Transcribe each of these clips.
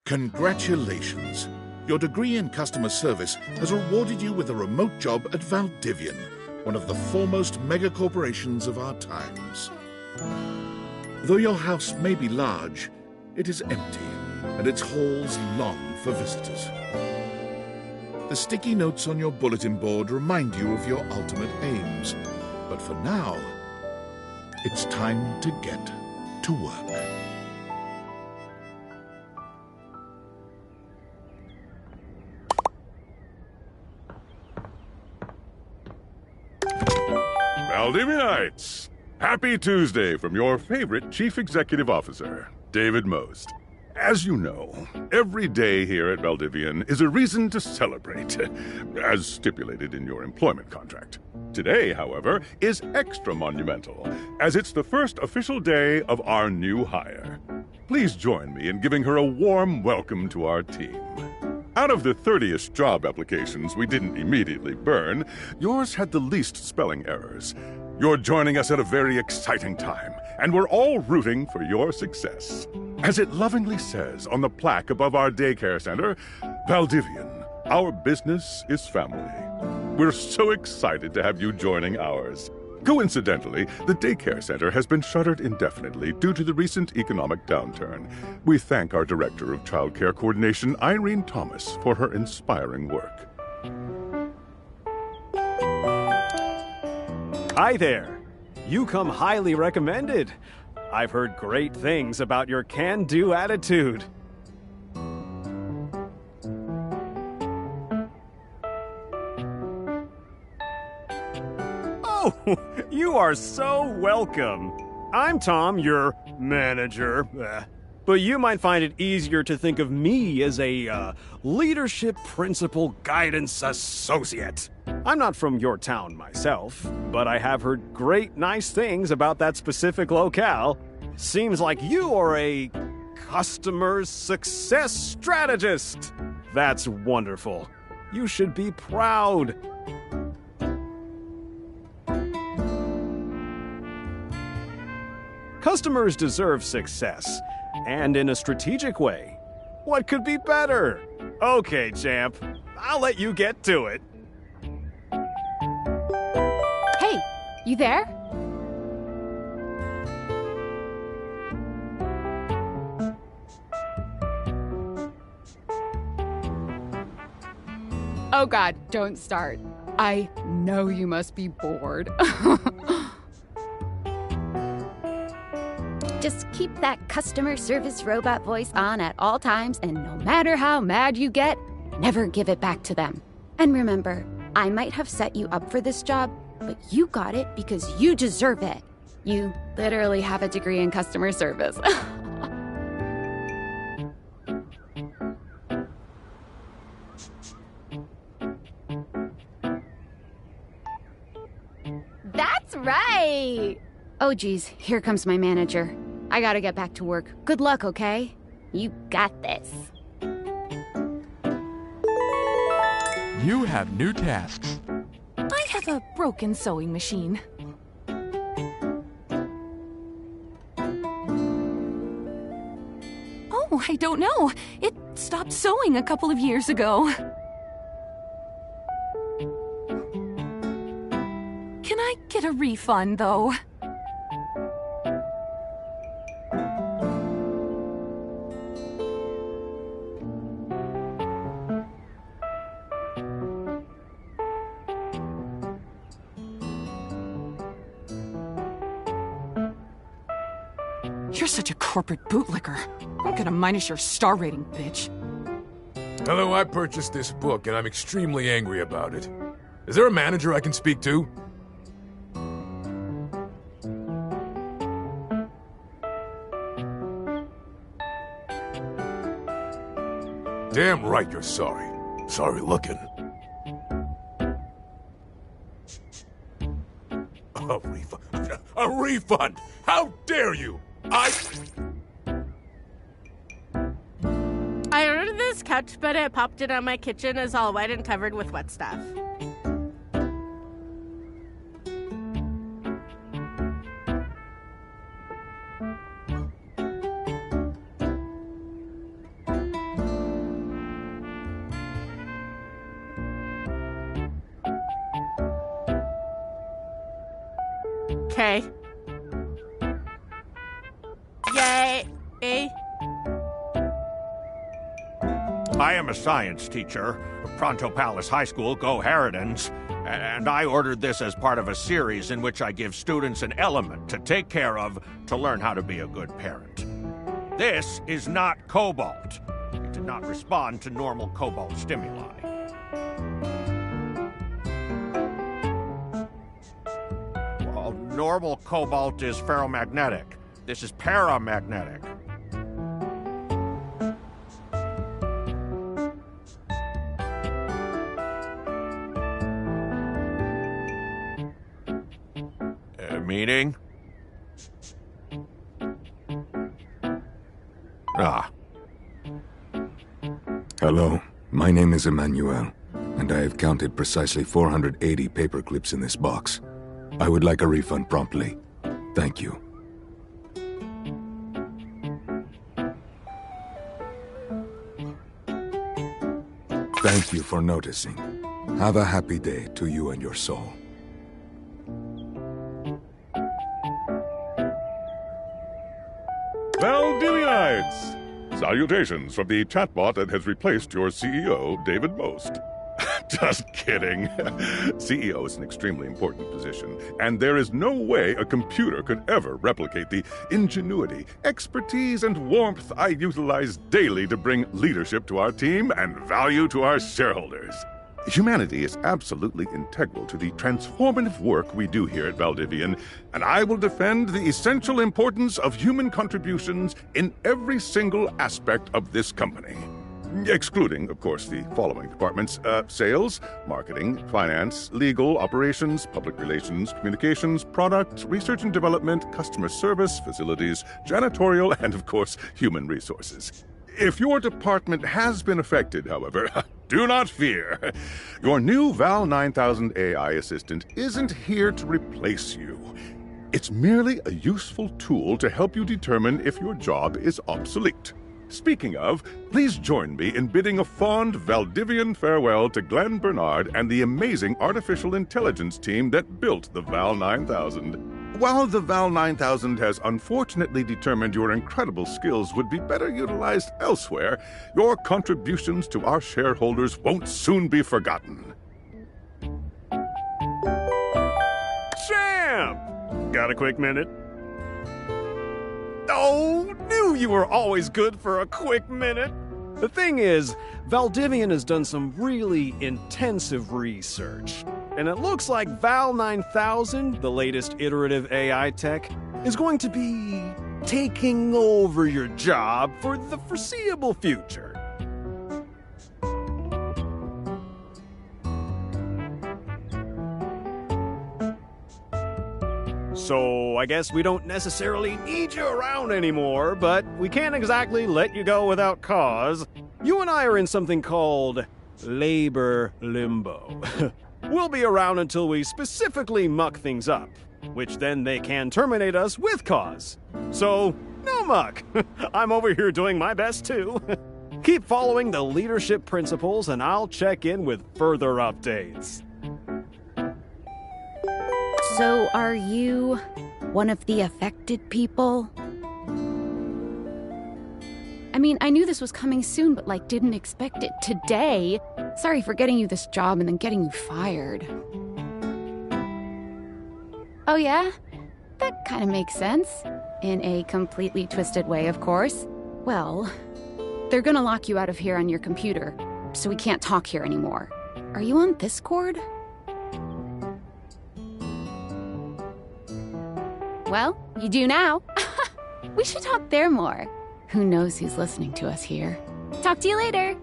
Congratulations! Your degree in customer service has rewarded you with a remote job at Valdivian, one of the foremost megacorporations of our times. Though your house may be large, it is empty, and its halls long for visitors. The sticky notes on your bulletin board remind you of your ultimate aims, but for now, it's time to get to work. Valdivianites! Happy Tuesday from your favorite Chief Executive Officer, David Most. As you know, every day here at Valdivian is a reason to celebrate, as stipulated in your employment contract. Today, however, is extra monumental, as it's the first official day of our new hire. Please join me in giving her a warm welcome to our team. Out of the 30-ish job applications we didn't immediately burn, yours had the least spelling errors. You're joining us at a very exciting time, and we're all rooting for your success. As it lovingly says on the plaque above our daycare center, Valdivian, our business is family. We're so excited to have you joining ours. Coincidentally, the daycare center has been shuttered indefinitely due to the recent economic downturn. We thank our Director of Child Care Coordination, Irene Thomas, for her inspiring work. Hi there. You come highly recommended. I've heard great things about your can-do attitude. Oh, you are so welcome. I'm Tom, your manager. But you might find it easier to think of me as a leadership principal guidance associate. I'm not from your town myself, but I have heard great nice things about that specific locale. Seems like you are a customer success strategist. That's wonderful. You should be proud. Customers deserve success, and in a strategic way. What could be better? Okay, champ, I'll let you get to it. Hey, you there? Oh God, don't start. I know you must be bored. Just keep that customer service robot voice on at all times, and no matter how mad you get, never give it back to them. And remember, I might have set you up for this job, but you got it because you deserve it. You literally have a degree in customer service. That's right! Oh geez, here comes my manager. I gotta get back to work. Good luck, okay? You got this. You have new tasks. I have a broken sewing machine. Oh, I don't know. It stopped sewing a couple of years ago. Can I get a refund, though? You're such a corporate bootlicker. I'm gonna minus your star rating, bitch. Hello, I purchased this book and I'm extremely angry about it. Is there a manager I can speak to? Damn right you're sorry. Sorry looking. A refund? A refund? How dare you? I ordered this couch, but it popped in on my kitchen is all wet and covered with wet stuff. Okay. Yay. I am a science teacher, Pronto Palace High School, Go Harridans, and I ordered this as part of a series in which I give students an element to take care of to learn how to be a good parent. This is not cobalt. It did not respond to normal cobalt stimuli. Well, normal cobalt is ferromagnetic. This is paramagnetic. Meaning? Hello, my name is Emmanuel, and I have counted precisely 480 paper clips in this box. I would like a refund promptly. Thank you. Thank you for noticing. Have a happy day to you and your soul. Valdivianites! Salutations from the chatbot that has replaced your CEO, David Most. Just kidding. CEO is an extremely important position, and there is no way a computer could ever replicate the ingenuity, expertise, and warmth I utilize daily to bring leadership to our team and value to our shareholders. Humanity is absolutely integral to the transformative work we do here at Valdivian, and I will defend the essential importance of human contributions in every single aspect of this company. Excluding, of course, the following departments: sales, marketing, finance, legal, operations, public relations, communications, product, research and development, customer service, facilities, janitorial, and, of course, human resources. If your department has been affected, however, do not fear. Your new Val 9000 AI assistant isn't here to replace you. It's merely a useful tool to help you determine if your job is obsolete. Speaking of, please join me in bidding a fond Valdivian farewell to Glenn Bernard and the amazing artificial intelligence team that built the Val 9000. While the Val 9000 has unfortunately determined your incredible skills would be better utilized elsewhere, your contributions to our shareholders won't soon be forgotten. Champ! Got a quick minute? Oh, knew you were always good for a quick minute. The thing is, Valdivian has done some really intensive research, and it looks like Val 9000, the latest iterative AI tech, is going to be taking over your job for the foreseeable future. So I guess we don't necessarily need you around anymore, but we can't exactly let you go without cause. You and I are in something called labor limbo. We'll be around until we specifically muck things up, which then they can terminate us with cause. So, no muck. I'm over here doing my best too. Keep following the leadership principles and I'll check in with further updates. So, are you one of the affected people? I mean, I knew this was coming soon, but didn't expect it today. Sorry for getting you this job and then getting you fired. Oh yeah? That kind of makes sense. In a completely twisted way, of course. Well, they're gonna lock you out of here on your computer, so we can't talk here anymore. Are you on Discord? Well, you do now. We should talk there more. Who knows who's listening to us here? Talk to you later.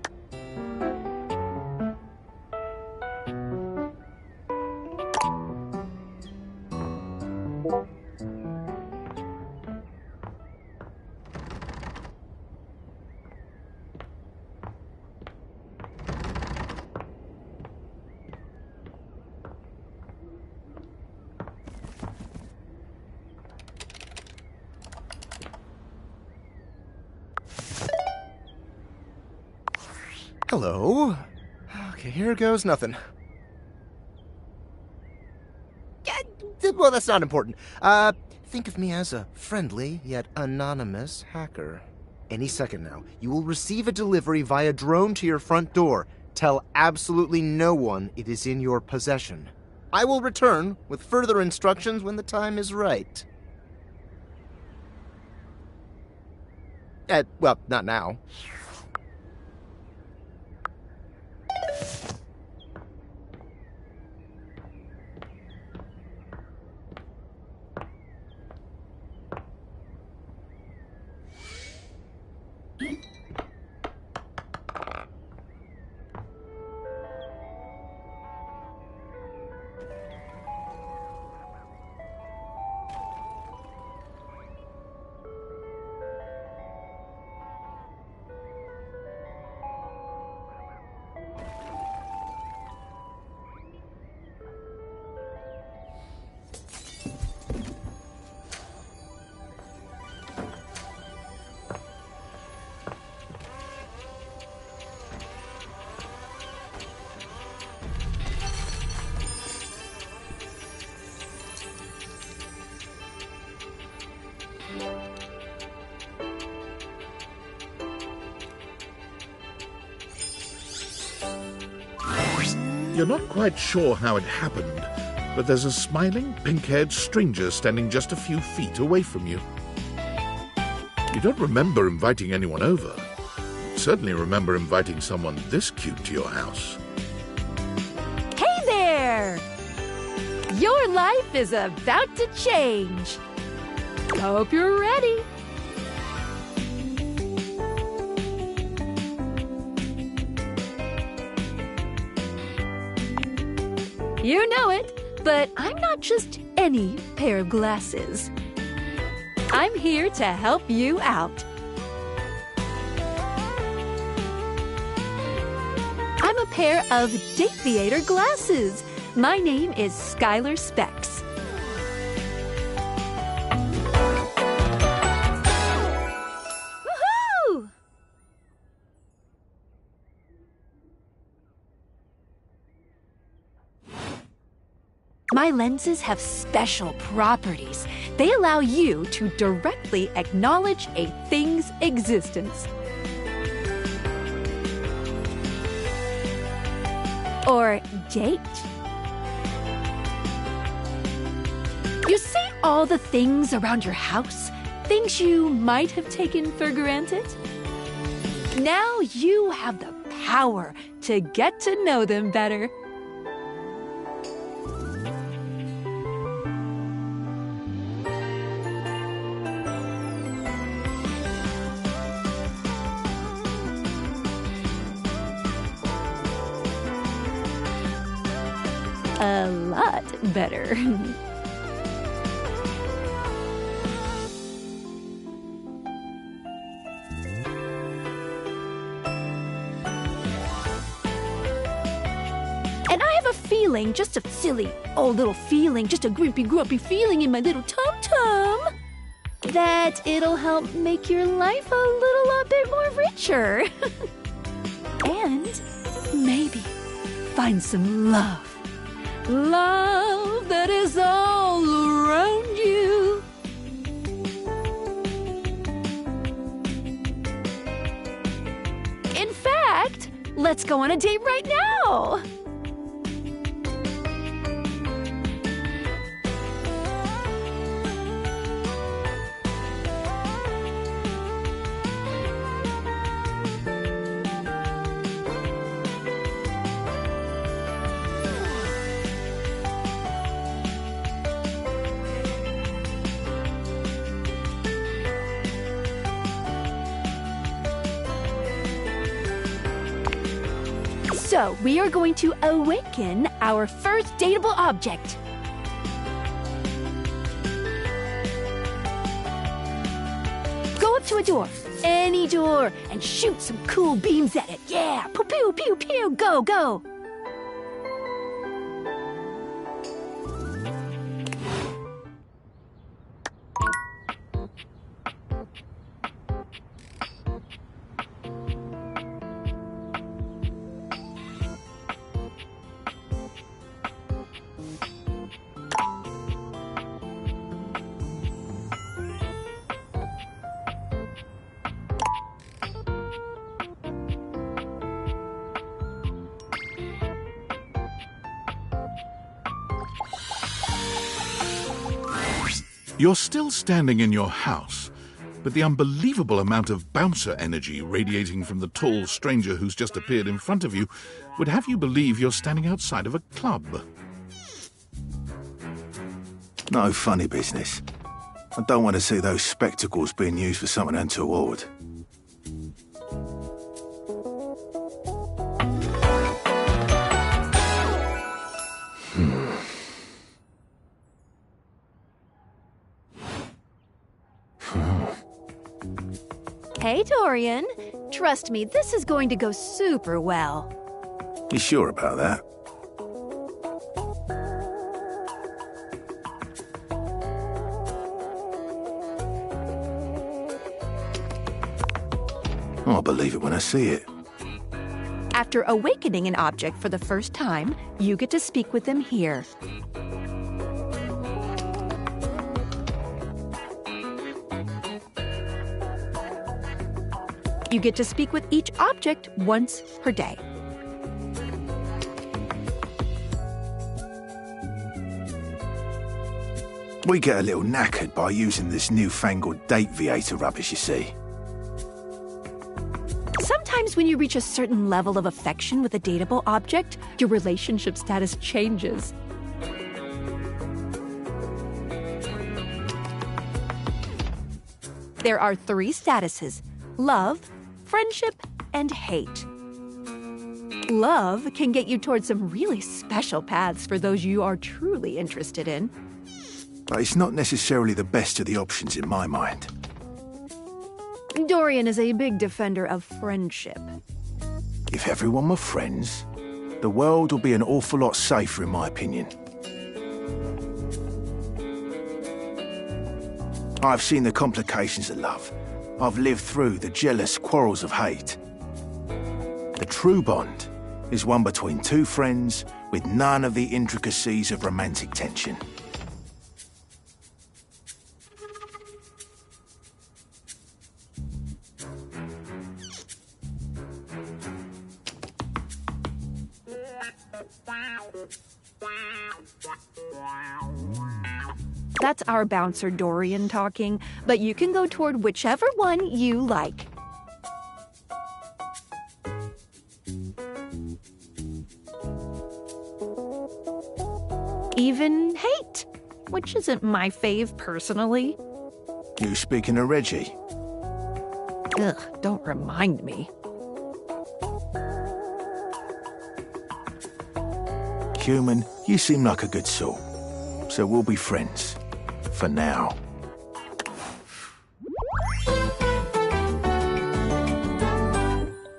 Hello. Okay, here goes nothing. Well, that's not important. Think of me as a friendly yet anonymous hacker. Any second now, you will receive a delivery via drone to your front door. Tell absolutely no one it is in your possession. I will return with further instructions when the time is right. Well, not now. You're not quite sure how it happened, but there's a smiling, pink-haired stranger standing just a few feet away from you. You don't remember inviting anyone over. You certainly remember inviting someone this cute to your house. Hey there! Your life is about to change. Hope you're ready. You know it, but I'm not just any pair of glasses. I'm here to help you out. I'm a pair of Dateviator glasses. My name is Skylar Specs. Woohoo! My lenses have special properties. They allow you to directly acknowledge a thing's existence. Or date. You see all the things around your house? Things you might have taken for granted? Now you have the power to get to know them better. A lot better. And I have a feeling, just a silly old little feeling, just a grumpy feeling in my little tum-tum, that it'll help make your life a little bit more richer. And maybe find some love. Love that is all around you. In fact, let's go on a date right now. So, we are going to awaken our first dateable object. Go up to a door, any door, and shoot some cool beams at it. Yeah, pew, pew, pew, pew, go, go. You're still standing in your house, but the unbelievable amount of bouncer energy radiating from the tall stranger who's just appeared in front of you would have you believe you're standing outside of a club. No funny business. I don't want to see those spectacles being used for something untoward. Hey, Dorian. Trust me, this is going to go super well. You sure about that? I'll believe it when I see it. After awakening an object for the first time, you get to speak with them here. You get to speak with each object once per day. We get a little knackered by using this newfangled date viator rubbish, you see. Sometimes when you reach a certain level of affection with a dateable object, your relationship status changes. There are 3 statuses: love, friendship, and hate. Love can get you towards some really special paths for those you are truly interested in. But it's not necessarily the best of the options in my mind. Dorian is a big defender of friendship. If everyone were friends, the world would be an awful lot safer, in my opinion. I've seen the complications of love. I've lived through the jealous quarrels of hate. The true bond is one between 2 friends with none of the intricacies of romantic tension. That's our bouncer Dorian talking, but you can go toward whichever one you like. Even hate, which isn't my fave personally. You speaking of Reggie? Ugh, don't remind me. Human, you seem like a good sort, so we'll be friends. For now.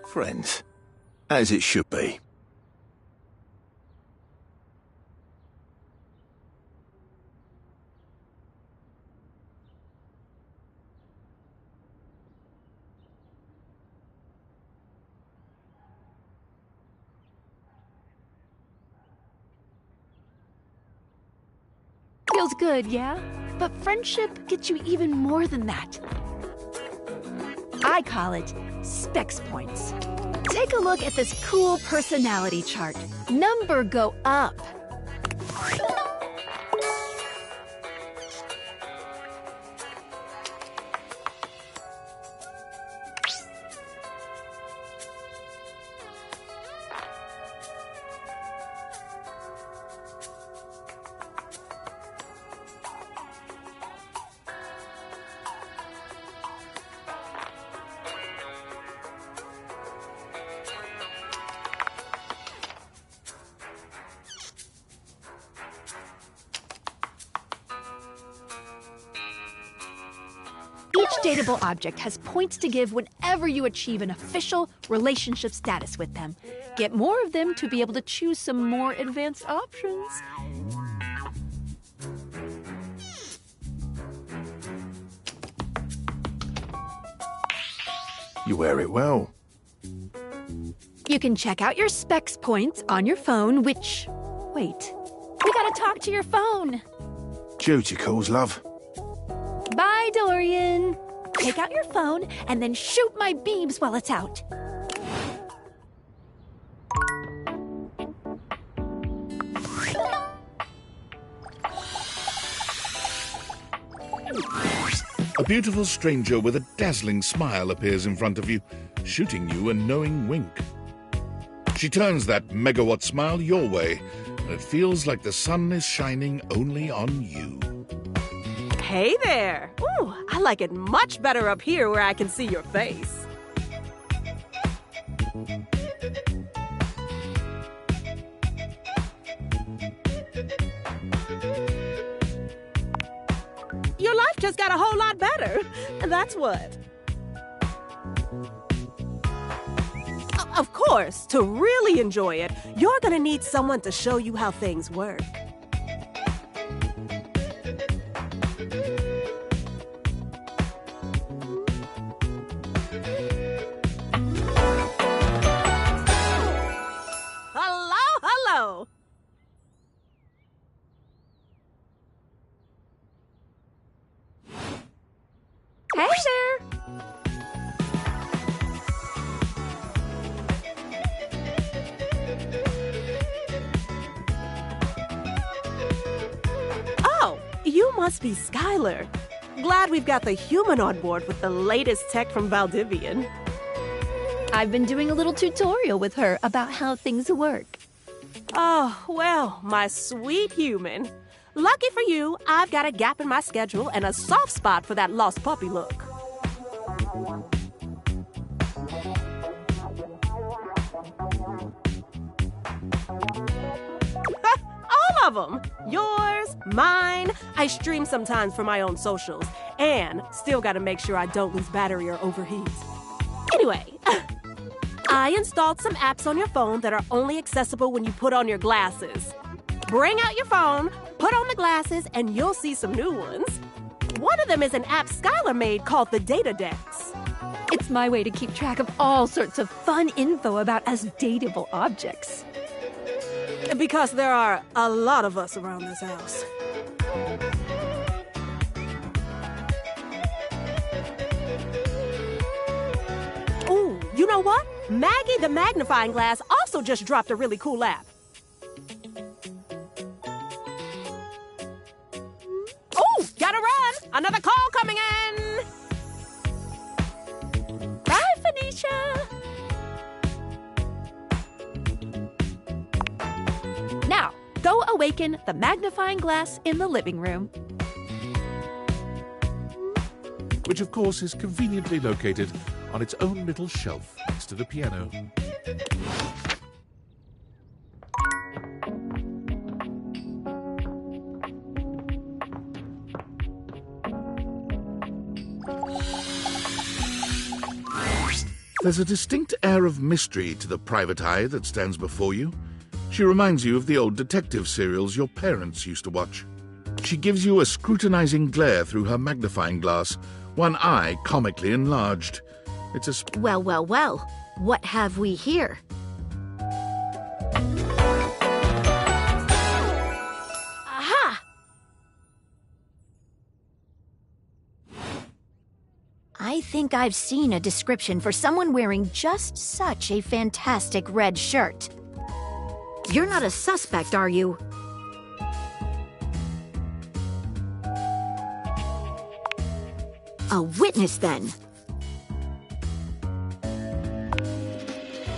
Friends, as it should be. Feels good, yeah? But friendship gets you even more than that. I call it Specs Points. Take a look at this cool personality chart. Number go up. Each dateable object has points to give whenever you achieve an official relationship status with them. Get more of them to be able to choose some more advanced options. You wear it well. You can check out your Specs Points on your phone, which... Wait. We gotta talk to your phone. Duty calls, love. Bye, Dorian. Take out your phone and then shoot my beams while it's out. A beautiful stranger with a dazzling smile appears in front of you, shooting you a knowing wink. She turns that megawatt smile your way, and it feels like the sun is shining only on you. Hey there! Ooh, I like it much better up here where I can see your face. Your life just got a whole lot better. That's what. Of course, to really enjoy it, you're gonna need someone to show you how things work. Hello. Hey there. Oh, you must be Skylar. Glad we've got the human on board with the latest tech from Valdivian. I've been doing a little tutorial with her about how things work. Oh, well, my sweet human. Lucky for you, I've got a gap in my schedule and a soft spot for that lost puppy look. All of them. Yours, mine. I stream sometimes for my own socials. And still gotta make sure I don't lose battery or overheat. Anyway, I installed some apps on your phone that are only accessible when you put on your glasses. Bring out your phone, put on the glasses, and you'll see some new ones. One of them is an app Skylar made called the Datadex. It's my way to keep track of all sorts of fun info about us dateable objects. Because there are a lot of us around this house. Ooh, you know what? Maggie the Magnifying Glass also just dropped a really cool app. Ooh, gotta run! Another call coming in! Bye, Phoenicia! Now, go awaken the magnifying glass in the living room. Which of course is conveniently located on its own little shelf next to the piano. There's a distinct air of mystery to the private eye that stands before you. She reminds you of the old detective serials your parents used to watch. She gives you a scrutinizing glare through her magnifying glass, one eye comically enlarged. It's a Well, what have we here? Aha! I think I've seen a description for someone wearing just such a fantastic red shirt. You're not a suspect, are you? A witness, then.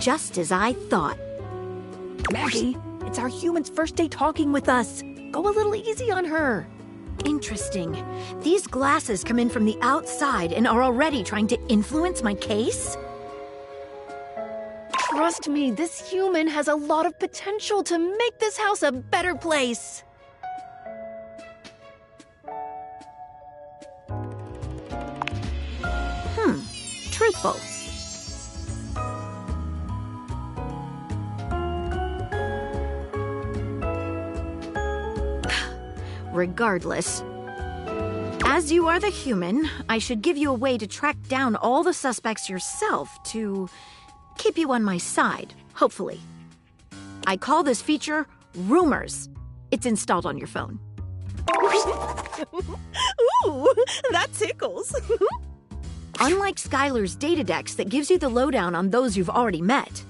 Just as I thought. Maggie, it's our human's first day talking with us. Go a little easy on her. Interesting. These glasses come in from the outside and are already trying to influence my case? Trust me, this human has a lot of potential to make this house a better place. Truthful. Regardless, as you are the human, I should give you a way to track down all the suspects yourself to keep you on my side, hopefully. I call this feature Rumors. It's installed on your phone. Ooh, that tickles. Unlike Skylar's Datadex that gives you the lowdown on those you've already met,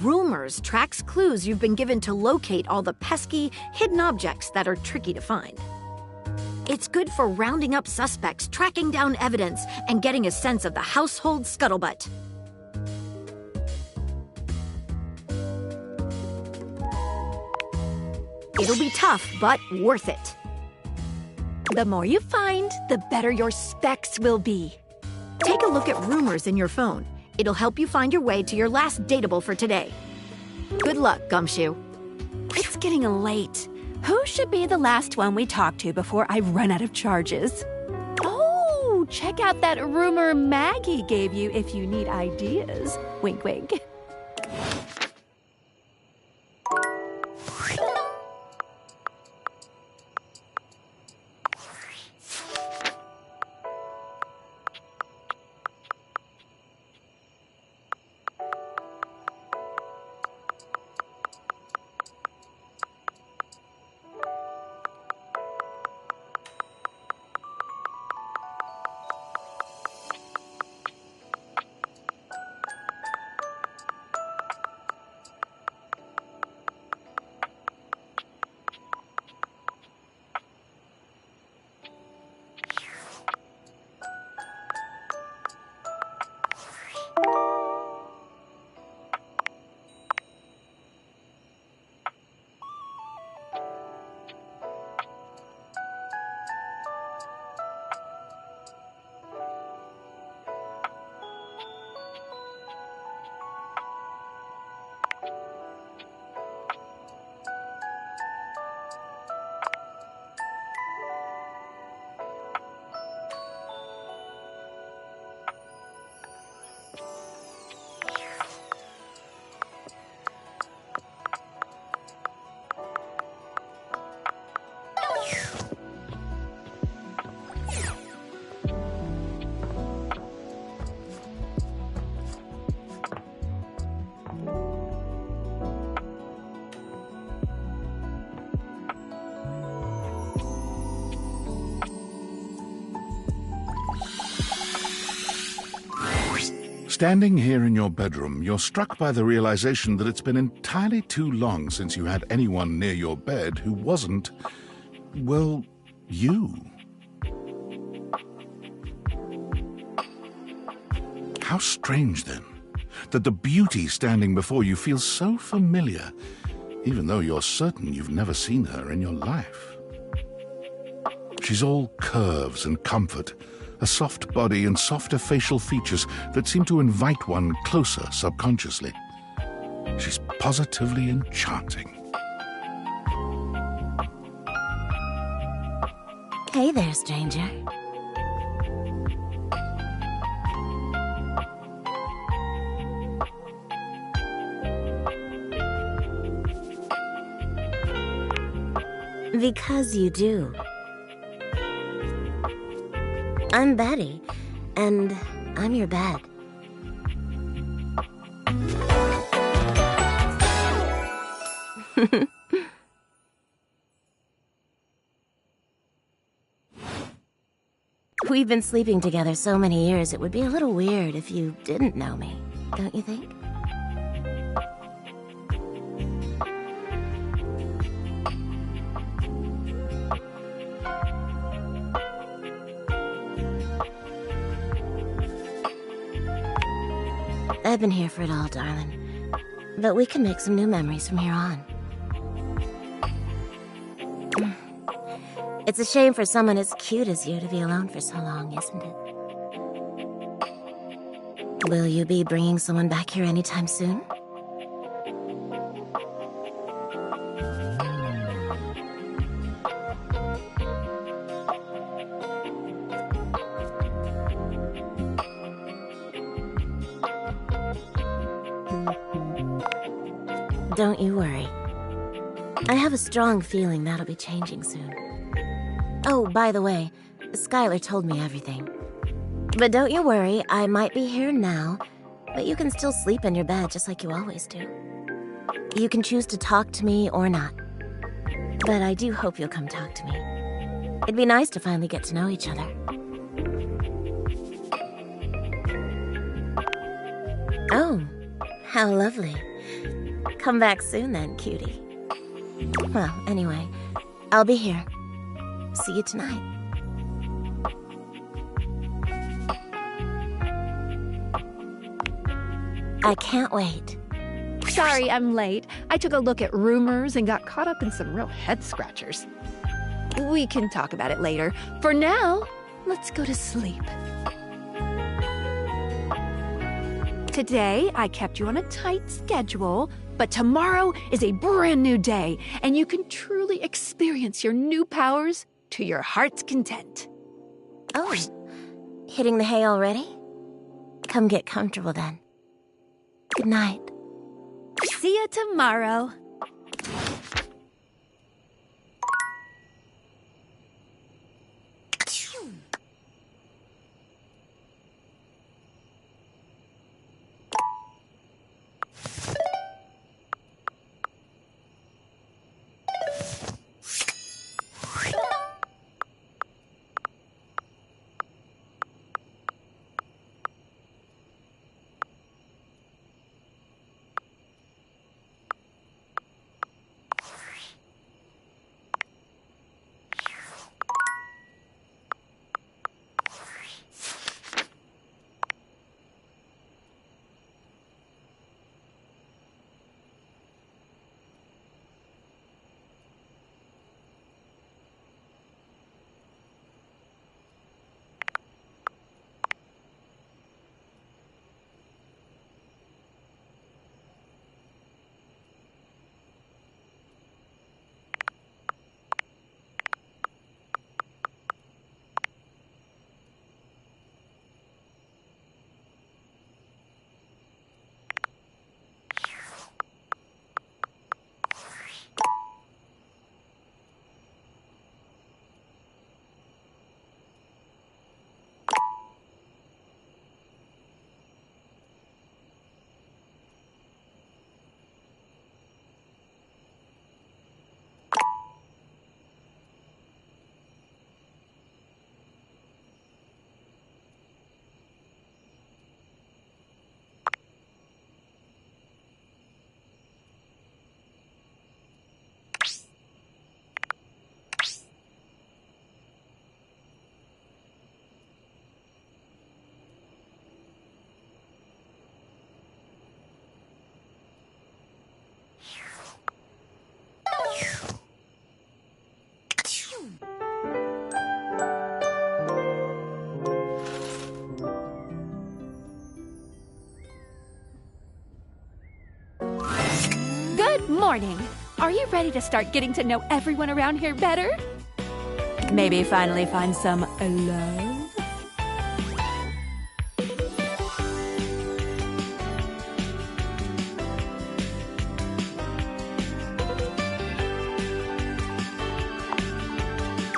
Rumors tracks clues you've been given to locate all the pesky, hidden objects that are tricky to find. It's good for rounding up suspects, tracking down evidence, and getting a sense of the household scuttlebutt. It'll be tough, but worth it. The more you find, the better your specs will be. Take a look at rumors in your phone. It'll help you find your way to your last dateable for today. Good luck, Gumshoe. It's getting late. Who should be the last one we talk to before I run out of charges? Oh, check out that rumor Maggie gave you if you need ideas. Wink, wink. Standing here in your bedroom, you're struck by the realization that it's been entirely too long since you had anyone near your bed who wasn't, well, you. How strange, then, that the beauty standing before you feels so familiar, even though you're certain you've never seen her in your life. She's all curves and comfort, a soft body and softer facial features that seem to invite one closer subconsciously. She's positively enchanting. Hey there, stranger. Because you do. I'm Betty, and I'm your bed. We've been sleeping together so many years, it would be a little weird if you didn't know me, don't you think? I've been here for it all, darling. But we can make some new memories from here on. It's a shame for someone as cute as you to be alone for so long, isn't it? Will you be bringing someone back here anytime soon? Don't you worry. I have a strong feeling that'll be changing soon. Oh, by the way, Skylar told me everything. But don't you worry, I might be here now, but you can still sleep in your bed just like you always do. You can choose to talk to me or not. But I do hope you'll come talk to me. It'd be nice to finally get to know each other. Oh, how lovely. Come back soon then, cutie. Well, anyway, I'll be here. See you tonight. I can't wait. Sorry I'm late. I took a look at rumors and got caught up in some real head scratchers. We can talk about it later. For now, let's go to sleep. Today, I kept you on a tight schedule, but tomorrow is a brand new day, and you can truly experience your new powers to your heart's content. Oh, hitting the hay already? Come get comfortable then. Good night. See you tomorrow. Good morning. Are you ready to start getting to know everyone around here better? Maybe finally find some love?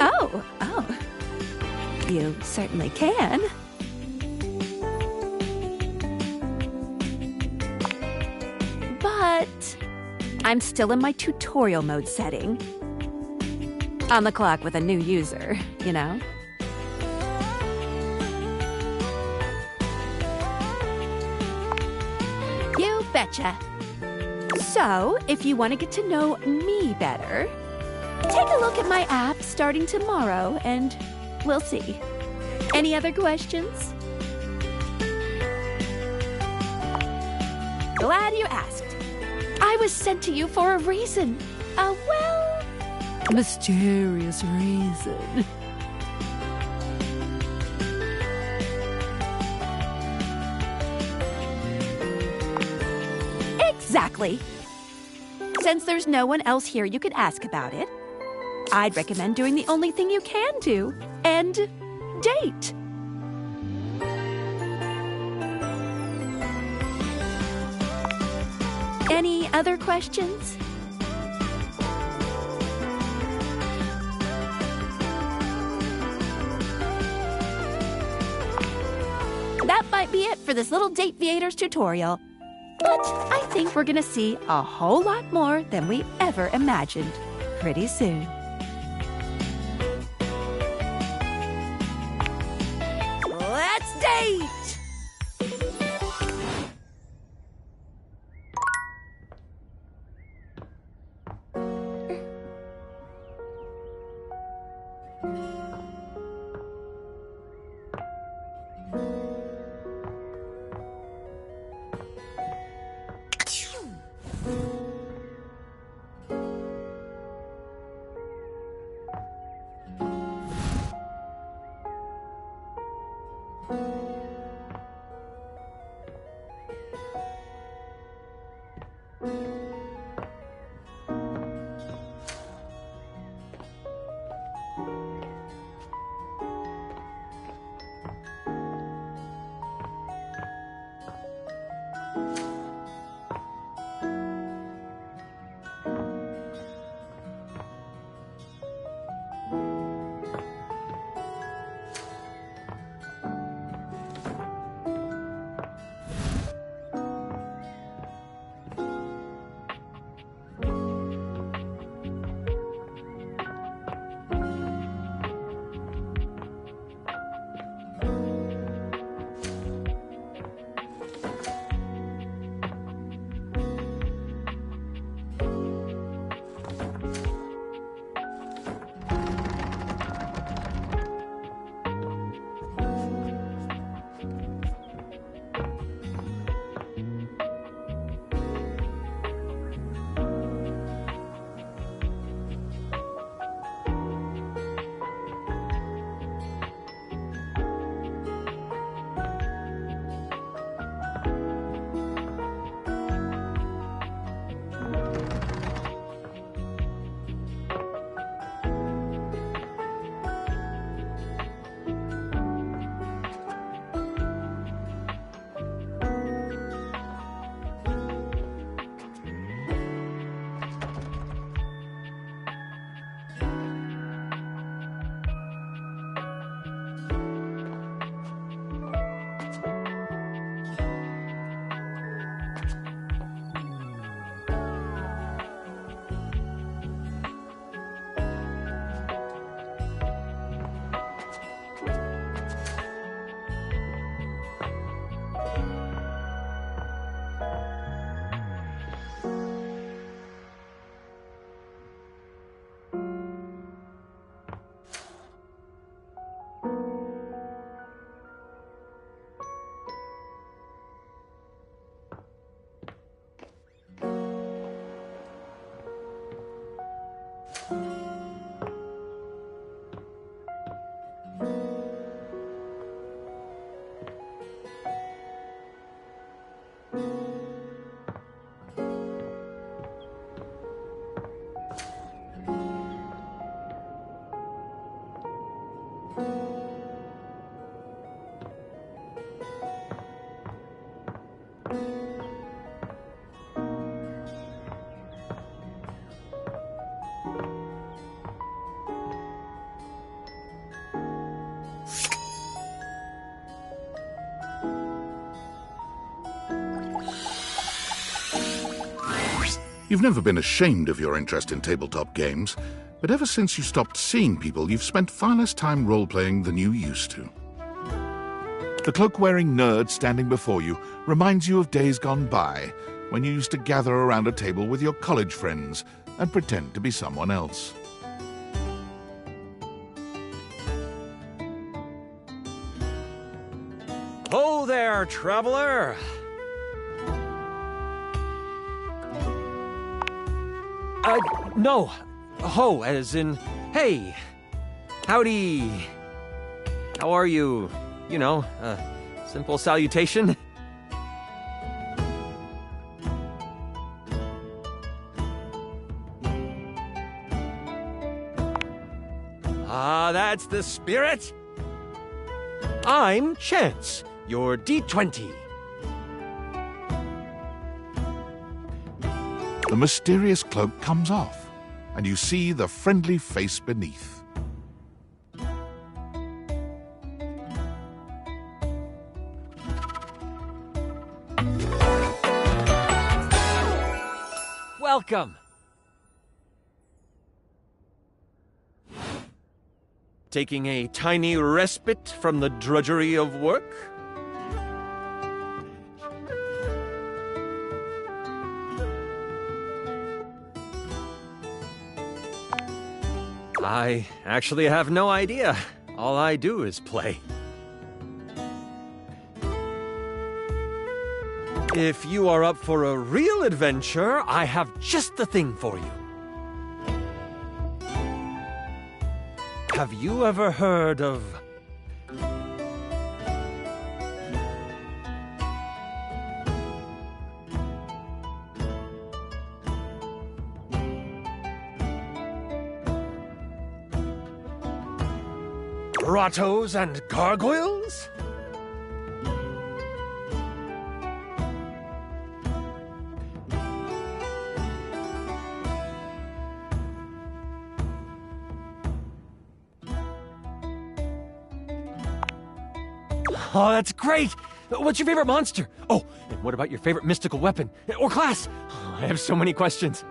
Oh. You certainly can. But I'm still in my tutorial mode setting. On the clock with a new user, you know? You betcha. So, if you want to get to know me better, take a look at my app starting tomorrow and we'll see. Any other questions? Glad you asked. I was sent to you for a reason. A mysterious reason. Exactly. Since there's no one else here you could ask about it, I'd recommend doing the only thing you can do, and date. Any other questions? That might be it for this little Dateviators tutorial. But I think we're gonna see a whole lot more than we ever imagined pretty soon. Let's date! You've never been ashamed of your interest in tabletop games, but ever since you stopped seeing people, you've spent far less time role-playing than you used to. The cloak-wearing nerd standing before you reminds you of days gone by, when you used to gather around a table with your college friends and pretend to be someone else. Ho there, traveler! No. Ho, as in, hey. Howdy. How are you? You know, simple salutation. Ah, that's the spirit. I'm Chance, your D20. The mysterious cloak comes off, and you see the friendly face beneath. Welcome. Taking a tiny respite from the drudgery of work? I actually have no idea. All I do is play. If you are up for a real adventure, I have just the thing for you. Have you ever heard of... grottos and gargoyles? Oh, that's great! What's your favorite monster? Oh, and what about your favorite mystical weapon? Or class? Oh, I have so many questions.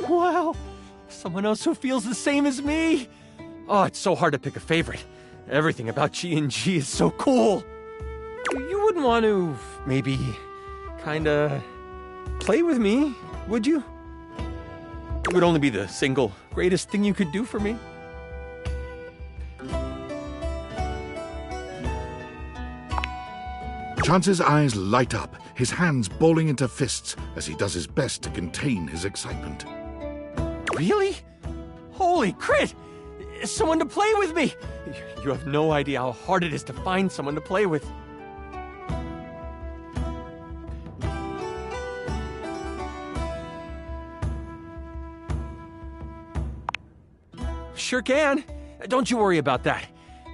Wow! Someone else who feels the same as me! Oh, it's so hard to pick a favorite. Everything about G&G is so cool! You wouldn't want to, maybe, kinda play with me, would you? It would only be the single greatest thing you could do for me. Chance's eyes light up, his hands balling into fists as he does his best to contain his excitement. Really? Holy crit! Someone to play with me! You have no idea how hard it is to find someone to play with. Sure can. Don't you worry about that.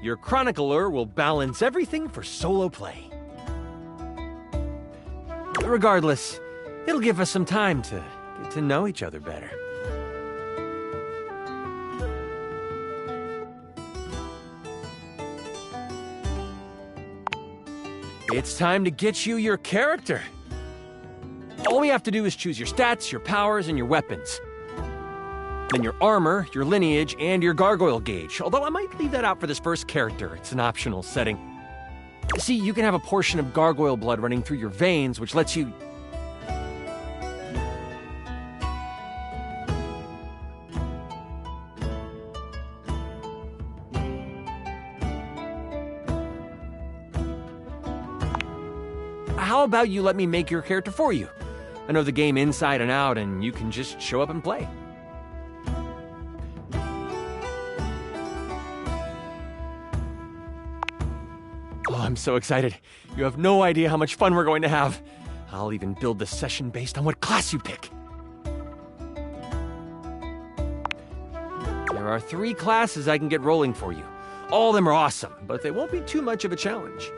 Your chronicler will balance everything for solo play. Regardless, it'll give us some time to get to know each other better. It's time to get you your character. All we have to do is choose your stats, your powers, and your weapons. Then your armor, your lineage, and your gargoyle gauge. Although I might leave that out for this first character. It's an optional setting. See, you can have a portion of gargoyle blood running through your veins, which lets you... How about you let me make your character for you? I know the game inside and out, and you can just show up and play. Oh, I'm so excited. You have no idea how much fun we're going to have. I'll even build the session based on what class you pick. There are 3 classes I can get rolling for you. All of them are awesome, but they won't be too much of a challenge.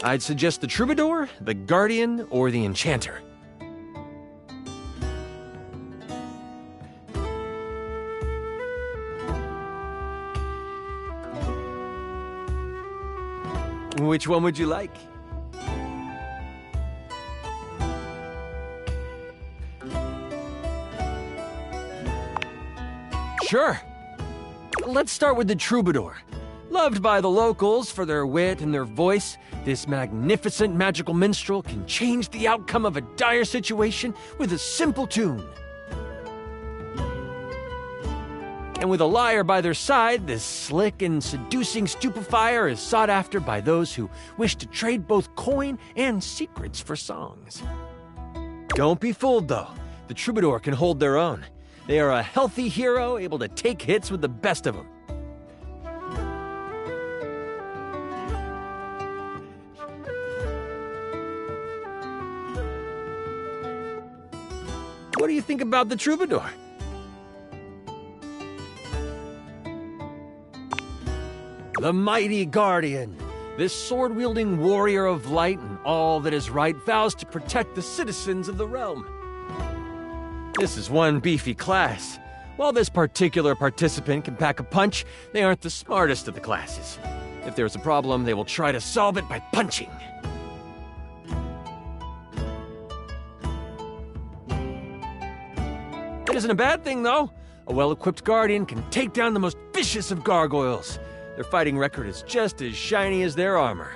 I'd suggest the Troubadour, the Guardian, or the Enchanter. Which one would you like? Sure. Let's start with the Troubadour. Loved by the locals for their wit and their voice, this magnificent magical minstrel can change the outcome of a dire situation with a simple tune. And with a liar by their side, this slick and seducing stupefier is sought after by those who wish to trade both coin and secrets for songs. Don't be fooled, though. The Troubadour can hold their own. They are a healthy hero, able to take hits with the best of them. What do you think about the Troubadour? The mighty Guardian. This sword-wielding warrior of light and all that is right vows to protect the citizens of the realm. This is one beefy class. While this particular participant can pack a punch, they aren't the smartest of the classes. If there's a problem, they will try to solve it by punching. It isn't a bad thing, though. A well-equipped Guardian can take down the most vicious of gargoyles. Their fighting record is just as shiny as their armor.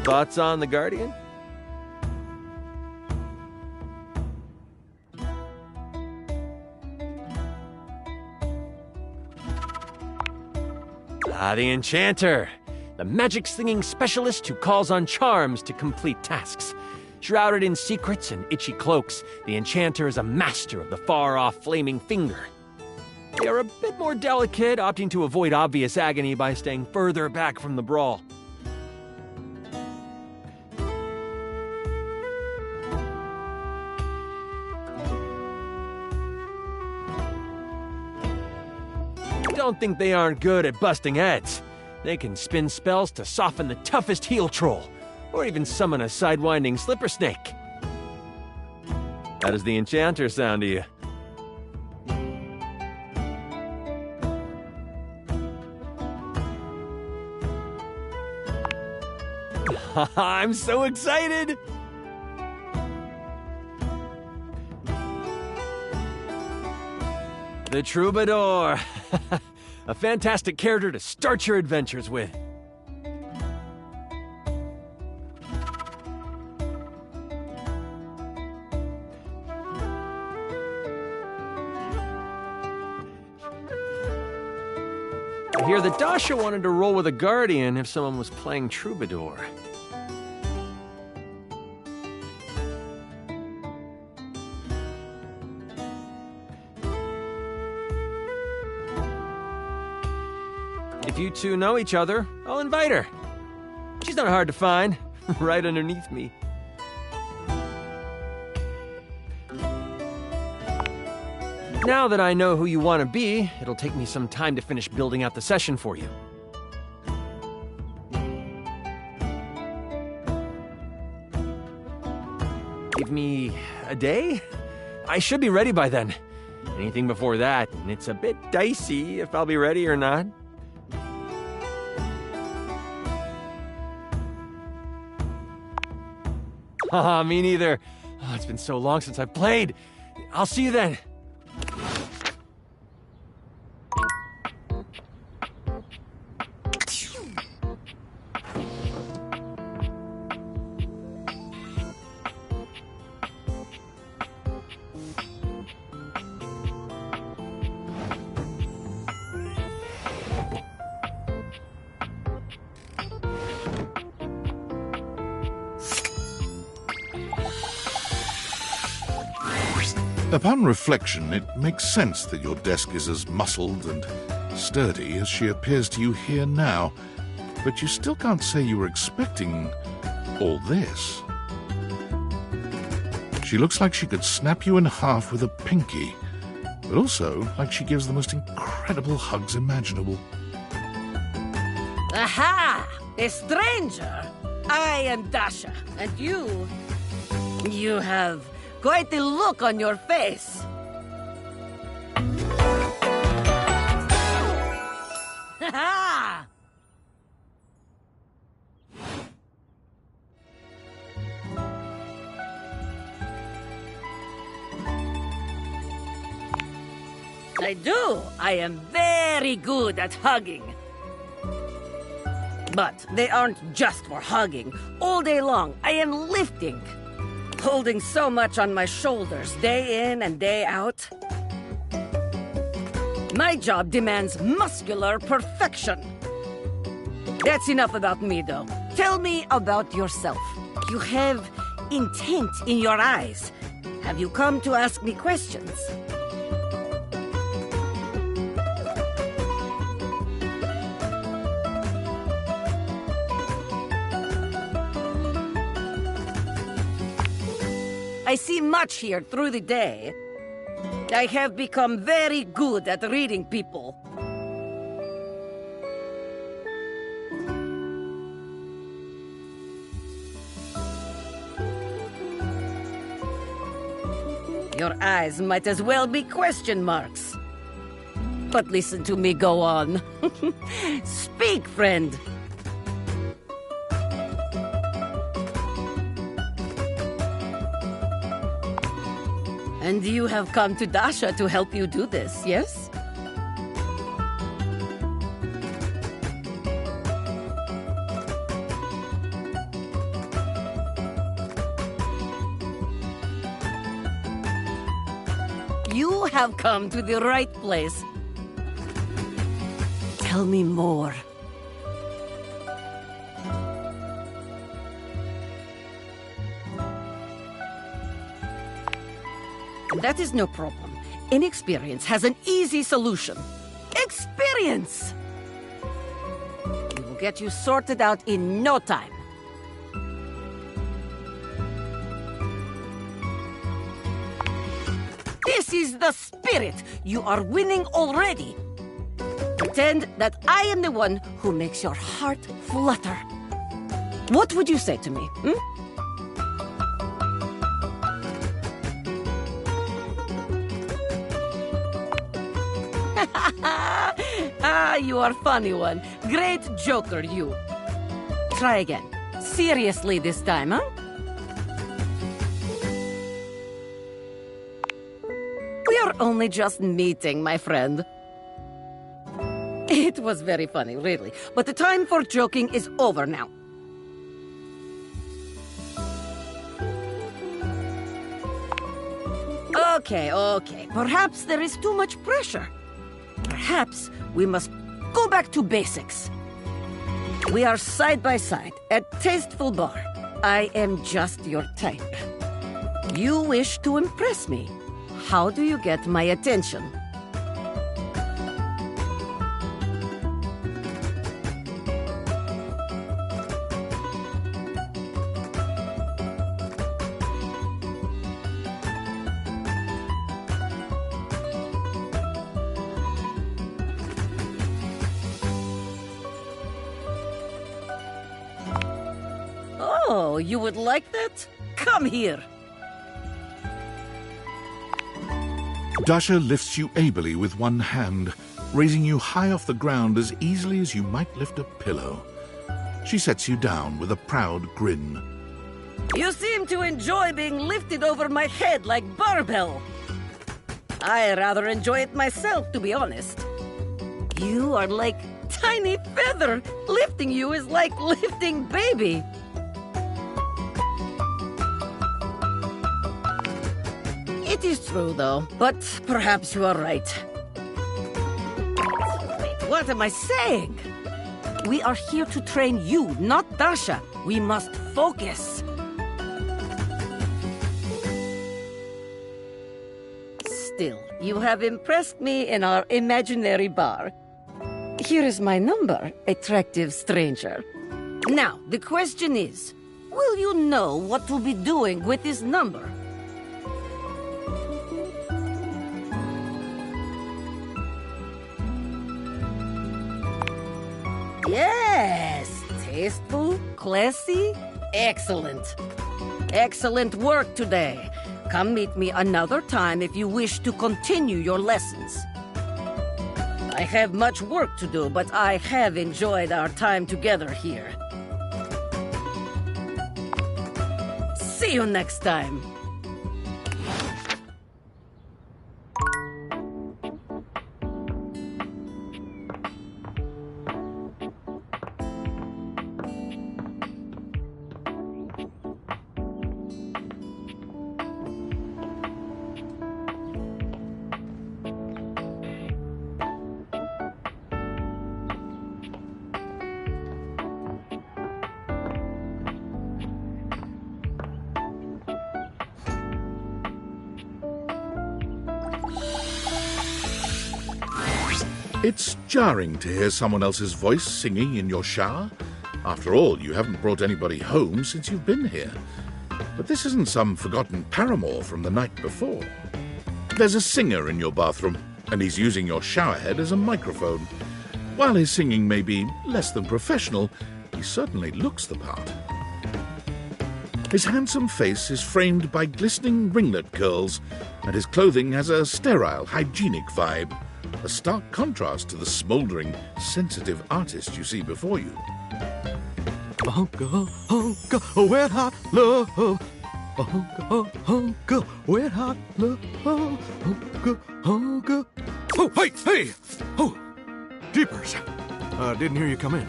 Thoughts on the Guardian? The Enchanter. The magic slinging specialist who calls on charms to complete tasks. Shrouded in secrets and itchy cloaks, the Enchanter is a master of the far-off flaming finger. They are a bit more delicate, opting to avoid obvious agony by staying further back from the brawl. Don't think they aren't good at busting heads. They can spin spells to soften the toughest heel troll, or even summon a sidewinding slipper snake. How does the Enchanter sound to you? I'm so excited! The Troubadour. A fantastic character to start your adventures with. I hear that Dasha wanted to roll with a guardian if someone was playing Troubadour. If you two know each other, I'll invite her. She's not hard to find, right underneath me. Now that I know who you want to be, it'll take me some time to finish building out the session for you. Give me a day? I should be ready by then. Anything before that, and it's a bit dicey if I'll be ready or not. Haha, me neither. Oh, it's been so long since I've played. I'll see you then. Upon reflection, it makes sense that your desk is as muscled and sturdy as she appears to you here now, but you still can't say you were expecting all this. She looks like she could snap you in half with a pinky, but also like she gives the most incredible hugs imaginable. Aha! A stranger! I am Dasha, and you have quite the look on your face. Ha! I do. I am very good at hugging. But they aren't just for hugging. All day long, I am lifting. Holding so much on my shoulders, day in and day out. My job demands muscular perfection. That's enough about me, though. Tell me about yourself. You have intent in your eyes. Have you come to ask me questions? I see much here through the day. I have become very good at reading people. Your eyes might as well be question marks. But listen to me go on. Speak, friend. And you have come to Dasha to help you do this, yes? You have come to the right place. Tell me more. That is no problem. Inexperience has an easy solution. Experience! We will get you sorted out in no time. This is the spirit. You are winning already. Pretend that I am the one who makes your heart flutter. What would you say to me, you are funny one. Great joker, you. Try again. Seriously this time, huh? We are only just meeting, my friend. It was very funny, really. But the time for joking is over now. Okay. Perhaps there is too much pressure. Perhaps we must go back to basics. We are side by side at Tasteful Bar. I am just your type. You wish to impress me. How do you get my attention? Oh, you would like that? Come here. Dasha lifts you ably with one hand, raising you high off the ground as easily as you might lift a pillow. She sets you down with a proud grin. You seem to enjoy being lifted over my head like barbell. I rather enjoy it myself, to be honest. You are like tiny feather. Lifting you is like lifting baby. It is true, though, but perhaps you are right. Wait, what am I saying? We are here to train you, not Dasha. We must focus. Still, you have impressed me in our imaginary bar. Here is my number, attractive stranger. Now, the question is, will you know what to be doing with this number? Yes! Tasteful, classy, excellent. Excellent work today. Come meet me another time if you wish to continue your lessons. I have much work to do, but I have enjoyed our time together here. See you next time. It's jarring to hear someone else's voice singing in your shower. After all, you haven't brought anybody home since you've been here. But this isn't some forgotten paramour from the night before. There's a singer in your bathroom, and he's using your showerhead as a microphone. While his singing may be less than professional, he certainly looks the part. His handsome face is framed by glistening ringlet curls, and his clothing has a sterile, hygienic vibe. A stark contrast to the smouldering, sensitive artist you see before you. Honka, honka, wet hot love. Honka, honka, wet hot love. Honka, honka. Oh, hey! Oh, jeepers. Didn't hear you come in.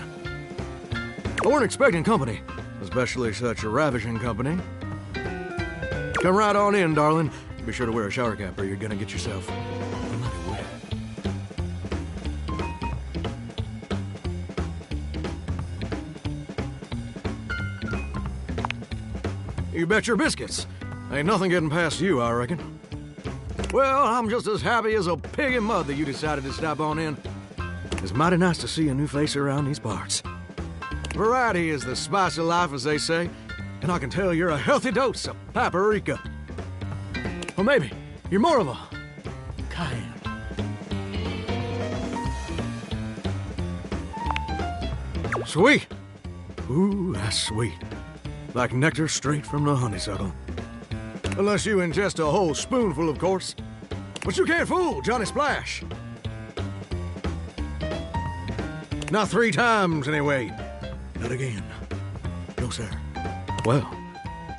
I weren't expecting company, especially such a ravishing company. Come right on in, darling. Be sure to wear a shower cap or you're gonna get yourself bloody wet. You bet your biscuits. Ain't nothing getting past you, I reckon. Well, I'm just as happy as a pig in mud that you decided to stop on in. It's mighty nice to see a new face around these parts. Variety is the spice of life, as they say, and I can tell you're a healthy dose of paprika. Or maybe you're more of a cayenne. Sweet. Ooh, that's sweet. Like nectar straight from the honeysuckle. Unless you ingest a whole spoonful, of course. But you can't fool Johnny Splash. Not 3 times, anyway. Not again. No, sir. Well,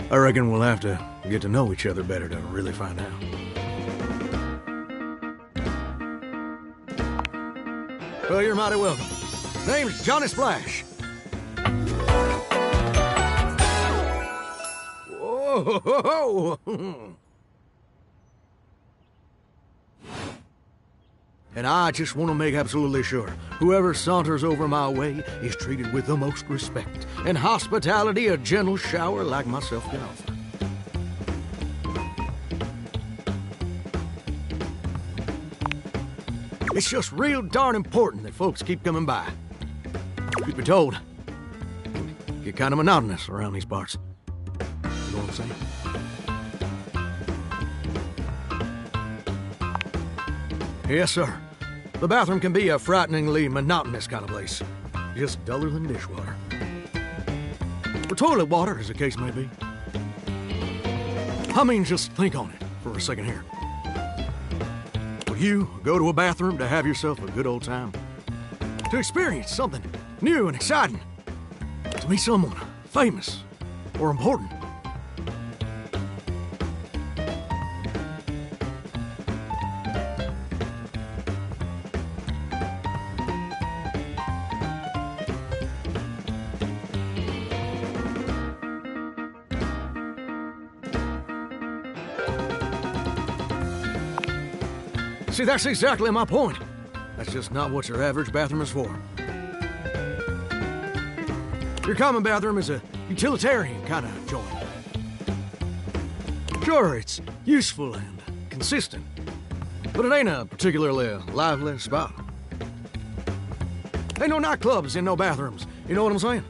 I reckon we'll have to get to know each other better to really find out. Well, you're mighty welcome. Name's Johnny Splash. Whoa! And I just want to make absolutely sure whoever saunters over my way is treated with the most respect and hospitality a gentle shower like myself can offer. It's just real darn important that folks keep coming by. Truth be told, it get kind of monotonous around these parts. You know what I'm saying? Yes, sir. The bathroom can be a frighteningly monotonous kind of place. Just duller than dishwater. Or toilet water, as the case may be. I mean, just think on it for a second here. Would you go to a bathroom to have yourself a good old time? To experience something new and exciting? To meet someone famous or important? See, that's exactly my point. That's just not what your average bathroom is for. Your common bathroom is a utilitarian kind of joint. Sure, it's useful and consistent, but it ain't a particularly lively spot. Ain't no nightclubs in no bathrooms, you know what I'm saying?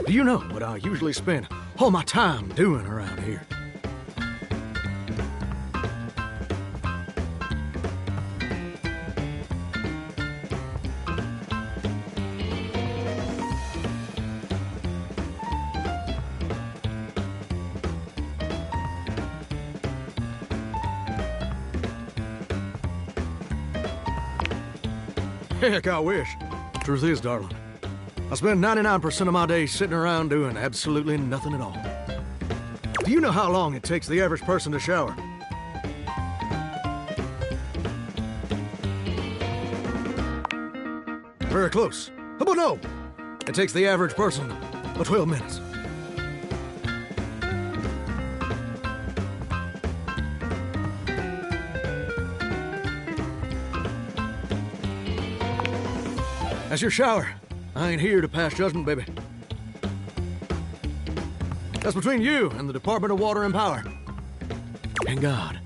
Do you know what I usually spend all my time doing around here? Heck, I wish. Truth is, darling, I spend 99% of my day sitting around doing absolutely nothing at all. Do you know how long it takes the average person to shower? Very close. But no! It takes the average person 12 minutes. That's your shower. I ain't here to pass judgment, baby. That's between you and the Department of Water and Power. And God.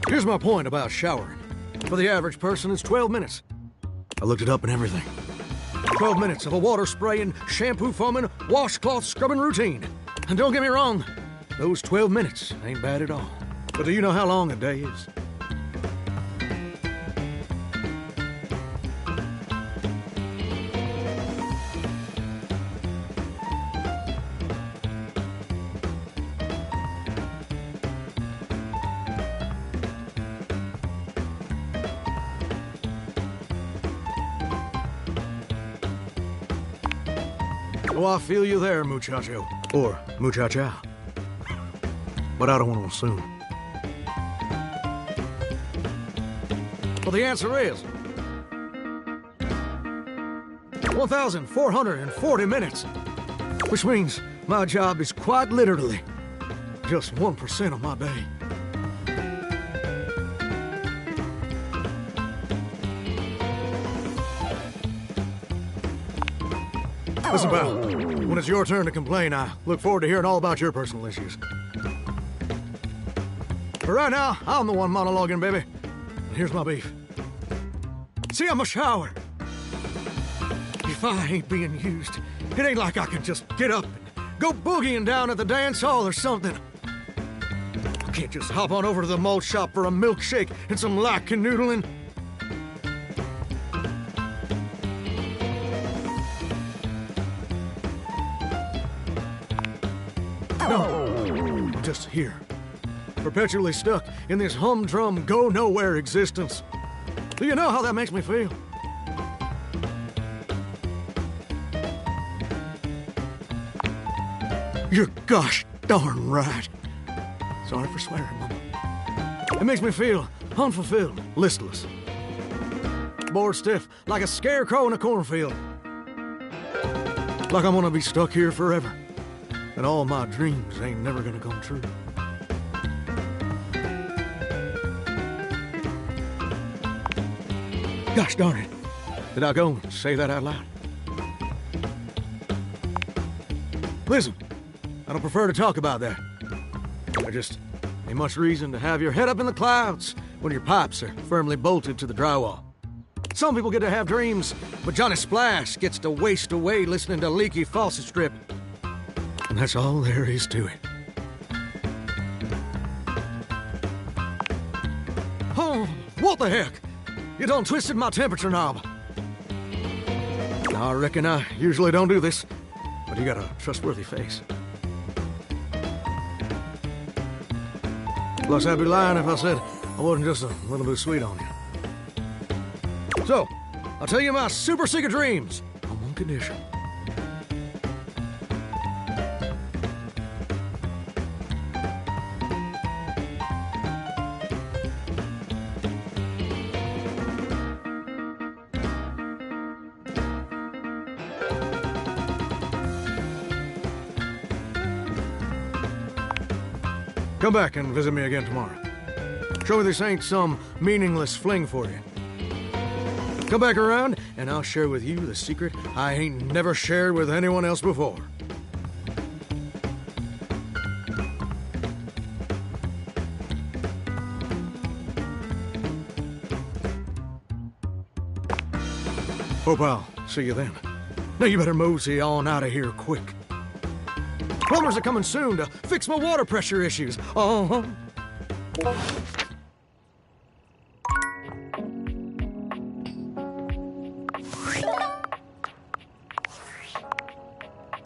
Here's my point about showering. For the average person, it's 12 minutes. I looked it up and everything. 12 minutes of a water spraying, shampoo foaming, washcloth scrubbing routine. And don't get me wrong, those 12 minutes ain't bad at all. But do you know how long a day is? Oh, I feel you there, muchacho. Or muchacha. But I don't want to assume. Well, the answer is 1,440 minutes. Which means my job is quite literally just 1% of my day. Listen, pal, when it's your turn to complain, I look forward to hearing all about your personal issues. But right now, I'm the one monologuing, baby. And here's my beef. See, I'm a shower. If I ain't being used, it ain't like I can just get up and go boogieing down at the dance hall or something. I can't just hop on over to the malt shop for a milkshake and some light canoodling. No, I'm just here, perpetually stuck in this humdrum, go-nowhere existence. Do you know how that makes me feel? You're gosh darn right. Sorry for swearing, Mama. It makes me feel unfulfilled, listless. Bored stiff, like a scarecrow in a cornfield. Like I'm gonna be stuck here forever. And all my dreams ain't never gonna come true. Gosh darn it. Did I go and say that out loud? Listen, I don't prefer to talk about that. There just ain't much reason to have your head up in the clouds when your pipes are firmly bolted to the drywall. Some people get to have dreams, but Johnny Splash gets to waste away listening to leaky faucet strip. And that's all there is to it. Oh, what the heck? You done twisted my temperature knob. I reckon I usually don't do this, but you got a trustworthy face. Plus, I'd be lying if I said I wasn't just a little bit sweet on you. So, I'll tell you my super secret dreams on one condition. Come back and visit me again tomorrow. Show me this ain't some meaningless fling for you. Come back around, and I'll share with you the secret I ain't never shared with anyone else before. Hope I'll see you then. Now you better mosey on out of here quick. Plumbers are coming soon to fix my water pressure issues.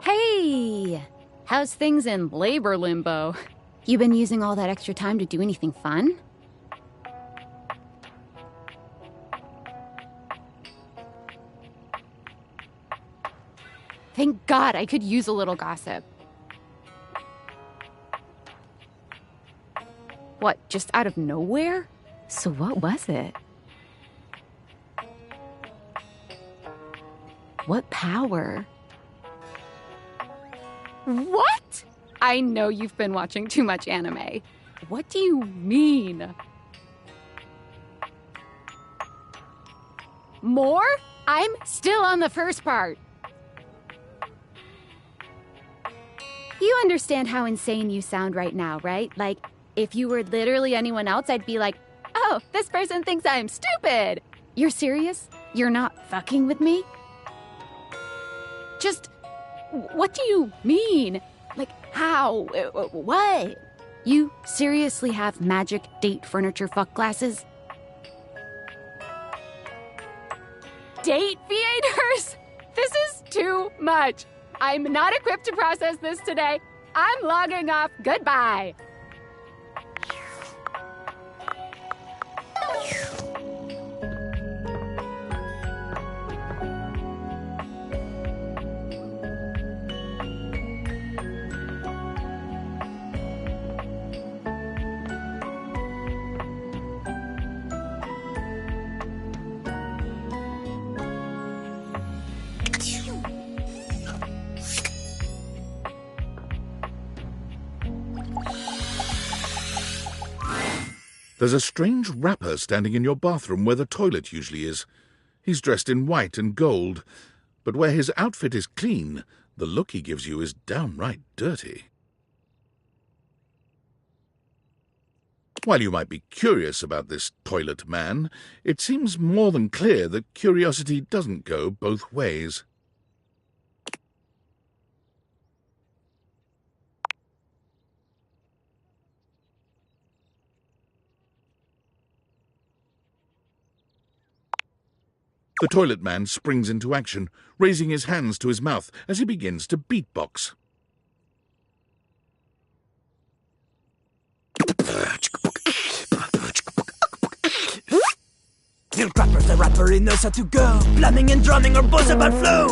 Hey! How's things in labor limbo? You been using all that extra time to do anything fun? Thank God I could use a little gossip. What, just out of nowhere? So what was it? What power? What? I know you've been watching too much anime. What do you mean? More? I'm still on the first part. You understand how insane you sound right now, right? Like, if you were literally anyone else, I'd be like, oh, this person thinks I'm stupid. You're serious? You're not fucking with me? Just, what do you mean? Like, how? What? You seriously have magic date furniture fuck glasses? Date theaters? This is too much. I'm not equipped to process this today. I'm logging off. Goodbye. There's a strange rapper standing in your bathroom where the toilet usually is. He's dressed in white and gold. But where his outfit is clean, the look he gives you is downright dirty. While you might be curious about this toilet man, it seems more than clear that curiosity doesn't go both ways. The toilet man springs into action, raising his hands to his mouth as he begins to beatbox. Lil Crapper's the rapper, he knows how to go. Planning and drumming or both about flow.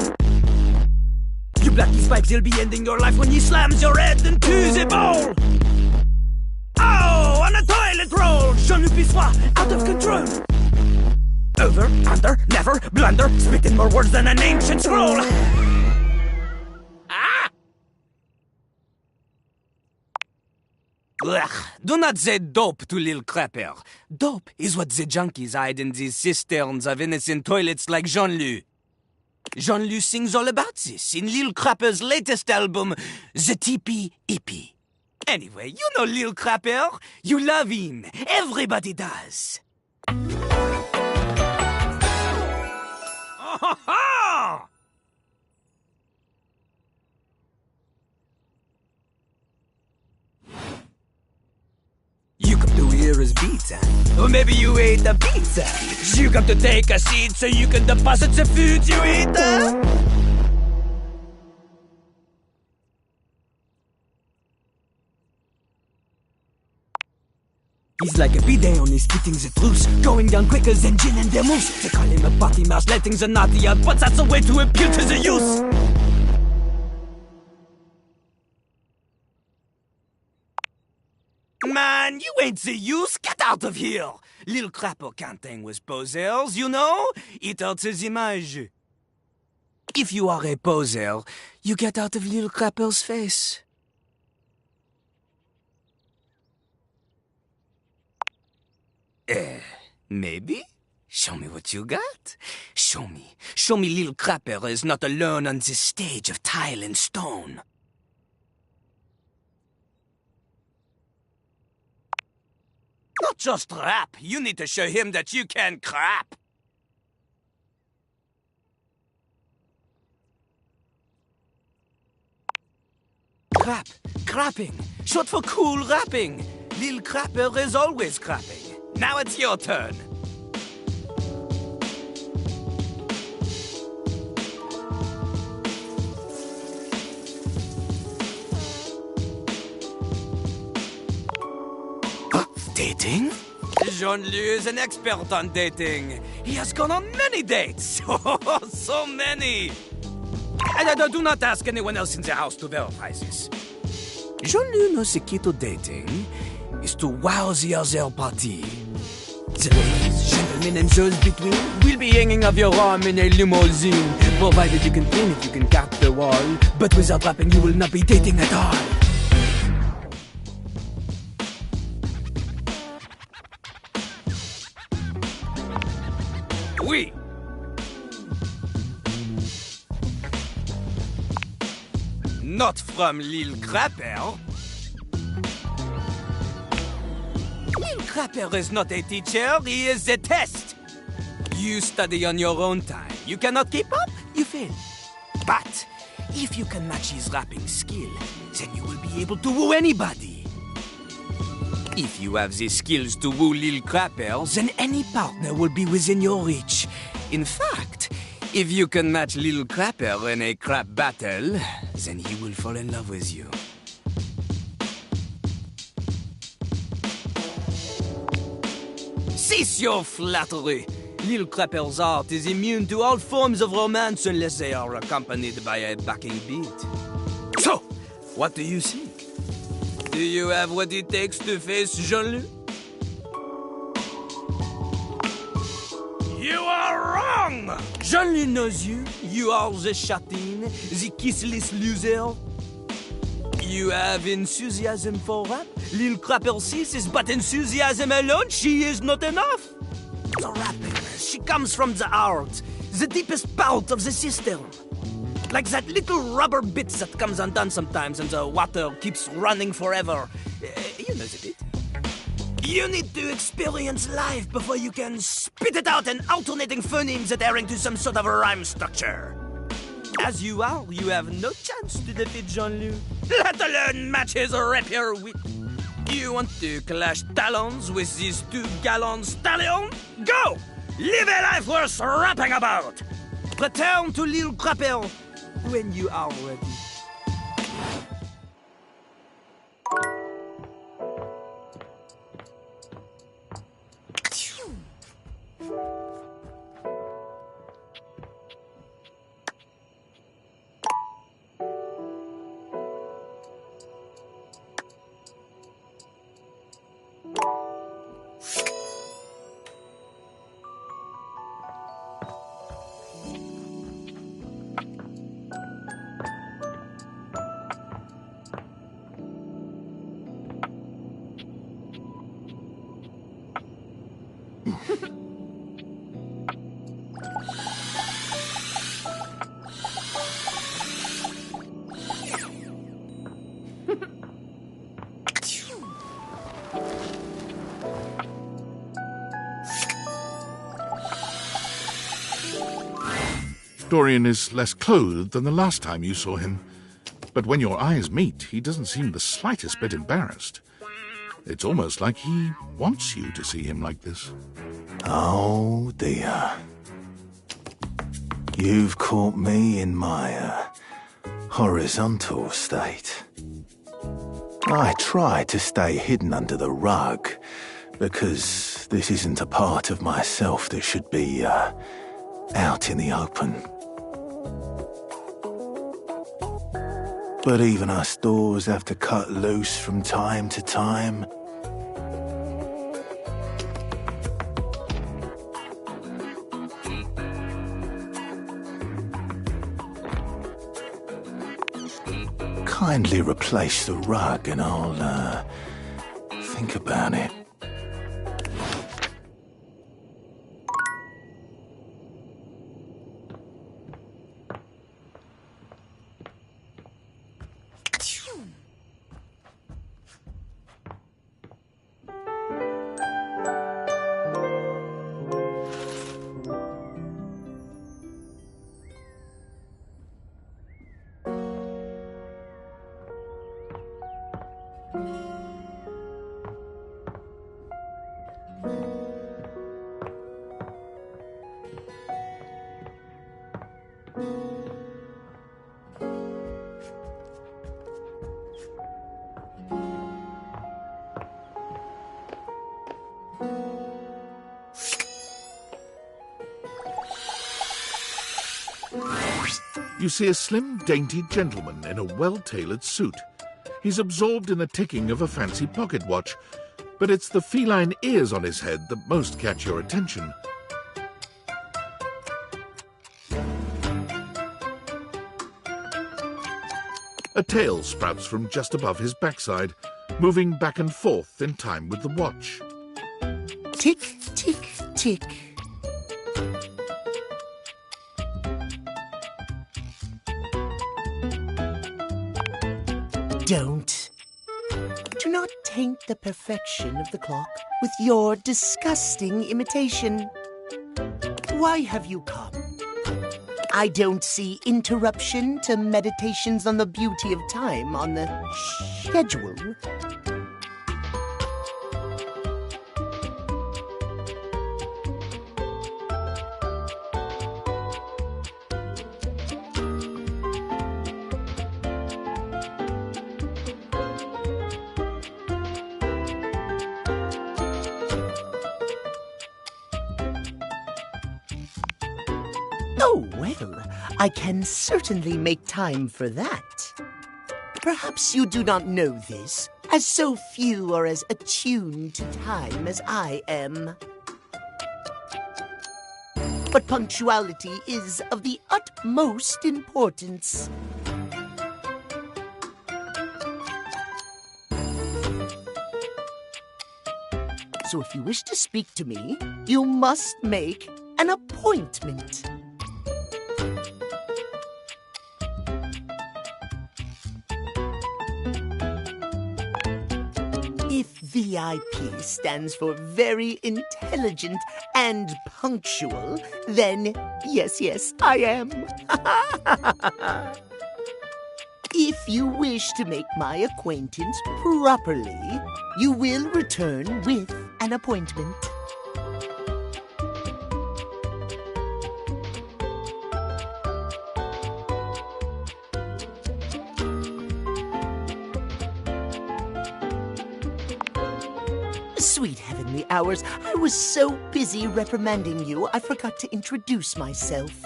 You black these pipes, he'll be ending your life when he slams your head into the bowl. Oh, on a toilet roll, Jean-Luc Bissois, out of control. Over, under, never, blunder, spitting more words than an ancient scroll. Ugh, do not say dope to Lil Crapper. Dope is what the junkies hide in these cisterns of innocent toilets like Jean-Luc. Jean-Luc sings all about this in Lil Crapper's latest album, The Teepee Hippie. Anyway, you know Lil Crapper. You love him. Everybody does. You come to hear his beats, or maybe you ate the pizza. You come to take a seat so you can deposit the food you eat. He's like a bidet, only spitting the truth, going down quicker than gin and vermouth. They call him a party mouse, letting the naughty out, but that's a way to appeal to the youth. Man, you ain't the youth, get out of here! Lil Crapper can't hang with posers, you know? It hurts his image. If you are a poser, you get out of Lil Crapper's face. Maybe? Show me what you got. Show me. Show me Lil Crapper is not alone on this stage of tile and stone. Not just rap. You need to show him that you can crap. Crap. Crapping. Short for cool rapping. Lil Crapper is always crapping. Now it's your turn. Dating? Jean-Luc is an expert on dating. He has gone on many dates. Oh, so many. And do not ask anyone else in the house to verify this. Jean-Luc knows the key to dating is to wow the other party. The ladies, gentlemen, and those between will be hanging off your arm in a limousine. Provided you can clean it, you can cap the wall. But without rapping, you will not be dating at all. Oui. Not from Lil Crapper. Lil Crapper is not a teacher, he is a test. You study on your own time. You cannot keep up, you fail. But if you can match his rapping skill, then you will be able to woo anybody. If you have the skills to woo Lil Crapper, then any partner will be within your reach. In fact, if you can match Lil Crapper in a crap battle, then he will fall in love with you. Cease your flattery! Lil Crapper's art is immune to all forms of romance unless they are accompanied by a backing beat. So, what do you think? Do you have what it takes to face Jean-Luc? You are wrong! Jean-Luc knows you. You are the chatin, the kissless loser. You have enthusiasm for rap. Lil Crapper sees is but enthusiasm alone. She is not enough. The rapping, she comes from the heart. The deepest part of the system. Like that little rubber bit that comes undone sometimes and the water keeps running forever. You know the bit. You need to experience life before you can spit it out in alternating phonemes adhering to some sort of a rhyme structure. As you are, you have no chance to defeat Jean-Luc, let alone match his rapier wit. You want to clash talons with these two gallant stallions? Go! Live a life worth rapping about! Return to L'Île Crapel when you are ready. Dorian is less clothed than the last time you saw him, but when your eyes meet, he doesn't seem the slightest bit embarrassed. It's almost like he wants you to see him like this. Oh dear. You've caught me in my horizontal state. I try to stay hidden under the rug, because this isn't a part of myself that should be out in the open. But even us doors have to cut loose from time to time. Kindly replace the rug and I'll think about it. You see a slim, dainty gentleman in a well-tailored suit. He's absorbed in the ticking of a fancy pocket watch, but it's the feline ears on his head that most catch your attention. A tail sprouts from just above his backside, moving back and forth in time with the watch. Tick, tick, tick. Don't. Do not taint the perfection of the clock with your disgusting imitation. Why have you come? I don't see interruption to meditations on the beauty of time on the schedule. Oh, well, I can certainly make time for that. Perhaps you do not know this, as so few are as attuned to time as I am. But punctuality is of the utmost importance. So if you wish to speak to me, you must make an appointment. VIP stands for very intelligent and punctual, then yes, I am. If you wish to make my acquaintance properly, you will return with an appointment. Sweet heavenly hours, I was so busy reprimanding you, I forgot to introduce myself.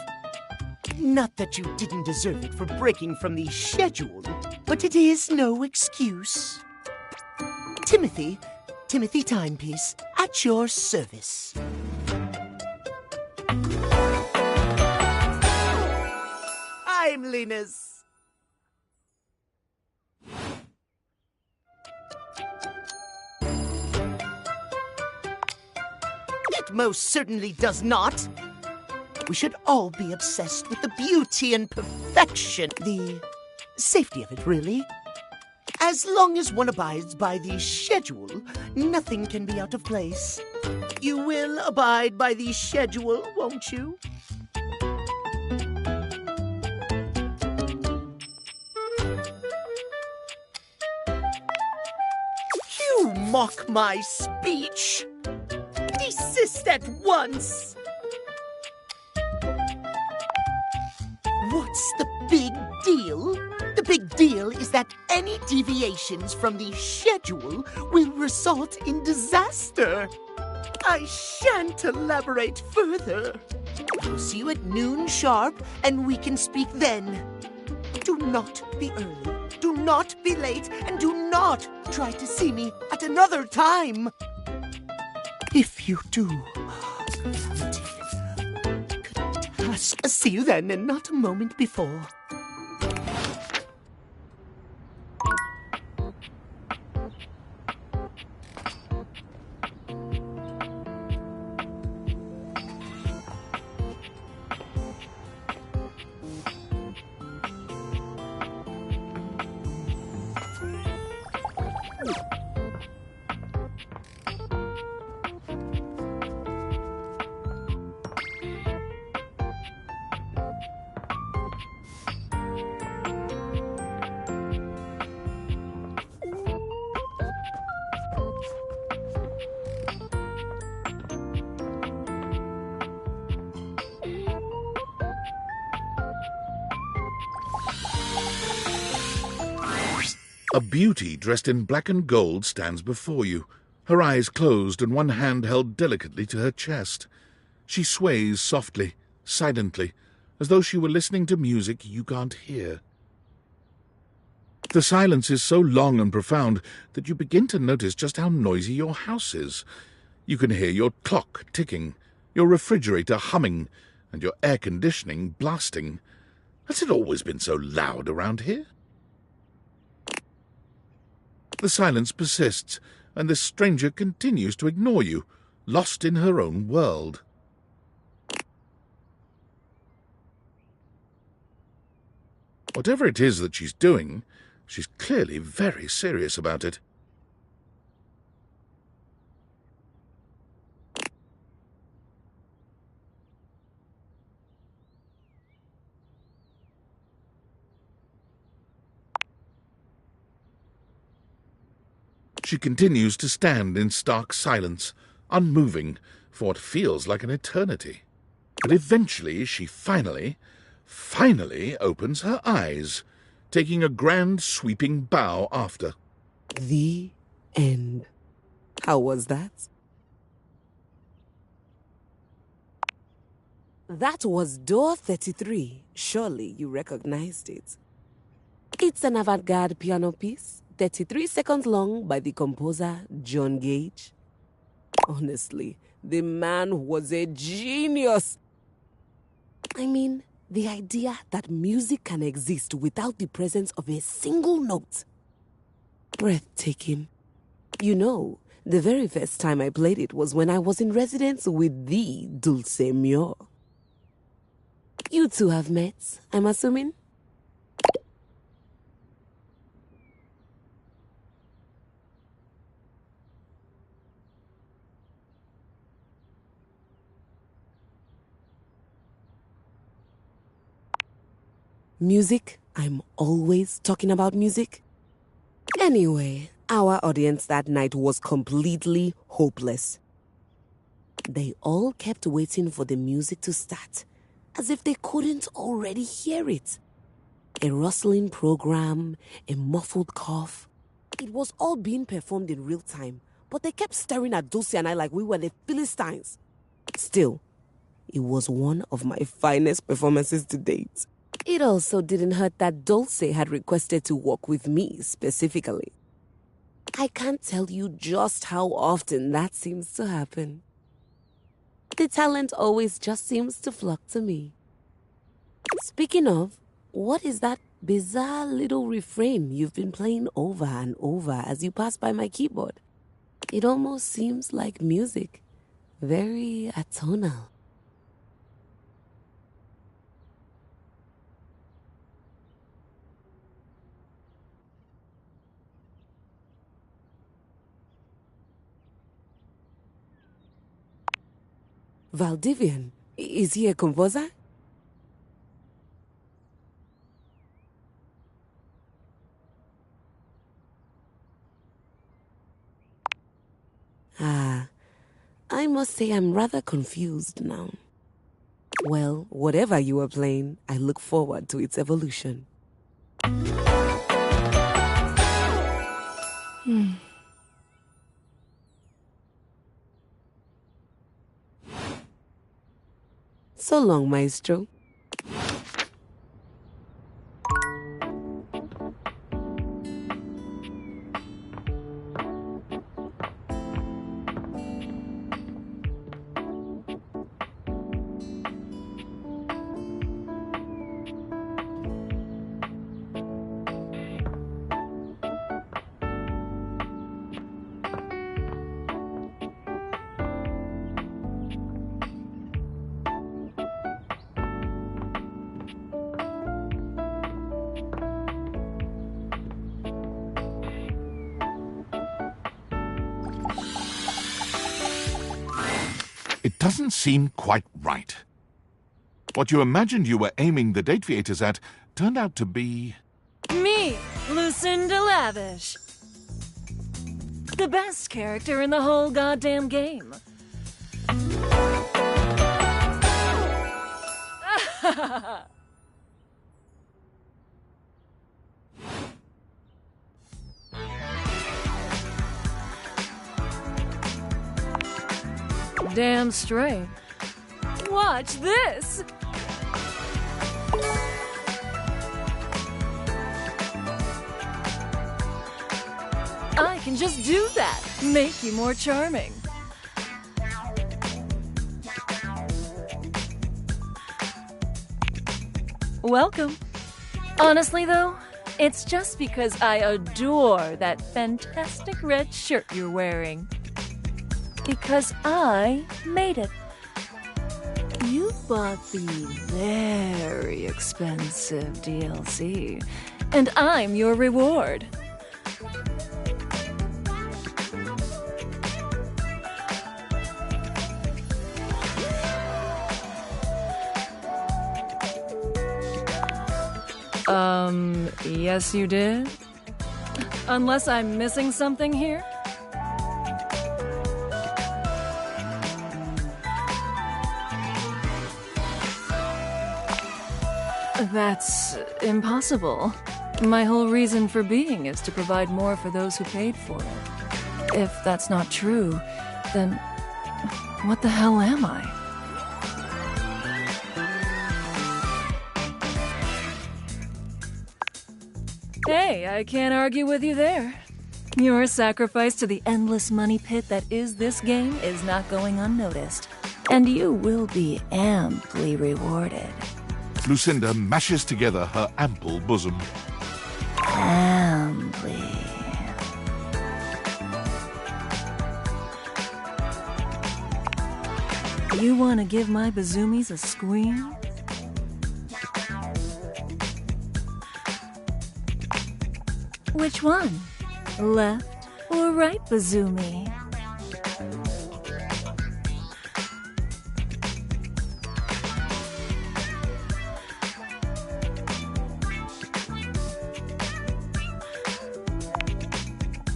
Not that you didn't deserve it for breaking from the schedule, but it is no excuse. Timothy Timepiece, at your service. I'm Linus. It most certainly does not. We should all be obsessed with the beauty and perfection, the safety of it, really. As long as one abides by the schedule, nothing can be out of place. You will abide by the schedule, won't you? You mock my speech. Desist at once. What's the big deal? The big deal is that any deviations from the schedule will result in disaster. I shan't elaborate further. I'll see you at noon sharp, and we can speak then. Do not be early, do not be late, and do not try to see me at another time. If you do, see you then, and not a moment before. A beauty dressed in black and gold stands before you, her eyes closed and one hand held delicately to her chest. She sways softly, silently, as though she were listening to music you can't hear. The silence is so long and profound that you begin to notice just how noisy your house is. You can hear your clock ticking, your refrigerator humming, and your air conditioning blasting. Has it always been so loud around here? The silence persists, and the stranger continues to ignore you, lost in her own world. Whatever it is that she's doing, she's clearly very serious about it. She continues to stand in stark silence, unmoving, for what feels like an eternity. But eventually she finally opens her eyes, taking a grand sweeping bow after. The end. How was that? That was Door 33. Surely you recognized it. It's an avant-garde piano piece, 33 seconds long, by the composer John Gage. Honestly, the man was a genius. I mean, the idea that music can exist without the presence of a single note. Breathtaking. You know, the very first time I played it was when I was in residence with the Dulce Muir. You two have met, I'm assuming? Music? I'm always talking about music. Anyway, our audience that night was completely hopeless. They all kept waiting for the music to start, as if they couldn't already hear it. A rustling program, a muffled cough. It was all being performed in real time, but they kept staring at Dulce and I like we were the Philistines. Still, it was one of my finest performances to date. It also didn't hurt that Dulce had requested to work with me specifically. I can't tell you just how often that seems to happen. The talent always just seems to flock to me. Speaking of, what is that bizarre little refrain you've been playing over and over as you pass by my keyboard? It almost seems like music. Very atonal. Valdivian, is he a composer? I must say I'm rather confused now. Well, whatever you are playing, I look forward to its evolution. So long, maestro. It doesn't seem quite right. What you imagined you were aiming the date theaters at turned out to be... Me, Lucinda Lavish. The best character in the whole goddamn game. Damn straight. Watch this! I can just do that. Make you more charming. Welcome. Honestly, though, it's just because I adore that fantastic red shirt you're wearing. Because I made it. You bought the very expensive DLC, and I'm your reward. Yes you did? Unless I'm missing something here? That's impossible. My whole reason for being is to provide more for those who paid for it. If that's not true, then what the hell am I? Hey, I can't argue with you there. Your sacrifice to the endless money pit that is this game is not going unnoticed. And you will be amply rewarded. Lucinda mashes together her ample bosom. Amply. You want to give my Bazumis a squeam? Which one? Left or right Bazumi?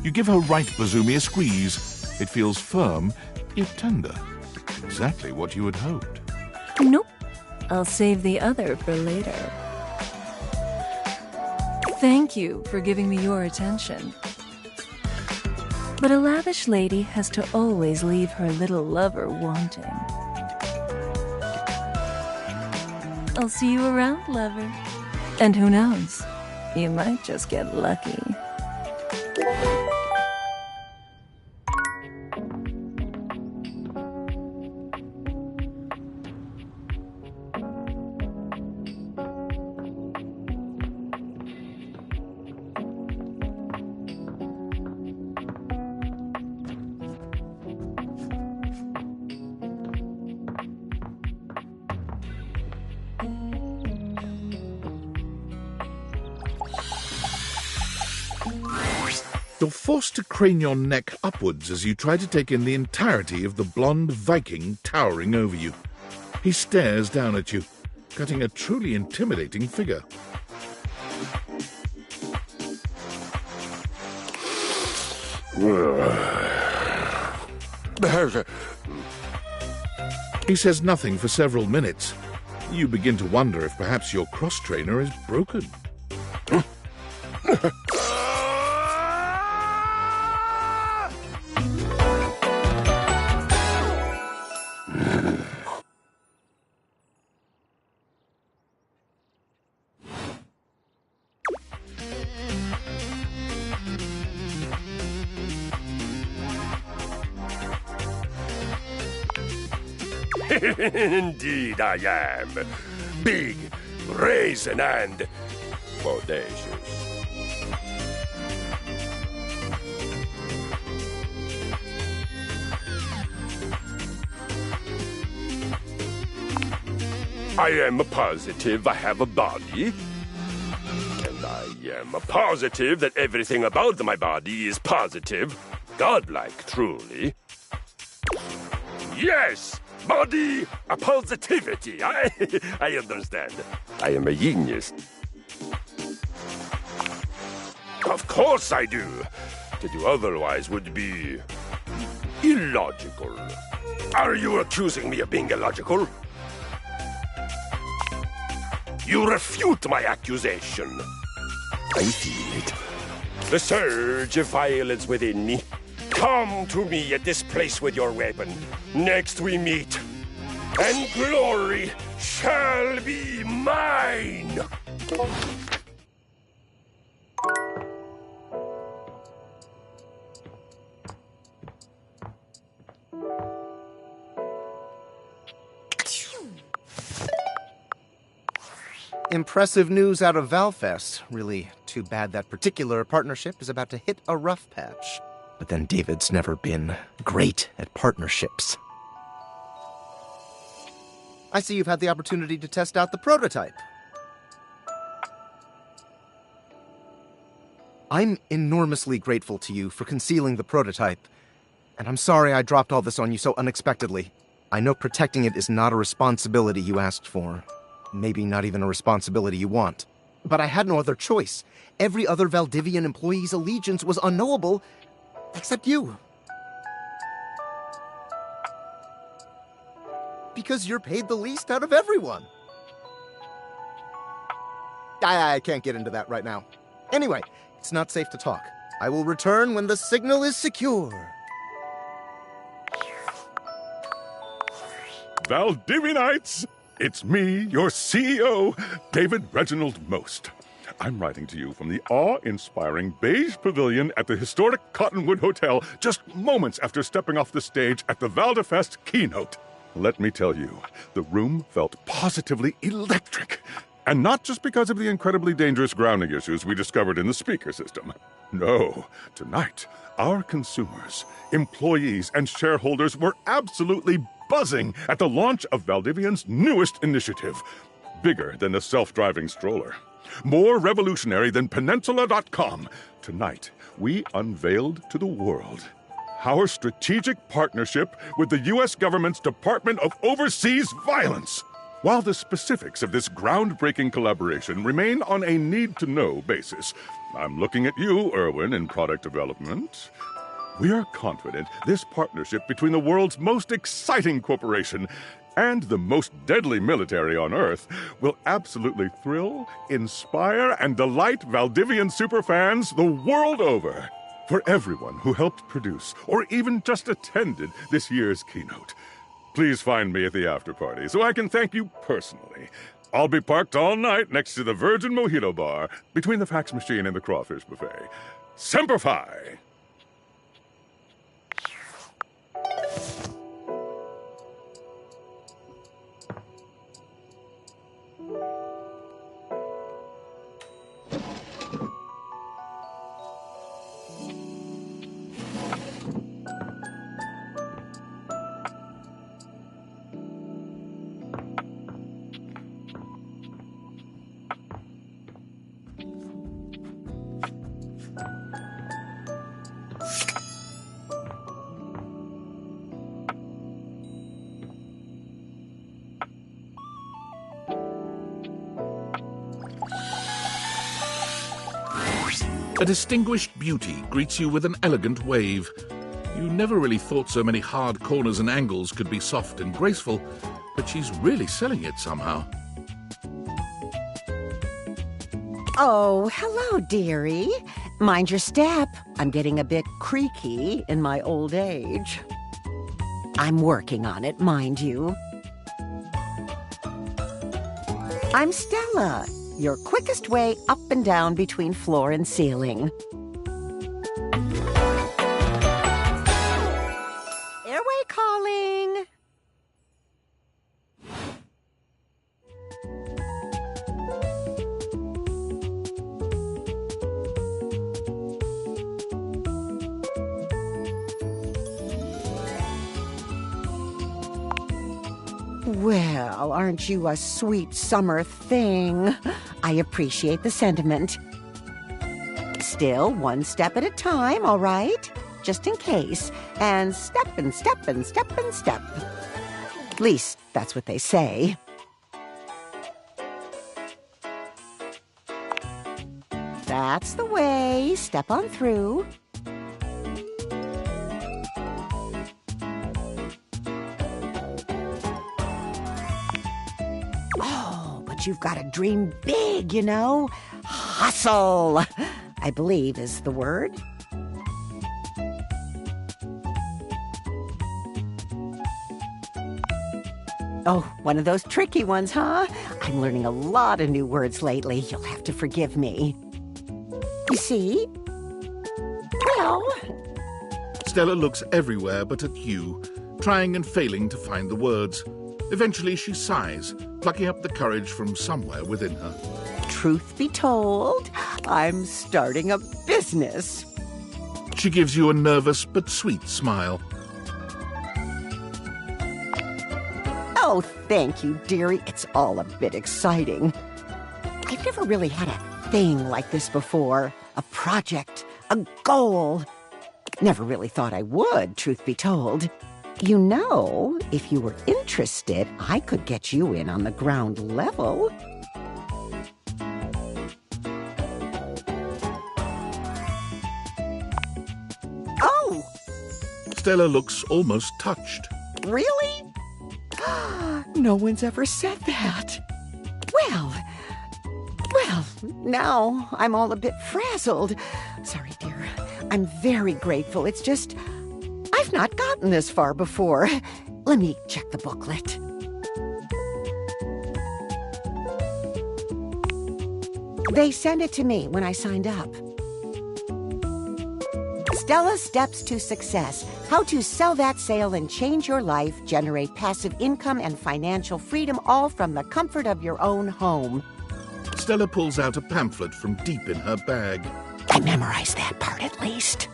You give her right Bazoomi a squeeze. It feels firm, yet tender. Exactly what you had hoped. Nope. I'll save the other for later. Thank you for giving me your attention. But a lavish lady has to always leave her little lover wanting. I'll see you around, lover. And who knows, you might just get lucky. You're forced to crane your neck upwards as you try to take in the entirety of the blonde Viking towering over you. He stares down at you, cutting a truly intimidating figure. He says nothing for several minutes. You begin to wonder if perhaps your cross-trainer is broken. Indeed I am. Big, brazen, and bodacious. I am positive I have a body. And I am positive that everything about my body is positive. Godlike, truly. Yes! Body positivity. I understand. I am a genius. Of course I do. To do otherwise would be illogical. Are you accusing me of being illogical? You refute my accusation. I feel it. The surge of violence within me. Come to me at this place with your weapon. Next we meet, and glory shall be mine! Impressive news out of Valfest. Really too bad that particular partnership is about to hit a rough patch. But then David's never been great at partnerships. I see you've had the opportunity to test out the prototype. I'm enormously grateful to you for concealing the prototype, and I'm sorry I dropped all this on you so unexpectedly. I know protecting it is not a responsibility you asked for. Maybe not even a responsibility you want. But I had no other choice. Every other Valdivian employee's allegiance was unknowable, except you. Because you're paid the least out of everyone. I can't get into that right now. Anyway, it's not safe to talk. I will return when the signal is secure. Valdivianites! It's me, your CEO, David Reginald Most. I'm writing to you from the awe-inspiring beige pavilion at the historic Cottonwood Hotel just moments after stepping off the stage at the Valdefest keynote. Let me tell you, the room felt positively electric. And not just because of the incredibly dangerous grounding issues we discovered in the speaker system. No, tonight, our consumers, employees, and shareholders were absolutely buzzing at the launch of Valdivian's newest initiative. Bigger than the self-driving stroller. More revolutionary than Peninsula.com. Tonight, we unveiled to the world our strategic partnership with the U.S. government's Department of Overseas Violence. While the specifics of this groundbreaking collaboration remain on a need-to-know basis, I'm looking at you, Erwin, in product development. We are confident this partnership between the world's most exciting corporation and the most deadly military on Earth will absolutely thrill, inspire, and delight Valdivian superfans the world over. For everyone who helped produce or even just attended this year's keynote, please find me at the after-party so I can thank you personally. I'll be parked all night next to the Virgin Mojito Bar between the fax machine and the crawfish buffet. Semper Fi! A distinguished beauty greets you with an elegant wave. You never really thought so many hard corners and angles could be soft and graceful, but she's really selling it somehow. Oh, hello, dearie. Mind your step. I'm getting a bit creaky in my old age. I'm working on it, mind you. I'm Stella, your quickest way up and down between floor and ceiling. Airway calling. Well, aren't you a sweet summer thing? I appreciate the sentiment. Still, one step at a time, all right? Just in case. And step and step and step and step. At least, that's what they say. That's the way. Step on through. You've got to dream big, you know? Hustle, I believe is the word. Oh, one of those tricky ones, huh? I'm learning a lot of new words lately. You'll have to forgive me. You see? Well... Stella looks everywhere but at you, trying and failing to find the words. Eventually she sighs, plucking up the courage from somewhere within her. Truth be told, I'm starting a business. She gives you a nervous but sweet smile. Oh, thank you, dearie. It's all a bit exciting. I've never really had a thing like this before. A project, a goal. Never really thought I would, truth be told. You know, if you were interested, I could get you in on the ground level. Oh! Stella looks almost touched. Really? No one's ever said that. Well, now I'm all a bit frazzled. Sorry, dear. I'm very grateful. It's just... I've not gotten this far before. Let me check the booklet. They sent it to me when I signed up. Stella's Steps to Success. How to sell that sale and change your life, generate passive income and financial freedom, all from the comfort of your own home. Stella pulls out a pamphlet from deep in her bag. I memorized that part at least.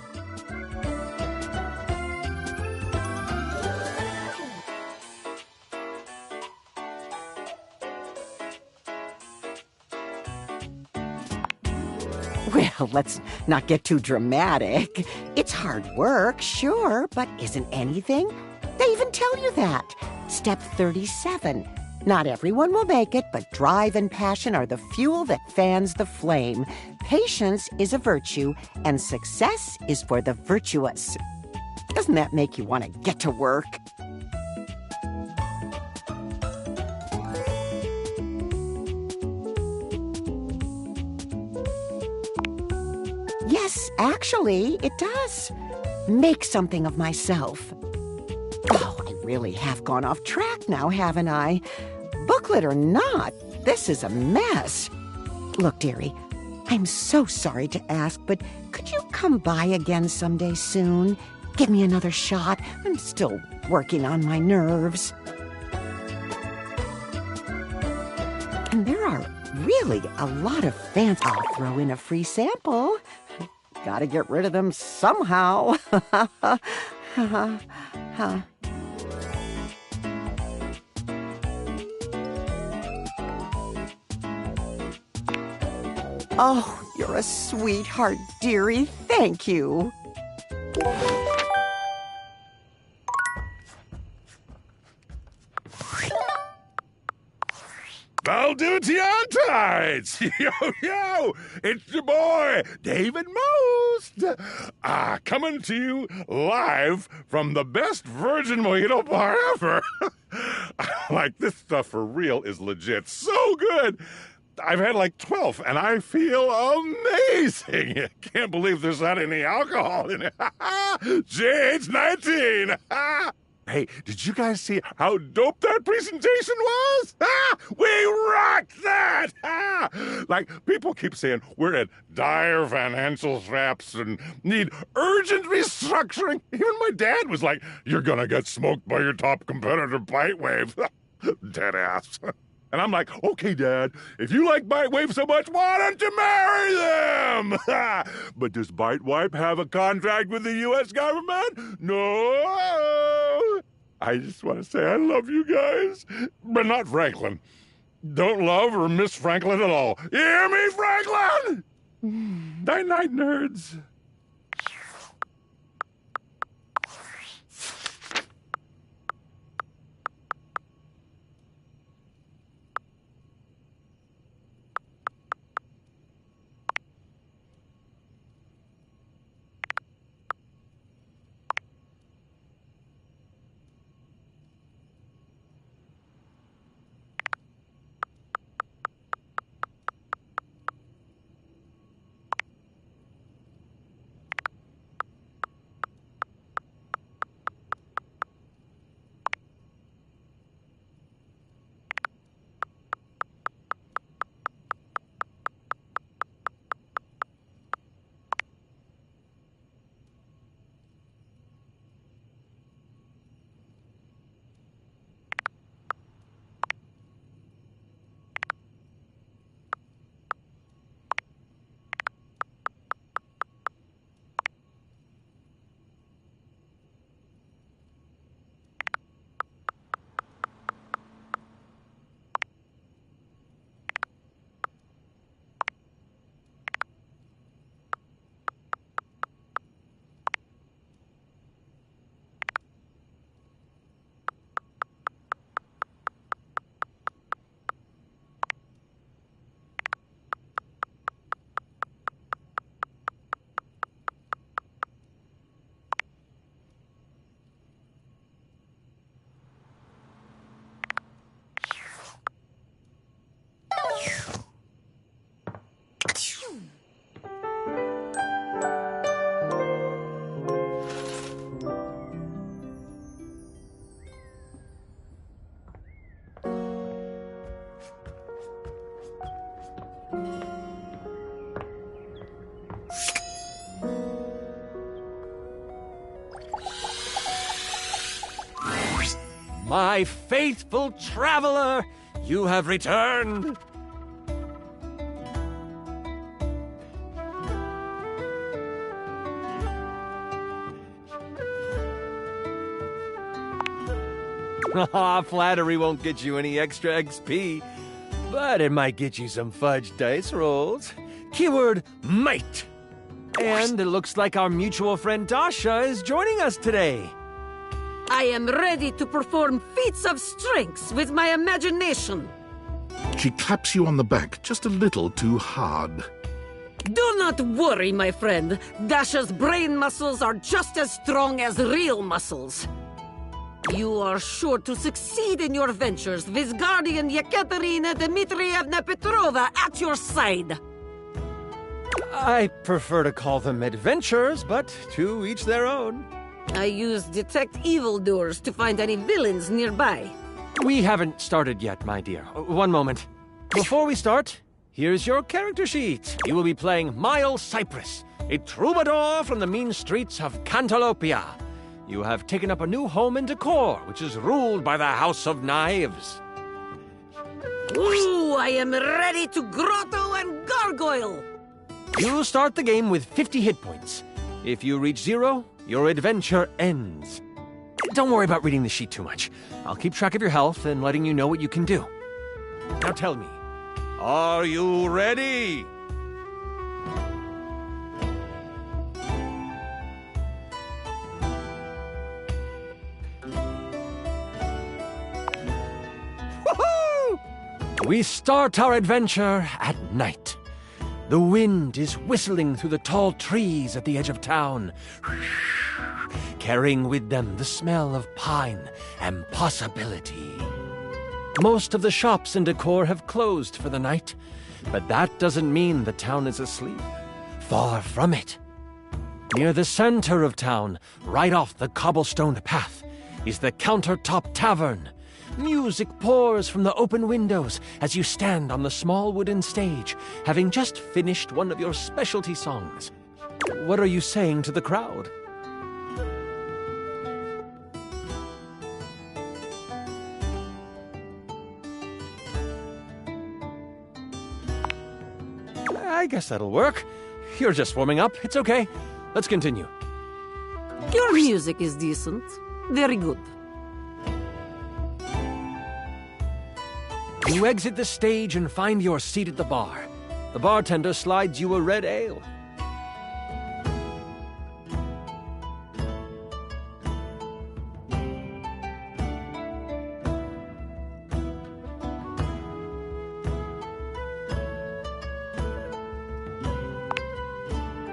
Well, let's not get too dramatic. It's hard work, sure, but isn't anything? They even tell you that. Step 37. Not everyone will make it, but drive and passion are the fuel that fans the flame. Patience is a virtue, and success is for the virtuous. Doesn't that make you want to get to work? Yes, actually, it does. Make something of myself. Oh, I really have gone off track now, haven't I? Booklet or not, this is a mess. Look, dearie, I'm so sorry to ask, but could you come by again someday soon? Give me another shot. I'm still working on my nerves. And there are really a lot of fans. I'll throw in a free sample. Gotta get rid of them somehow. Oh, you're a sweetheart, dearie. Thank you. Valdivtianites! Yo! It's your boy, David Most! Coming to you live from the best virgin mojito bar ever. Like, this stuff for real is legit so good. I've had like 12, and I feel amazing. Can't believe there's not any alcohol in it. JH19! Hey, did you guys see how dope that presentation was? We rocked that! Like, people keep saying we're at dire financial straps and need urgent restructuring. Even my dad was like, you're gonna get smoked by your top competitor, Bitewave. Dead ass. And I'm like, okay, Dad, if you like Bitewave so much, why don't you marry them? But does Bitewave have a contract with the U.S. government? No. I just want to say I love you guys, but not Franklin. Don't love or miss Franklin at all. You hear me, Franklin? Night-night, nerds. My faithful traveler, you have returned. Flattery won't get you any extra XP, but it might get you some fudge dice rolls. Keyword, might. And it looks like our mutual friend Dasha is joining us today. I am ready to perform feats of strength with my imagination. She claps you on the back just a little too hard. Do not worry, my friend. Dasha's brain muscles are just as strong as real muscles. You are sure to succeed in your ventures with Guardian Yekaterina Dmitrievna Petrova at your side. I prefer to call them adventures, but to each their own. I use detect evildoers to find any villains nearby. We haven't started yet, my dear. One moment. Before we start, here's your character sheet. You will be playing Miles Cypress, a troubadour from the mean streets of Cantalopia. You have taken up a new home in Decor, which is ruled by the House of Knives. Ooh, I am ready to grotto and gargoyle. You start the game with 50 hit points. If you reach 0, your adventure ends. Don't worry about reading the sheet too much. I'll keep track of your health and letting you know what you can do. Now tell me, are you ready? Woohoo! We start our adventure at night. The wind is whistling through the tall trees at the edge of town, carrying with them the smell of pine and possibility. Most of the shops in Decor have closed for the night, but that doesn't mean the town is asleep. Far from it. Near the center of town, right off the cobblestone path, is the Countertop Tavern. Music pours from the open windows as you stand on the small wooden stage, having just finished one of your specialty songs. What are you saying to the crowd? I guess that'll work. You're just warming up. It's okay. Let's continue. Your music is decent. Very good. You exit the stage and find your seat at the bar. The bartender slides you a red ale.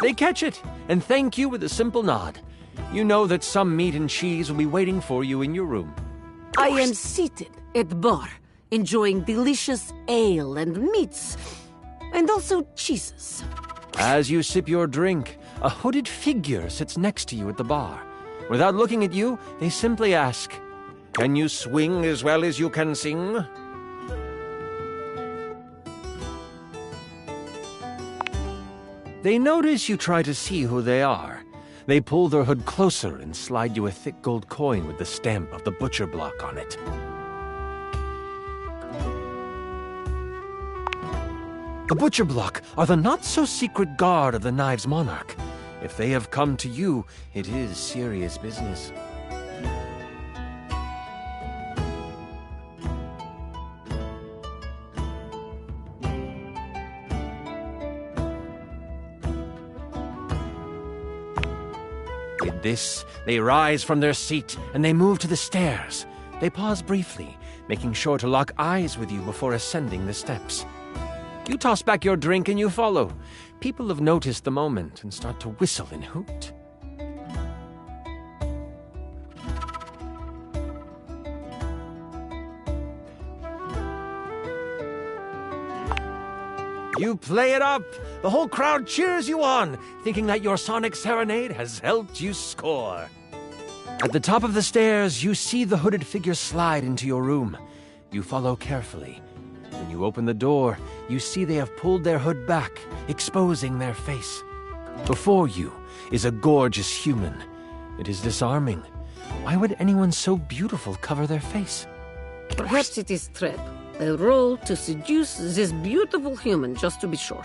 They catch it and thank you with a simple nod. You know that some meat and cheese will be waiting for you in your room. I am seated at the bar, enjoying delicious ale and meats, and also cheeses. As you sip your drink, a hooded figure sits next to you at the bar. Without looking at you, they simply ask, "Can you swing as well as you can sing?" They notice you try to see who they are. They pull their hood closer and slide you a thick gold coin with the stamp of the butcher block on it. The butcher block are the not-so-secret guard of the Knives Monarch. If they have come to you, it is serious business. With this, they rise from their seat and they move to the stairs. They pause briefly, making sure to lock eyes with you before ascending the steps. You toss back your drink and you follow. People have noticed the moment and start to whistle and hoot. You play it up! The whole crowd cheers you on, thinking that your sonic serenade has helped you score. At the top of the stairs, you see the hooded figure slide into your room. You follow carefully. When you open the door, you see they have pulled their hood back, exposing their face. Before you is a gorgeous human. It is disarming. Why would anyone so beautiful cover their face? Perhaps it is trap. A role to seduce this beautiful human, just to be sure.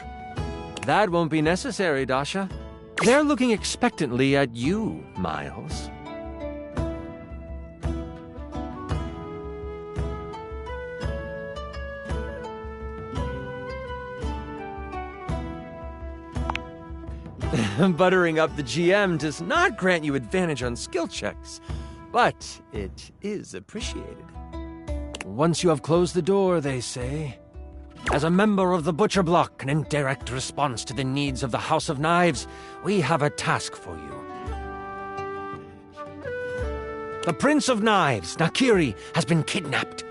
That won't be necessary, Dasha. They're looking expectantly at you, Miles. Buttering up the GM does not grant you advantage on skill checks, but it is appreciated. Once you have closed the door, they say. As a member of the Butcher Block and in direct response to the needs of the House of Knives, we have a task for you. The Prince of Knives, Nakiri, has been kidnapped.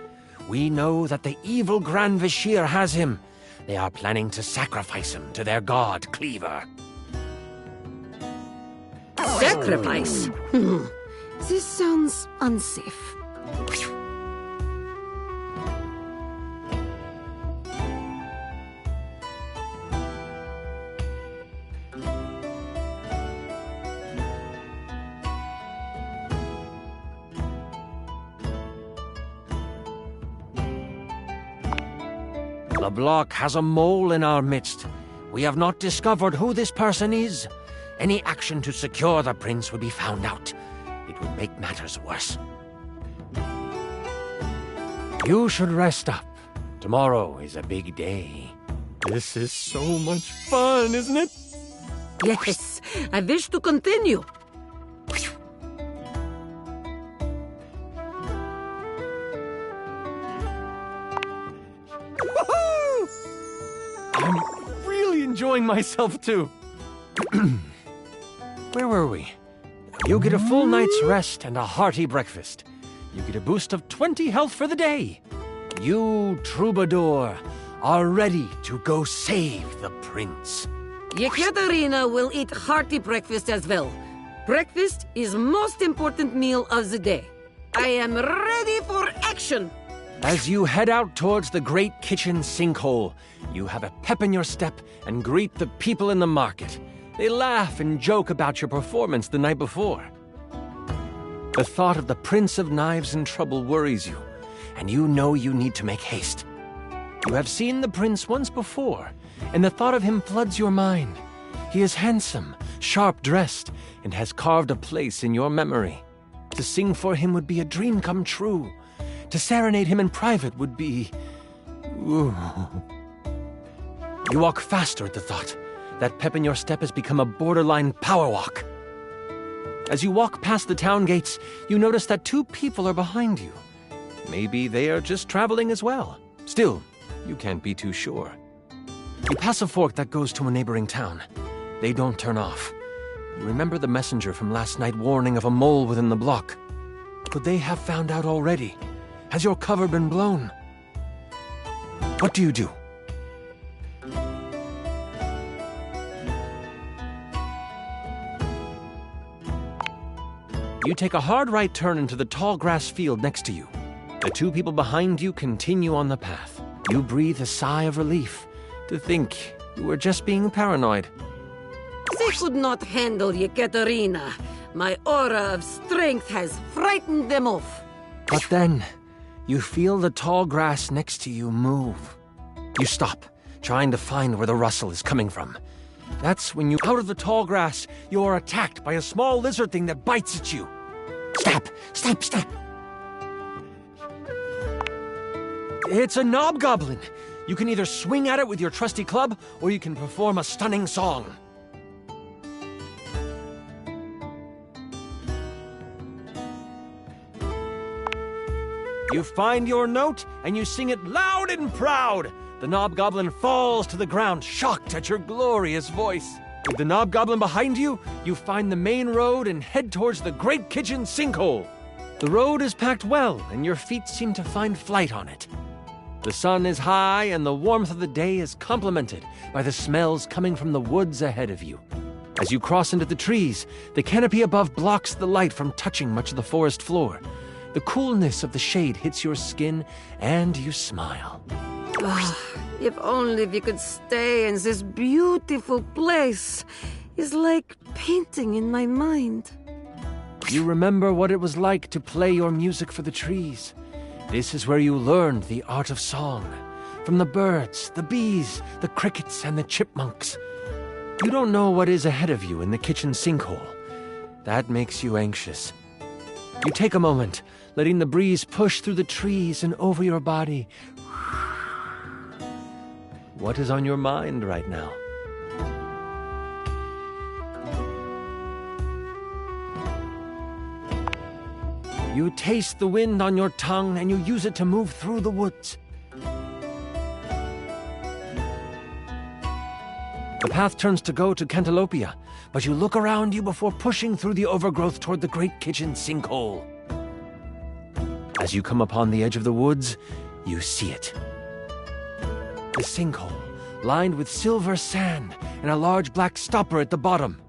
We know that the evil Grand Vashir has him. They are planning to sacrifice him to their god, Cleaver. Sacrifice? This sounds unsafe. The block has a mole in our midst. We have not discovered who this person is. Any action to secure the prince would be found out. It would make matters worse. You should rest up. Tomorrow is a big day. This is so much fun, isn't it? Yes, I wish to continue. I'm really enjoying myself, too. Where were we? You get a full night's rest and a hearty breakfast. You get a boost of 20 health for the day. You, Troubadour, are ready to go save the prince. Yekaterina will eat hearty breakfast as well. Breakfast is most important meal of the day. I am ready for action. As you head out towards the great kitchen sinkhole, you have a pep in your step and greet the people in the market. They laugh and joke about your performance the night before. The thought of the Prince of Knives in trouble worries you, and you know you need to make haste. You have seen the prince once before, and the thought of him floods your mind. He is handsome, sharp-dressed, and has carved a place in your memory. To sing for him would be a dream come true. To serenade him in private would be... Ooh. You walk faster at the thought. That pep in your step has become a borderline power walk. As you walk past the town gates, you notice that 2 people are behind you. Maybe they are just traveling as well. Still, you can't be too sure. You pass a fork that goes to a neighboring town. They don't turn off. You remember the messenger from last night warning of a mole within the block. Could they have found out already? Has your cover been blown? What do you do? You take a hard right turn into the tall grass field next to you. The 2 people behind you continue on the path. You breathe a sigh of relief to think you were just being paranoid. They could not handle Yekaterina. My aura of strength has frightened them off. But then, you feel the tall grass next to you move. You stop, trying to find where the rustle is coming from. That's when you, out of the tall grass, you are attacked by a small lizard thing that bites at you. Stop! Stop! Stop! It's a knobgoblin. You can either swing at it with your trusty club, or you can perform a stunning song. You find your note, and you sing it loud and proud. The knobgoblin falls to the ground, shocked at your glorious voice. With the knobgoblin behind you, you find the main road and head towards the great kitchen sinkhole. The road is packed well, and your feet seem to find flight on it. The sun is high, and the warmth of the day is complemented by the smells coming from the woods ahead of you. As you cross into the trees, the canopy above blocks the light from touching much of the forest floor. The coolness of the shade hits your skin, and you smile. If only we could stay in this beautiful place. It's like painting in my mind. You remember what it was like to play your music for the trees. This is where you learned the art of song. From the birds, the bees, the crickets, and the chipmunks. You don't know what is ahead of you in the kitchen sinkhole. That makes you anxious. You take a moment, letting the breeze push through the trees and over your body. What is on your mind right now? You taste the wind on your tongue and you use it to move through the woods. The path turns to go to Cantalopia, but you look around you before pushing through the overgrowth toward the great kitchen sinkhole. As you come upon the edge of the woods, you see it. The sinkhole, lined with silver sand and a large black stopper at the bottom.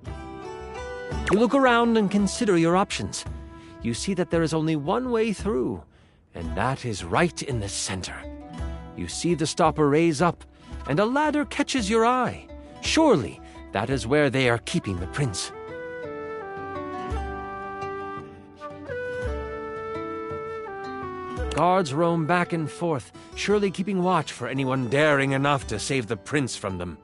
You look around and consider your options. You see that there is only one way through, and that is right in the center. You see the stopper raise up, and a ladder catches your eye. Surely, that is where they are keeping the prince. Guards roam back and forth, surely keeping watch for anyone daring enough to save the prince from them.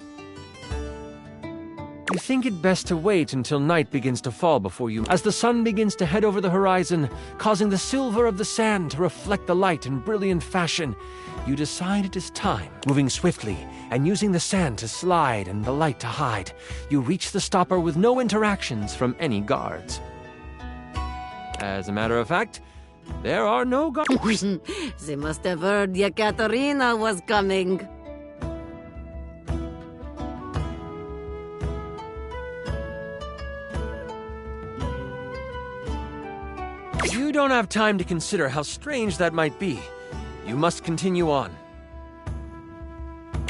You think it best to wait until night begins to fall before you, as the sun begins to head over the horizon, causing the silver of the sand to reflect the light in brilliant fashion. You decide it is time. Moving swiftly and using the sand to slide and the light to hide, you reach the stopper with no interactions from any guards. As a matter of fact, there are no guards. They must have heard Yekaterina was coming. You don't have time to consider how strange that might be. You must continue on.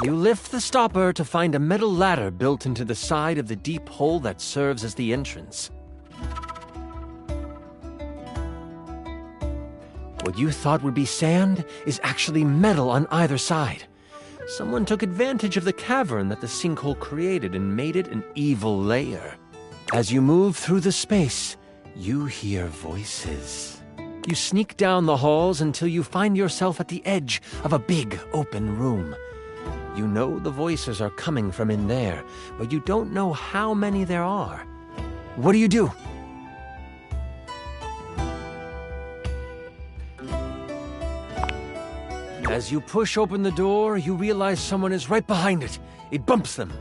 You lift the stopper to find a metal ladder built into the side of the deep hole that serves as the entrance. What you thought would be sand is actually metal on either side. Someone took advantage of the cavern that the sinkhole created and made it an evil lair. As you move through the space, you hear voices. You sneak down the halls until you find yourself at the edge of a big open room. You know the voices are coming from in there, but you don't know how many there are. What do you do? As you push open the door, you realize someone is right behind it. It bumps them.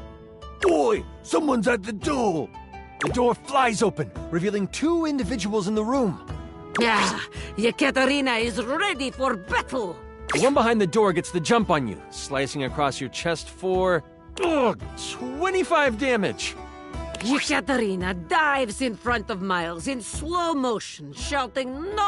Boy, someone's at the door! The door flies open, revealing two individuals in the room. Yeah, Yekaterina is ready for battle. The one behind the door gets the jump on you, slicing across your chest for 25 damage. Yekaterina dives in front of Miles in slow motion, shouting, "No!"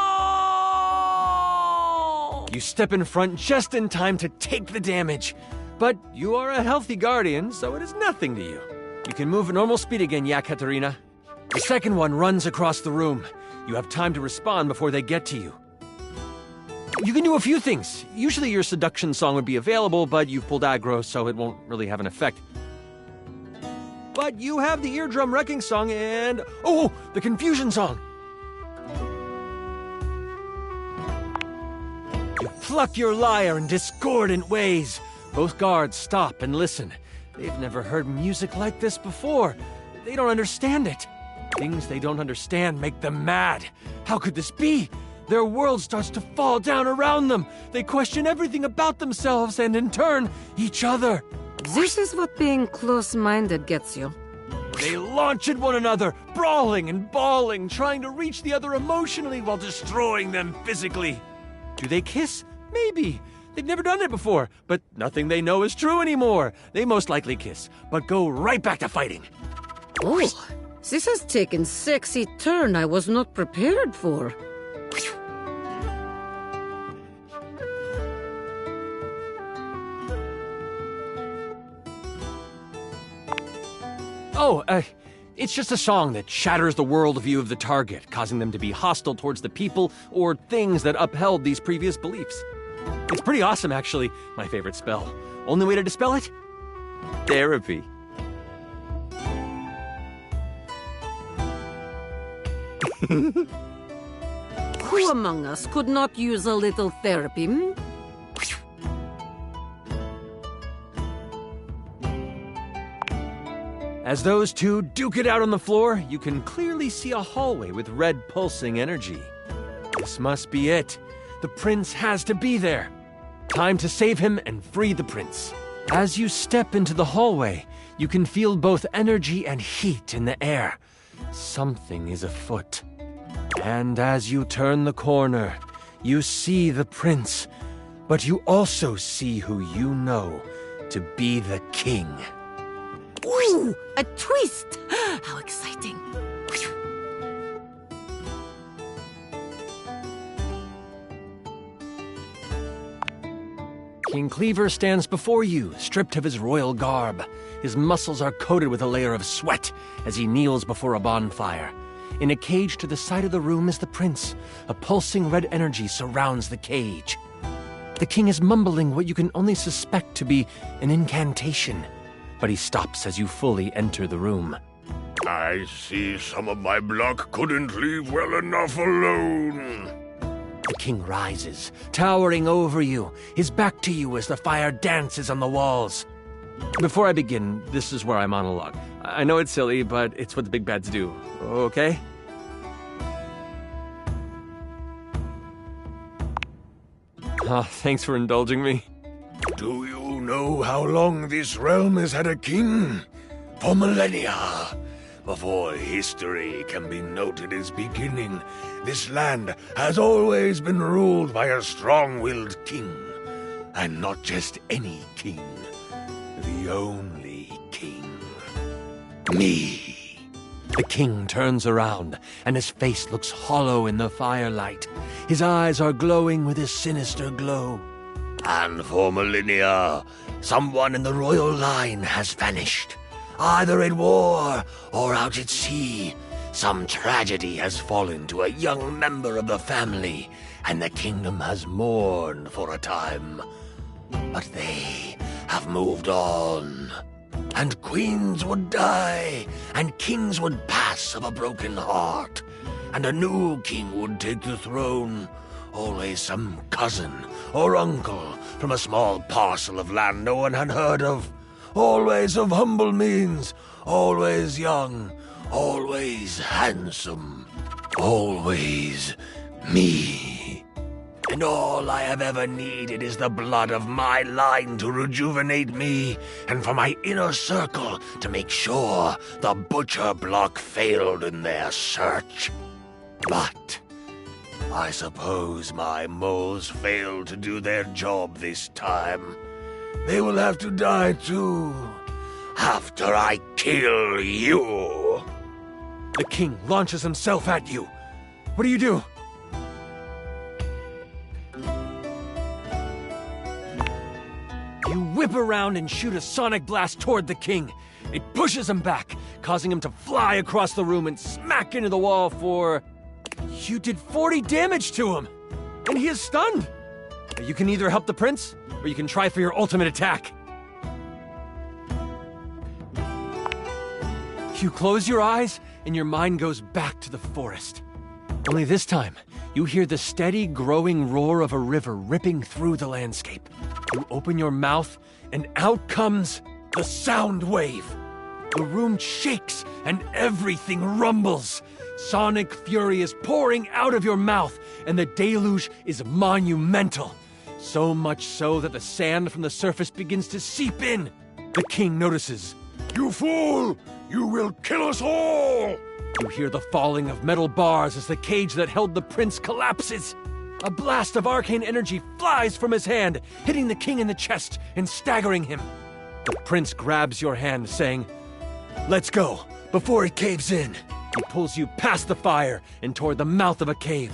You step in front just in time to take the damage. But you are a healthy guardian, so it is nothing to you. You can move at normal speed again, Yekaterina. The second one runs across the room. You have time to respond before they get to you. You can do a few things. Usually your seduction song would be available, but you've pulled aggro, so it won't really have an effect. But you have the eardrum wrecking song and... oh, the confusion song! You pluck your lyre in discordant ways. Both guards stop and listen. They've never heard music like this before. They don't understand it. Things they don't understand make them mad. How could this be? Their world starts to fall down around them. They question everything about themselves and, in turn, each other. This is what being close-minded gets you. They launch at one another, brawling and bawling, trying to reach the other emotionally while destroying them physically. Do they kiss? Maybe. They've never done it before, but nothing they know is true anymore. They most likely kiss, but go right back to fighting. Oh, this has taken a sexy turn I was not prepared for. It's just a song that shatters the worldview of the target, causing them to be hostile towards the people or things that upheld these previous beliefs. It's pretty awesome, actually. My favorite spell. Only way to dispel it? Therapy. Who among us could not use a little therapy, hmm? As those two duke it out on the floor, you can clearly see a hallway with red pulsing energy. This must be it. The prince has to be there. Time to save him and free the prince. As you step into the hallway, you can feel both energy and heat in the air. Something is afoot. And as you turn the corner, you see the prince, but you also see who you know to be the king. Ooh, a twist! How exciting. King Cleaver stands before you, stripped of his royal garb. His muscles are coated with a layer of sweat as he kneels before a bonfire. In a cage to the side of the room is the prince. A pulsing red energy surrounds the cage. The king is mumbling what you can only suspect to be an incantation, but he stops as you fully enter the room. I see some of my block couldn't leave well enough alone. The king rises, towering over you, his back to you as the fire dances on the walls. Before I begin, this is where I monologue. I know it's silly, but it's what the big bads do, okay? Thanks for indulging me. Do you know how long this realm has had a king? For millennia. Before history can be noted as beginning, this land has always been ruled by a strong-willed king. And not just any king. The only king. Me. The king turns around, and his face looks hollow in the firelight. His eyes are glowing with a sinister glow. And for millennia, someone in the royal line has vanished. Either in war or out at sea, some tragedy has fallen to a young member of the family, and the kingdom has mourned for a time. But they have moved on. And queens would die, and kings would pass of a broken heart, and a new king would take the throne. Always some cousin or uncle from a small parcel of land no one had heard of. Always of humble means, always young, always handsome, always me. And all I have ever needed is the blood of my line to rejuvenate me, and for my inner circle to make sure the butcher block failed in their search. But I suppose my moles failed to do their job this time. They will have to die too, after I kill you. The king launches himself at you. What do you do? You whip around and shoot a sonic blast toward the king. It pushes him back, causing him to fly across the room and smack into the wall for... You did 40 damage to him, and he is stunned. You can either help the prince, or you can try for your ultimate attack. You close your eyes, and your mind goes back to the forest. Only this time, you hear the steady, growing roar of a river ripping through the landscape. You open your mouth, and out comes the sound wave. The room shakes, and everything rumbles. Sonic fury is pouring out of your mouth, and the deluge is monumental. So much so that the sand from the surface begins to seep in. The king notices. You fool! You will kill us all! You hear the falling of metal bars as the cage that held the prince collapses. A blast of arcane energy flies from his hand, hitting the king in the chest and staggering him. The prince grabs your hand, saying, "Let's go, before it caves in." He pulls you past the fire and toward the mouth of a cave.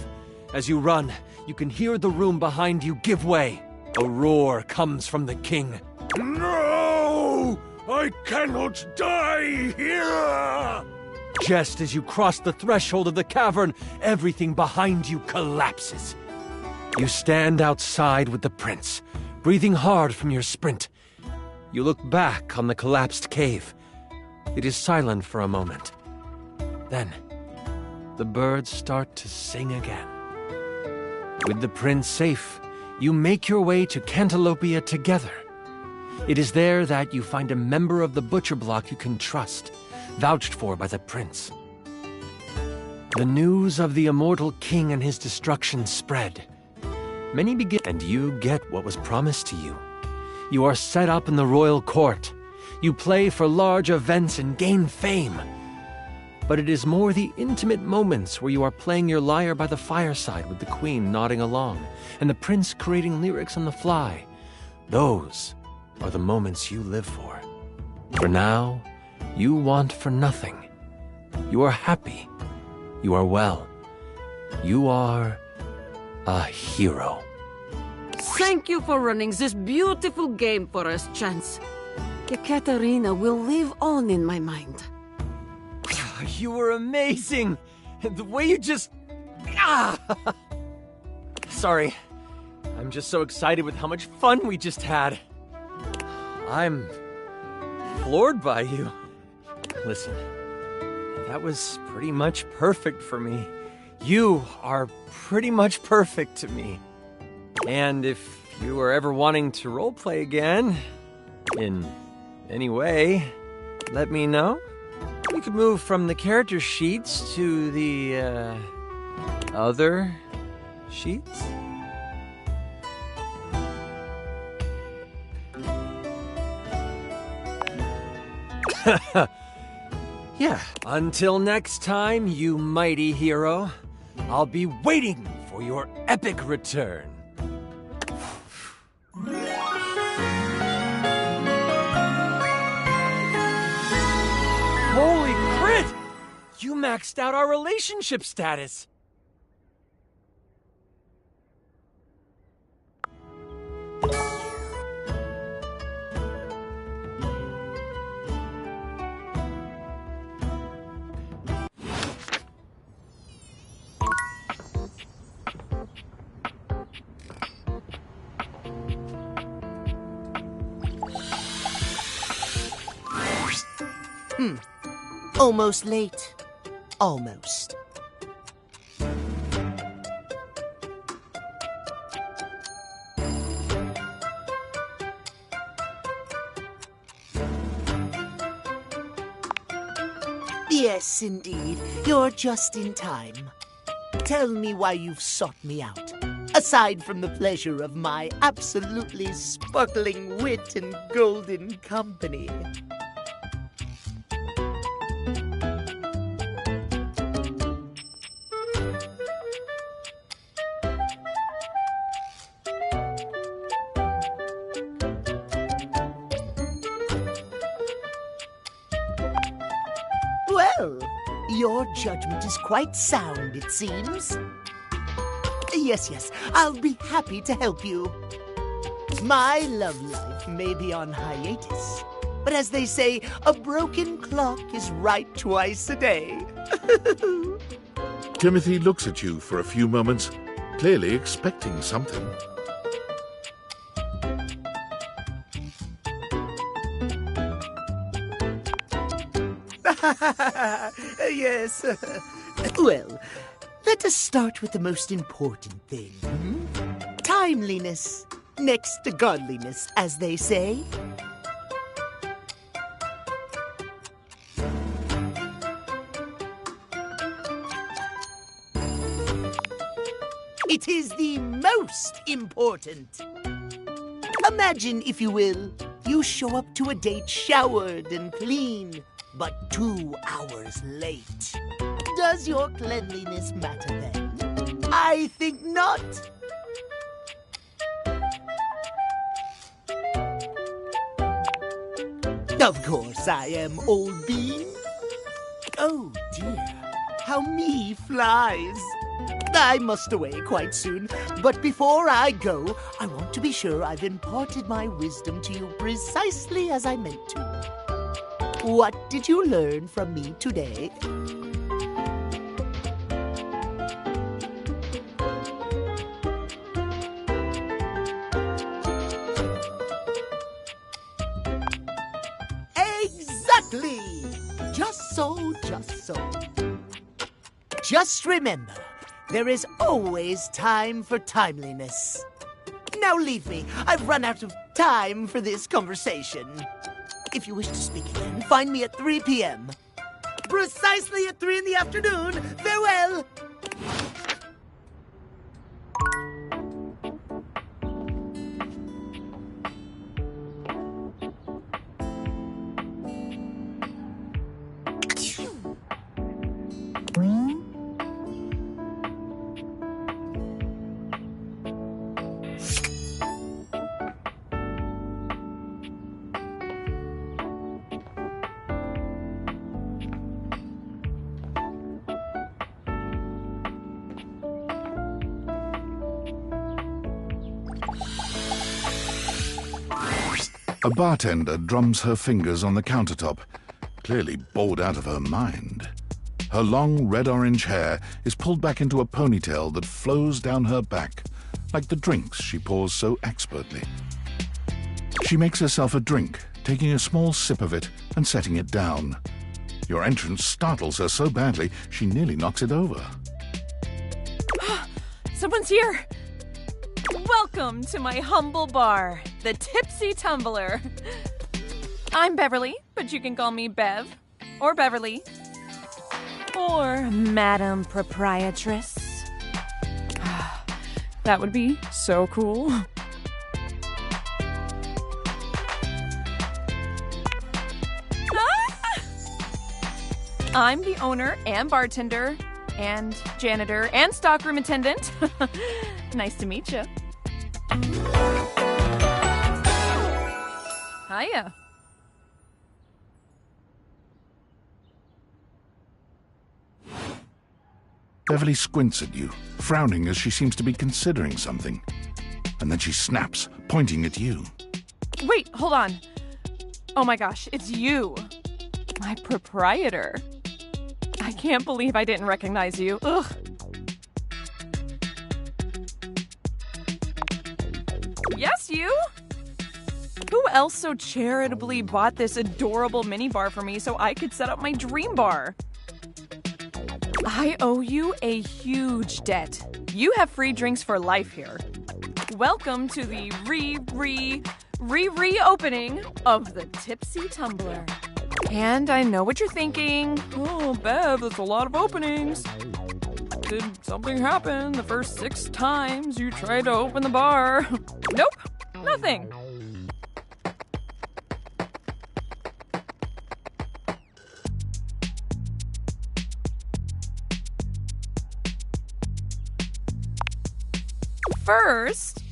As you run, you can hear the room behind you give way. A roar comes from the king. No! I cannot die here! Just as you cross the threshold of the cavern, everything behind you collapses. You stand outside with the prince, breathing hard from your sprint. You look back on the collapsed cave. It is silent for a moment. Then, the birds start to sing again. With the prince safe, you make your way to Cantalopia together. It is there that you find a member of the butcher block you can trust, vouched for by the prince. The news of the immortal king and his destruction spread. Many begin, and you get what was promised to you. You are set up in the royal court. You play for large events and gain fame. but it is more the intimate moments where you are playing your lyre by the fireside with the queen nodding along, and the prince creating lyrics on the fly. Those are the moments you live for. For now, you want for nothing. You are happy. You are well. You are a hero. Thank you for running this beautiful game for us, Chance. Katerina will live on in my mind. You were amazing! The way you just... Sorry. I'm just so excited with how much fun we just had. I'm floored by you. Listen, that was pretty much perfect for me. You are pretty much perfect to me. And if you were ever wanting to roleplay again, in any way, let me know. We could move from the character sheets to the, other sheets? Yeah. Until next time, you mighty hero, I'll be waiting for your epic return. Holy crit! You maxed out our relationship status! Almost late. Almost. Yes, indeed. You're just in time. Tell me why you've sought me out. Aside from the pleasure of my absolutely sparkling wit and golden company. Well, your judgment is quite sound, it seems. Yes, I'll be happy to help you. My love life may be on hiatus, but as they say, a broken clock is right twice a day. Timothy looks at you for a few moments, clearly expecting something. Yes. Well, let us start with the most important thing. Timeliness, next to godliness, as they say. It is the most important. Imagine, if you will, you show up to a date showered and clean, but 2 hours late. Does your cleanliness matter then? I think not. Of course I am, old bean. Oh dear, how me flies. I must away quite soon, but before I go, I want to be sure I've imparted my wisdom to you precisely as I meant to. What did you learn from me today? Exactly! Just so. Just remember, there is always time for timeliness. Now leave me. I've run out of time for this conversation. If you wish to speak again, find me at 3 p.m. Precisely at 3 in the afternoon. Farewell! A bartender drums her fingers on the countertop, clearly bored out of her mind. Her long red-orange hair is pulled back into a ponytail that flows down her back, like the drinks she pours so expertly. She makes herself a drink, taking a small sip of it and setting it down. Your entrance startles her so badly, she nearly knocks it over. Someone's here! Welcome to my humble bar, the Tipsy Tumbler. I'm Beverly, but you can call me Bev, or Beverly, or Madam Proprietress. That would be so cool. I'm the owner and bartender and janitor and stockroom attendant. Nice to meet you. Hiya. Beverly squints at you, frowning as she seems to be considering something. And then she snaps, pointing at you. Wait, hold on. Oh my gosh, it's you. My proprietor. I can't believe I didn't recognize you. Ugh. Yes, you? Who else so charitably bought this adorable minibar for me so I could set up my dream bar? I owe you a huge debt. You have free drinks for life here. Welcome to the reopening of the Tipsy Tumbler. And I know what you're thinking. Oh, Bev, that's a lot of openings. Did something happen the first 6 times you tried to open the bar? Nope, nothing. First,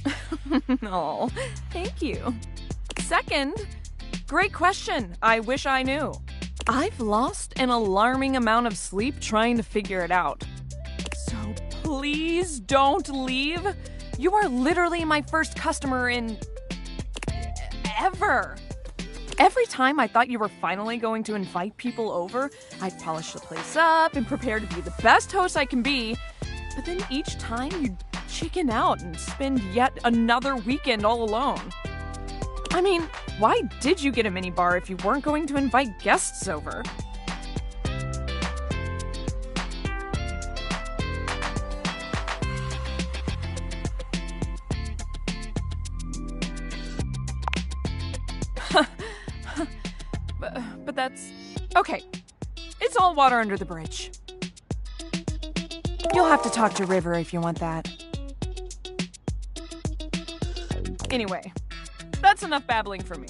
oh, thank you. Second, great question. I wish I knew. I've lost an alarming amount of sleep trying to figure it out. So please don't leave. You are literally my first customer in ever. Every time I thought you were finally going to invite people over, I'd polish the place up and prepare to be the best host I can be. But then each time you'd chicken out and spend yet another weekend all alone. I mean, why did you get a minibar if you weren't going to invite guests over? But that's... okay. It's all water under the bridge. You'll have to talk to River if you want that. Anyway, that's enough babbling for me.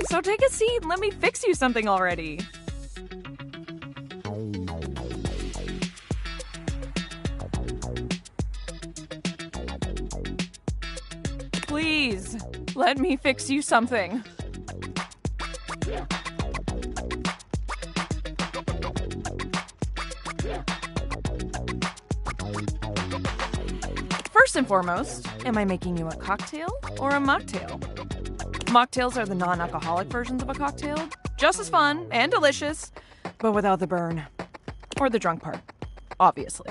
So take a seat and let me fix you something already. Please, let me fix you something. First and foremost, am I making you a cocktail or a mocktail? Mocktails are the non-alcoholic versions of a cocktail. Just as fun and delicious, but without the burn. Or the drunk part, obviously.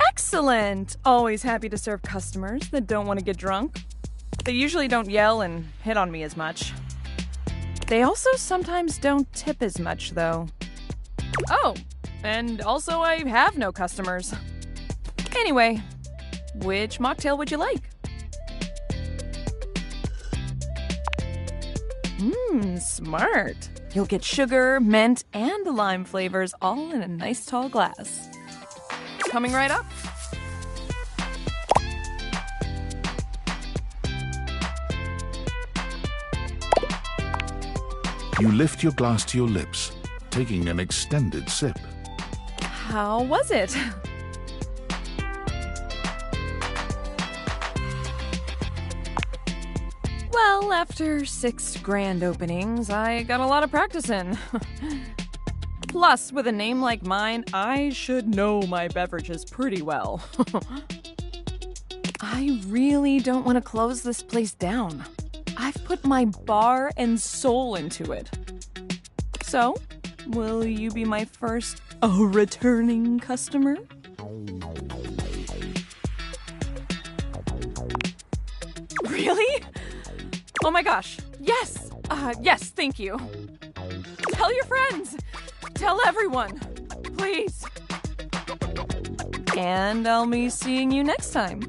Excellent! Always happy to serve customers that don't want to get drunk. They usually don't yell and hit on me as much. They also sometimes don't tip as much, though. Oh, and also I have no customers. Anyway, which mocktail would you like? Smart. You'll get sugar, mint, and lime flavors all in a nice tall glass. Coming right up. You lift your glass to your lips, taking an extended sip. How was it? Well, after 6 grand openings, I got a lot of practice in. Plus, with a name like mine, I should know my beverages pretty well. I really don't want to close this place down. I've put my bar and soul into it. So, will you be my first returning customer? Really? Oh my gosh. Yes. Yes, thank you. Tell your friends. Tell everyone. Please. And I'll be seeing you next time.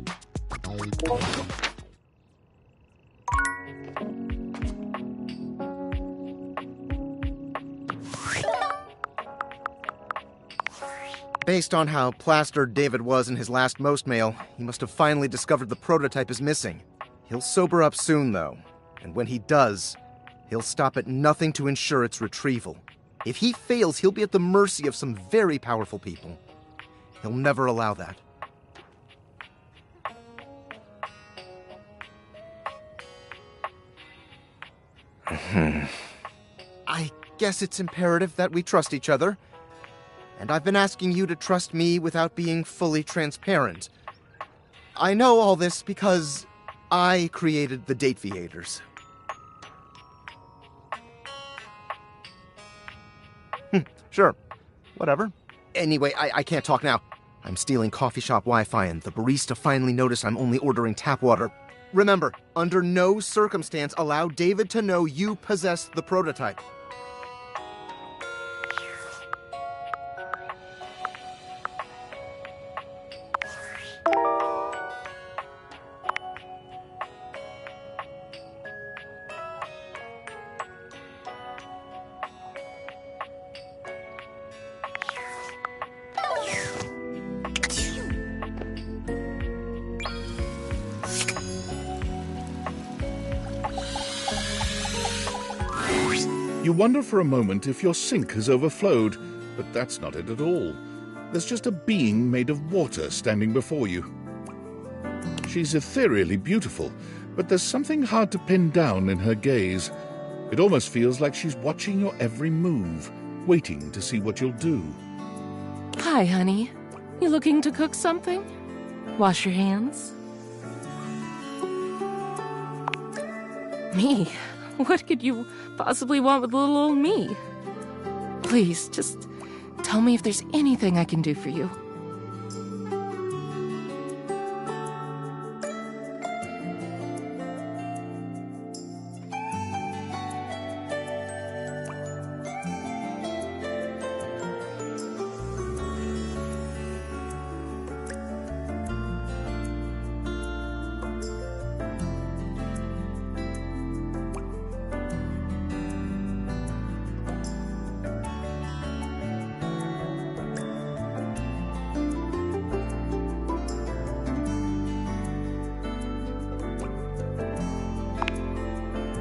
Based on how plastered David was in his last most mail, he must have finally discovered the prototype is missing. He'll sober up soon, though, and when he does, he'll stop at nothing to ensure its retrieval. If he fails, he'll be at the mercy of some very powerful people. He'll never allow that. I guess it's imperative that we trust each other. And I've been asking you to trust me without being fully transparent. I know all this because I created the Dateviators. Sure. Whatever. Anyway, I can't talk now. I'm stealing coffee shop Wi-Fi and the barista finally noticed I'm only ordering tap water. Remember, under no circumstance allow David to know you possess the prototype. You wonder for a moment if your sink has overflowed, but that's not it at all. There's just a being made of water standing before you. She's ethereally beautiful, but there's something hard to pin down in her gaze. It almost feels like she's watching your every move, waiting to see what you'll do. Hi, honey. You looking to cook something? Wash your hands? Me? What could you possibly want with little old me? Please, just tell me if there's anything I can do for you.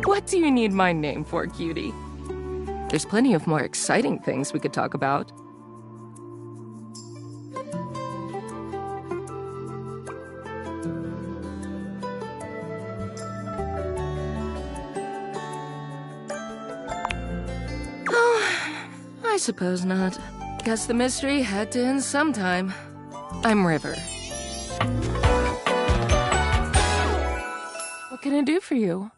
What do you need my name for, cutie? There's plenty of more exciting things we could talk about. Oh, I suppose not. Guess the mystery had to end sometime. I'm River. What can I do for you?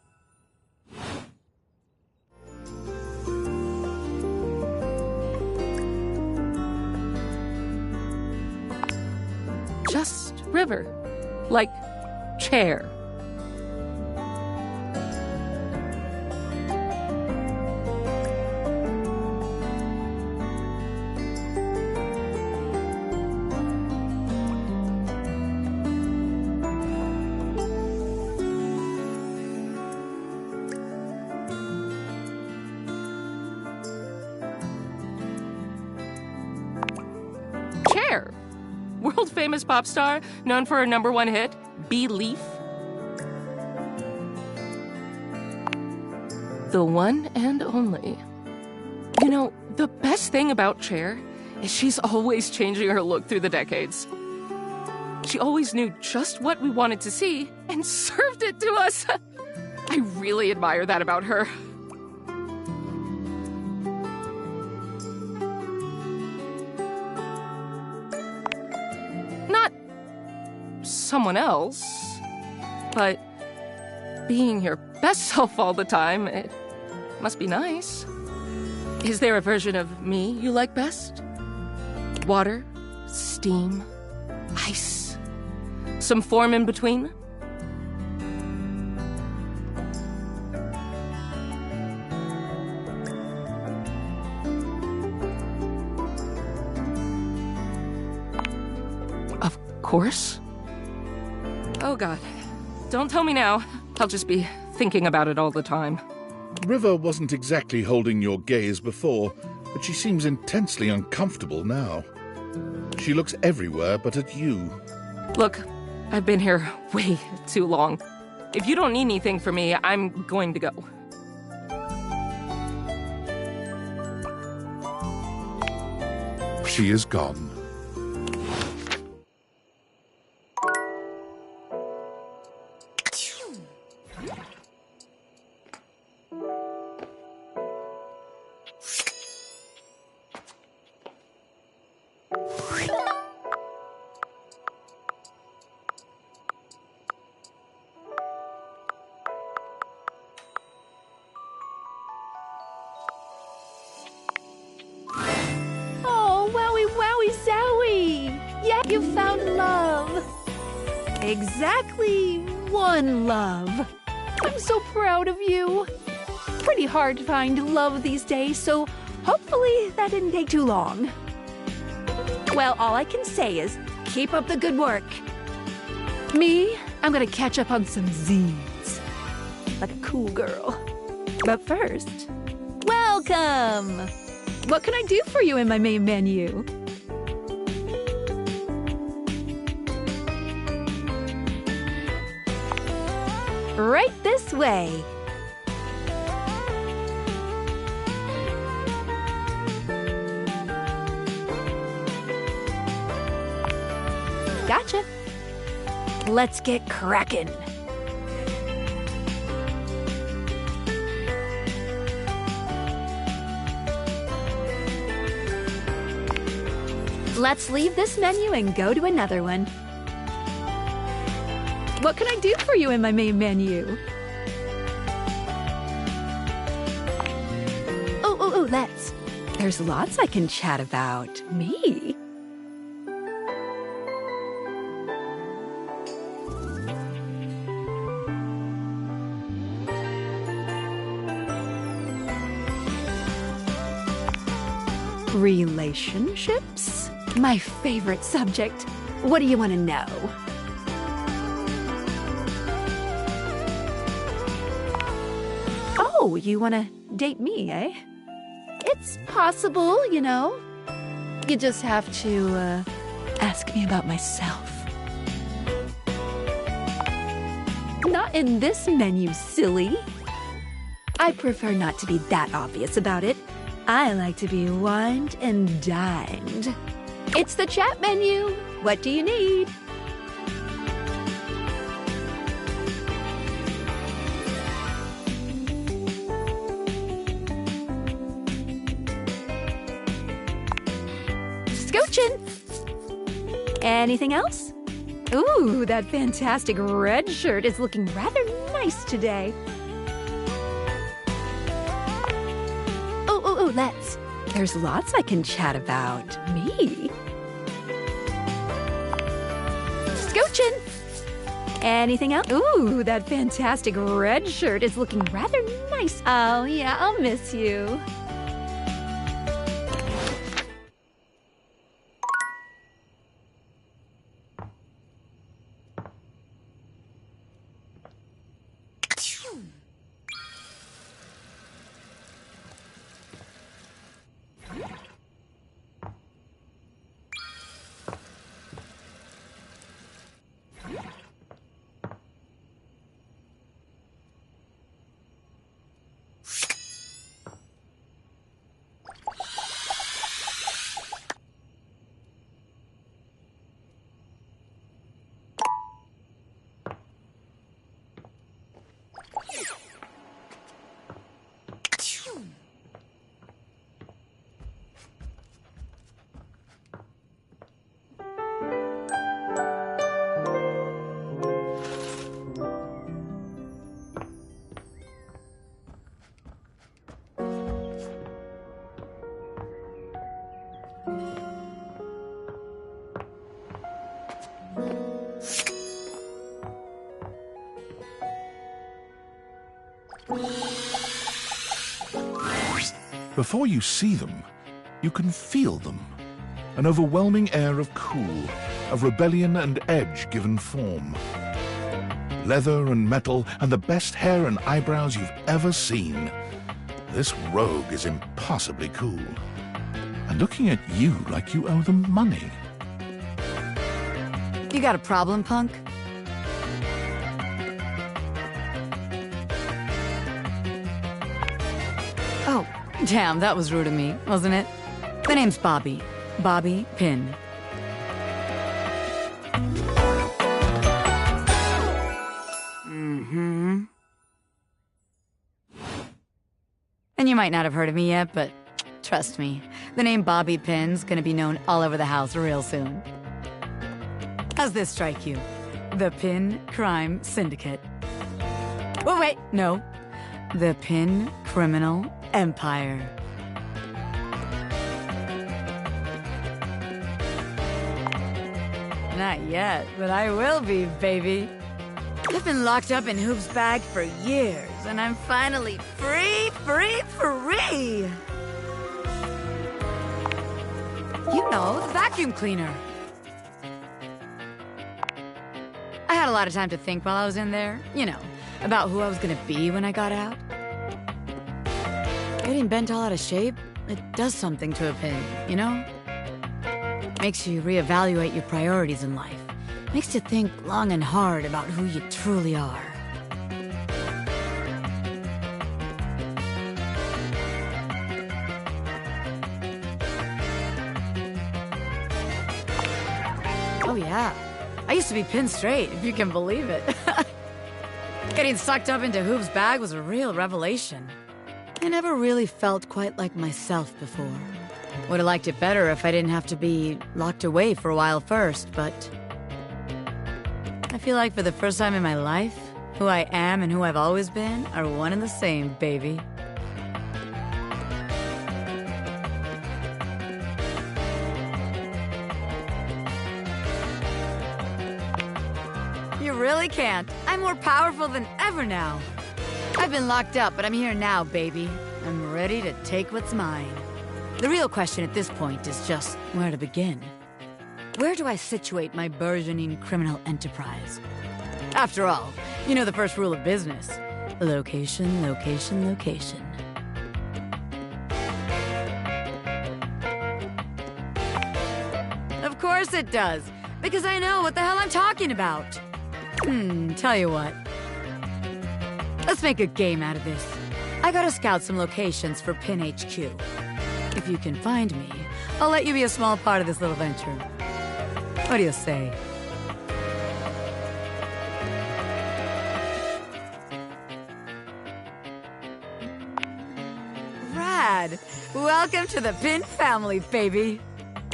Just River. Like chair. Chair. World-famous pop star, known for her #1 hit, Belief. The one and only. You know, the best thing about Cher is she's always changing her look through the decades. She always knew just what we wanted to see and served it to us. I really admire that about her. someone else, but being your best self all the time, it must be nice. Is there a version of me you like best? Water, steam, ice, some form in between? Of course. Oh God, don't tell me now. I'll just be thinking about it all the time. River wasn't exactly holding your gaze before, but she seems intensely uncomfortable now. She looks everywhere but at you. Look, I've been here way too long. If you don't need anything from me, I'm going to go. She is gone. Oh, wowie, wowie, zowie! Yeah, you found love. Exactly one love. I'm so proud of you. Pretty hard to find love these days, so hopefully that didn't take too long. Well, all I can say is keep up the good work. Me, I'm gonna catch up on some Z's. Like a cool girl. But first, welcome! What can I do for you in my main menu? Right this way. Gotcha. Let's get crackin'. Let's leave this menu and go to another one. What can I do for you in my main menu? Oh, let's. There's lots I can chat about. Me? Relationships? My favorite subject. What do you want to know? Oh, you want to date me, eh? It's possible, you know. You just have to, ask me about myself. Not in this menu, silly. I prefer not to be that obvious about it. I like to be wined and dined. It's the chat menu. What do you need? Scooching. Anything else? Ooh, that fantastic red shirt is looking rather nice today. Oh, let's. There's lots I can chat about. Me? Scooching. Anything else? Ooh, that fantastic red shirt is looking rather nice. Oh, yeah, I'll miss you. Before you see them, you can feel them. An overwhelming air of cool, of rebellion and edge given form. Leather and metal and the best hair and eyebrows you've ever seen. This rogue is impossibly cool. And looking at you like you owe them money. You got a problem, punk? Oh, damn, that was rude of me, wasn't it? The name's Bobby. Bobby Pin. Mm-hmm. And you might not have heard of me yet, but trust me, the name Bobby Pin's gonna be known all over the house real soon. How's this strike you? The Pin Crime Syndicate. Oh, wait, no. The Pin Criminal Empire. Not yet, but I will be, baby. I've been locked up in Hoop's bag for years, and I'm finally free! You know, the vacuum cleaner. I had a lot of time to think while I was in there, you know, about who I was gonna be when I got out. Getting bent all out of shape, it does something to a pin, you know? Makes you reevaluate your priorities in life. Makes you think long and hard about who you truly are. Oh yeah, I used to be pinned straight, if you can believe it. Getting sucked up into Hoop's bag was a real revelation. I never really felt quite like myself before. Would have liked it better if I didn't have to be locked away for a while first, but I feel like for the first time in my life, who I am and who I've always been are one and the same, baby. You really can't. I'm more powerful than ever now. I've been locked up, but I'm here now, baby. I'm ready to take what's mine. The real question at this point is just where to begin. Where do I situate my burgeoning criminal enterprise? After all, you know the first rule of business. Location, location, location. Of course it does, because I know what the hell I'm talking about. Tell you what. Let's make a game out of this. I gotta scout some locations for Pin HQ. If you can find me, I'll let you be a small part of this little venture. What do you say? Rad! Welcome to the Pin family, baby!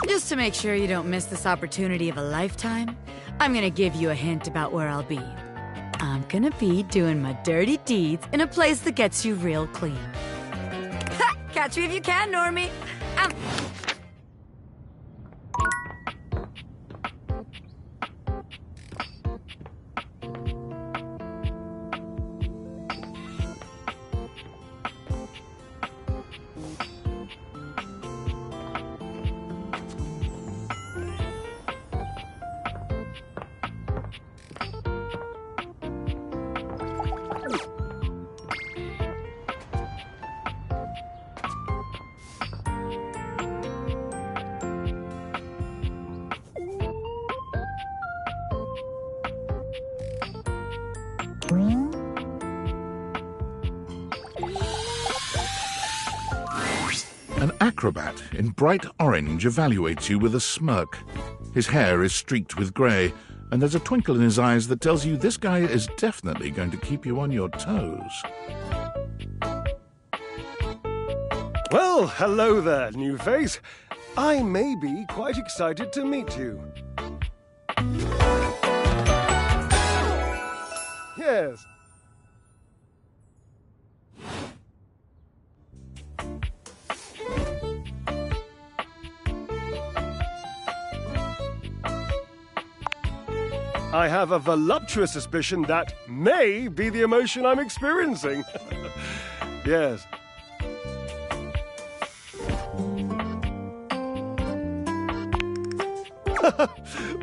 Just to make sure you don't miss this opportunity of a lifetime, I'm gonna give you a hint about where I'll be. I'm gonna be doing my dirty deeds in a place that gets you real clean. Ha! Catch me if you can, Normie! An acrobat in bright orange evaluates you with a smirk. His hair is streaked with grey, and there's a twinkle in his eyes that tells you this guy is definitely going to keep you on your toes. Well, hello there, new face. I may be quite excited to meet you. Yes. I have a voluptuous suspicion that may be the emotion I'm experiencing. Yes.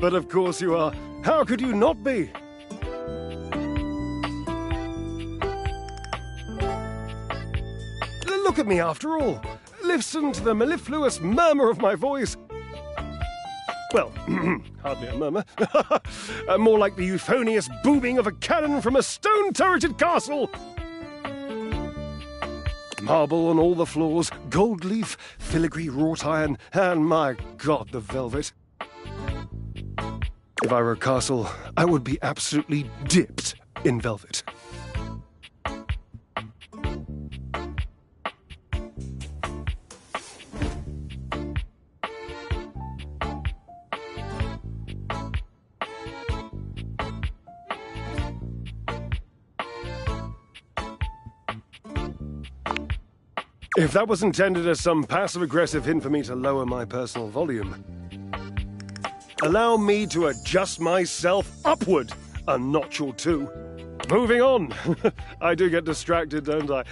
But of course you are. How could you not be? Look at me, after all. Listen to the mellifluous murmur of my voice. Well, hardly a murmur. More like the euphonious booming of a cannon from a stone-turreted castle. Marble on all the floors, gold leaf, filigree wrought iron, and my God, the velvet. If I were a castle, I would be absolutely dipped in velvet. If that was intended as some passive-aggressive hint for me to lower my personal volume, allow me to adjust myself upward a notch or two. Moving on. I do get distracted, don't I?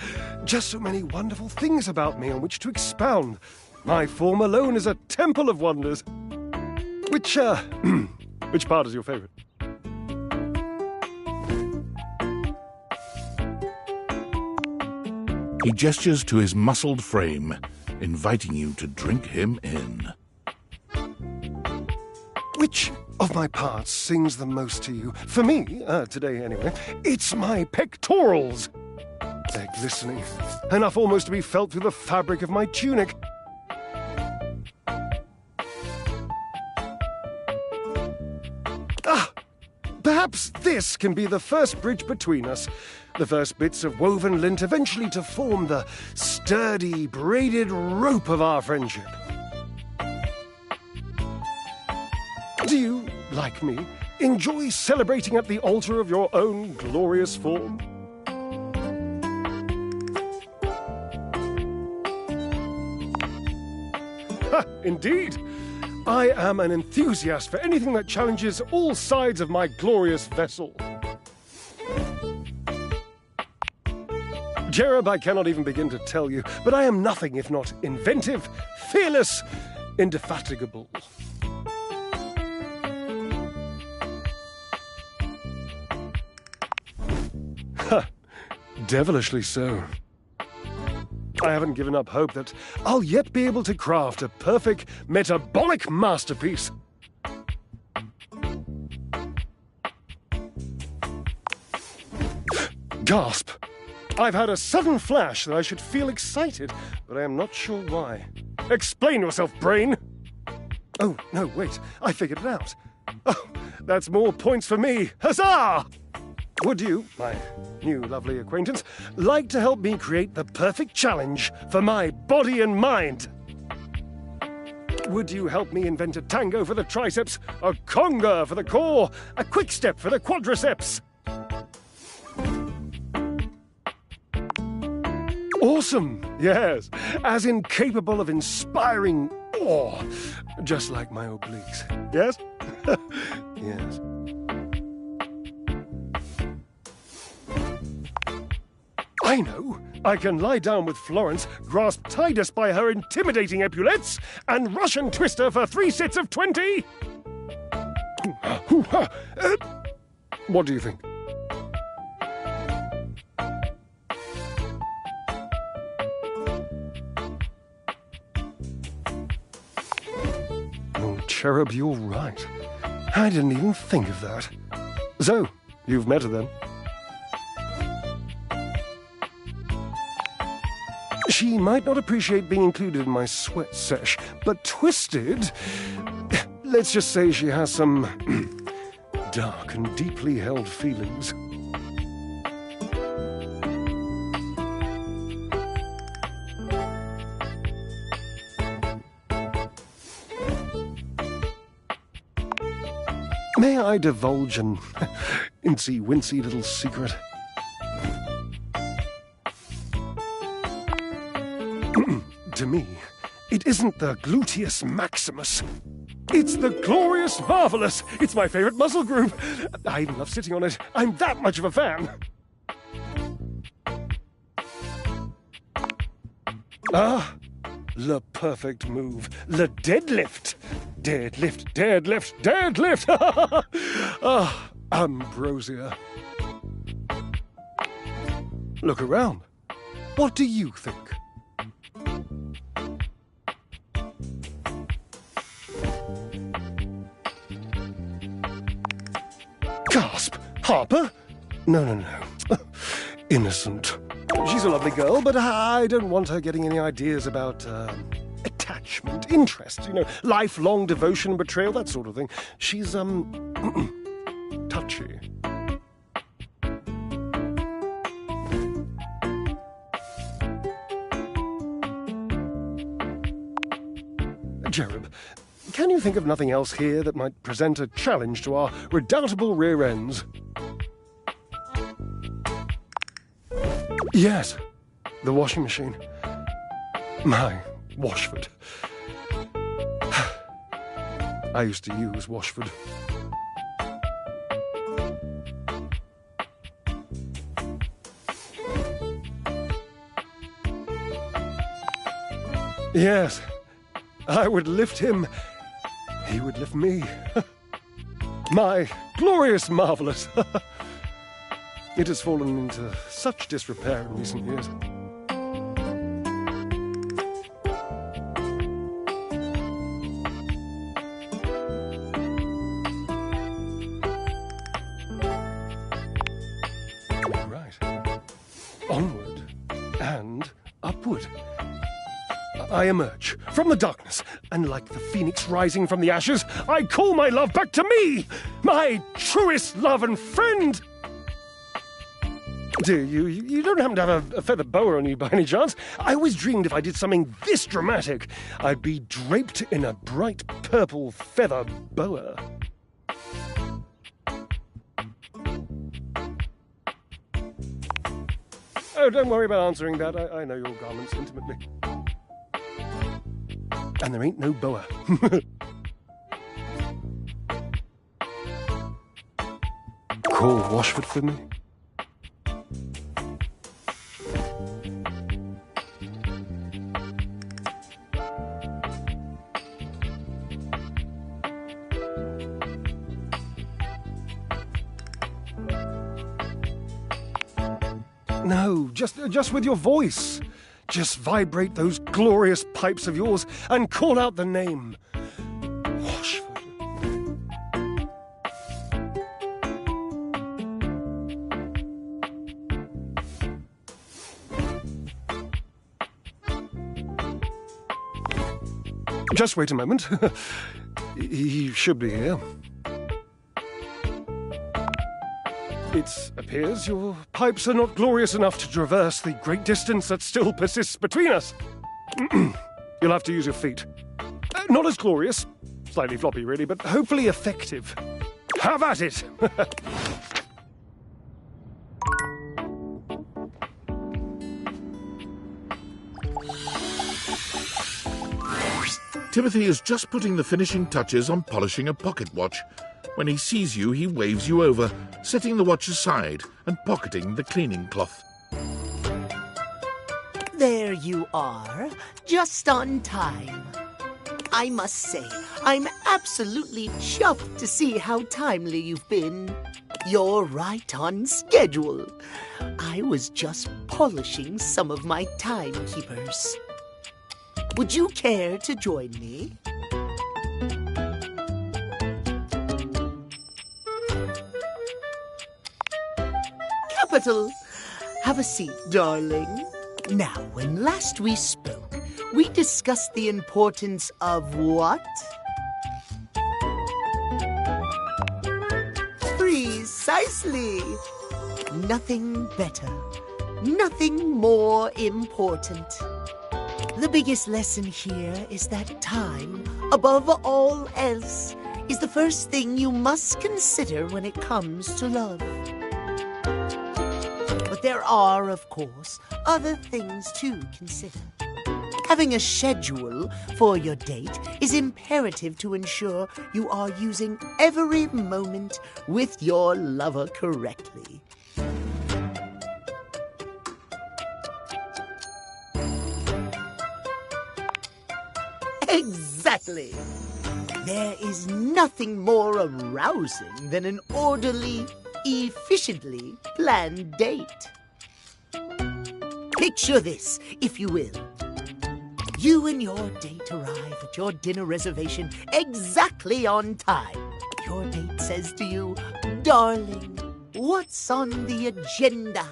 Just so many wonderful things about me on which to expound. My form alone is a temple of wonders. Which part is your favorite? He gestures to his muscled frame, inviting you to drink him in. Which of my parts sings the most to you? For me, today anyway, it's my pectorals. They're glistening, enough almost to be felt through the fabric of my tunic. Perhaps this can be the first bridge between us. The first bits of woven lint eventually to form the sturdy, braided rope of our friendship. Do you, like me, enjoy celebrating at the altar of your own glorious form? Ha, indeed! I am an enthusiast for anything that challenges all sides of my glorious vessel. Jerub, I cannot even begin to tell you, but I am nothing if not inventive, fearless, indefatigable. Ha! Devilishly so. I haven't given up hope that I'll yet be able to craft a perfect metabolic masterpiece. Gasp! I've had a sudden flash that I should feel excited, but I am not sure why. Explain yourself, brain! Oh, no, wait, I figured it out. Oh, that's more points for me. Huzzah! Would you, my new lovely acquaintance, like to help me create the perfect challenge for my body and mind? Would you help me invent a tango for the triceps, a conga for the core, a quick step for the quadriceps? Awesome, yes, as incapable of inspiring awe, just like my obliques, yes? Yes. I know. I can lie down with Florence, grasp Tidus by her intimidating epaulettes, and Russian twist her for 3 sets of 20. What do you think? Oh, Cherub, you're right. I didn't even think of that. So, you've met her then? She might not appreciate being included in my sweat sesh, but Twisted... Let's just say she has some dark and deeply held feelings. May I divulge an incy-wincy little secret? To me, It isn't the gluteus maximus. It's the glorious marvelous. It's my favorite muscle group. I even love sitting on it. I'm that much of a fan. Ah, the perfect move. The deadlift. Deadlift, deadlift, deadlift. Ah, ambrosia. Look around. What do you think? Gasp! Harper? No. Innocent. She's a lovely girl, but I don't want her getting any ideas about, attachment, interest, lifelong devotion and betrayal, that sort of thing. She's, touchy. Cherub, can you think of nothing else here that might present a challenge to our redoubtable rear ends? Yes, the washing machine. My Washford. I used to use Washford. Yes, I would lift him. He would lift me. My glorious marvelous. It has fallen into such disrepair in recent years. Right. Onward and upward. I emerge from the darkness, and like the phoenix rising from the ashes, I call my love back to me, my truest love and friend. Dear, you don't happen to have a feather boa on you by any chance? I always dreamed if I did something this dramatic, I'd be draped in a bright purple feather boa. Oh, don't worry about answering that. I know your garments intimately. And there ain't no boa. Call Washford for me. No, just with your voice. Just vibrate those glorious pipes of yours and call out the name. Washford. Just wait a moment. He should be here. It appears your pipes are not glorious enough to traverse the great distance that still persists between us. You'll have to use your feet. Not as glorious, slightly floppy really, but hopefully effective. Have at it! Timothy is just putting the finishing touches on polishing a pocket watch. When he sees you, he waves you over, setting the watch aside and pocketing the cleaning cloth. There you are, just on time. I must say, I'm absolutely chuffed to see how timely you've been. You're right on schedule. I was just polishing some of my timekeepers. Would you care to join me? Capital. Have a seat, darling. Now, when last we spoke, we discussed the importance of what? Precisely. Nothing better. Nothing more important. The biggest lesson here is that time, above all else, is the first thing you must consider when it comes to love. But there are, of course, other things to consider. Having a schedule for your date is imperative to ensure you are using every moment with your lover correctly. Exactly. There is nothing more arousing than an orderly, efficiently planned date. Picture this, if you will. You and your date arrive at your dinner reservation exactly on time. Your date says to you, "Darling, what's on the agenda?"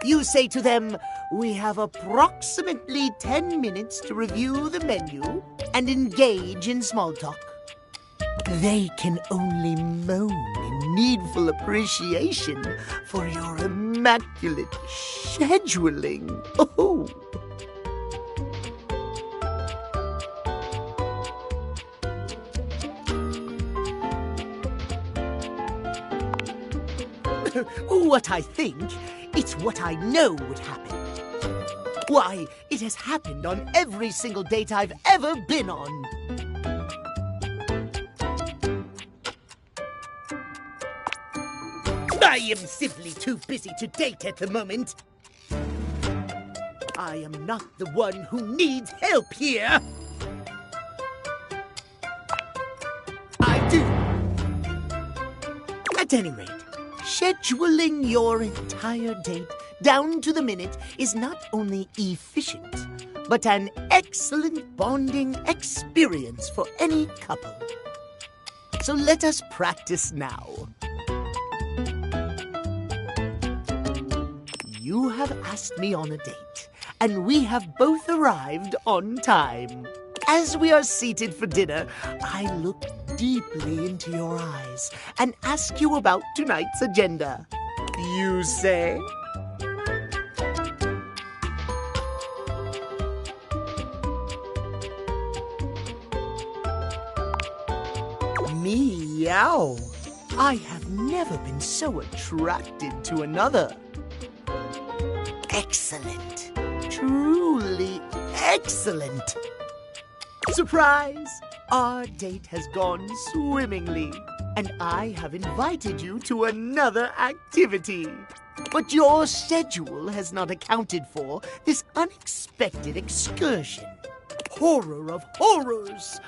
You say to them, "We have approximately 10 minutes to review the menu and engage in small talk." They can only moan in needful appreciation for your immaculate scheduling. Oh. What I think, it's what I know would happen. Why, it has happened on every single date I've ever been on. I am simply too busy to date at the moment. I am not the one who needs help here. I do. At any rate, scheduling your entire date down to the minute is not only efficient, but an excellent bonding experience for any couple. So let us practice now. You have asked me on a date, and we have both arrived on time. As we are seated for dinner, I look deeply into your eyes and ask you about tonight's agenda. You say, "Meow. I have never been so attracted to another." Excellent. Truly excellent. Surprise! Our date has gone swimmingly, and I have invited you to another activity. But your schedule has not accounted for this unexpected excursion. Horror of horrors!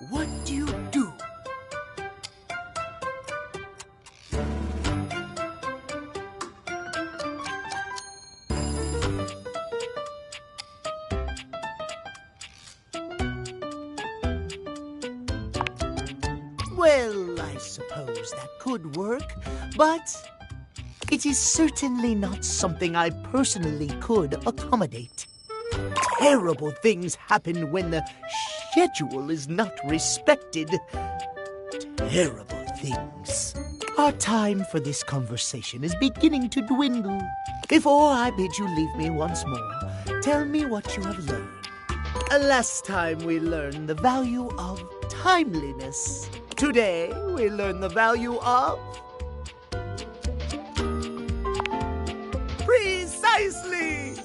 What do you do? Well, I suppose that could work, but it is certainly not something I personally could accommodate. Terrible things happen when the schedule is not respected. Terrible things. Our time for this conversation is beginning to dwindle. Before I bid you leave me once more, tell me what you have learned. Last time we learned the value of timeliness. Today, we learn the value of... Precisely!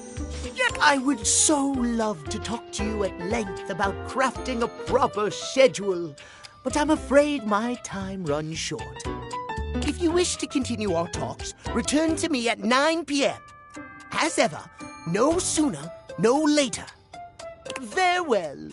Yet I would so love to talk to you at length about crafting a proper schedule, but I'm afraid my time runs short. If you wish to continue our talks, return to me at 9 p.m. As ever, no sooner, no later. Farewell.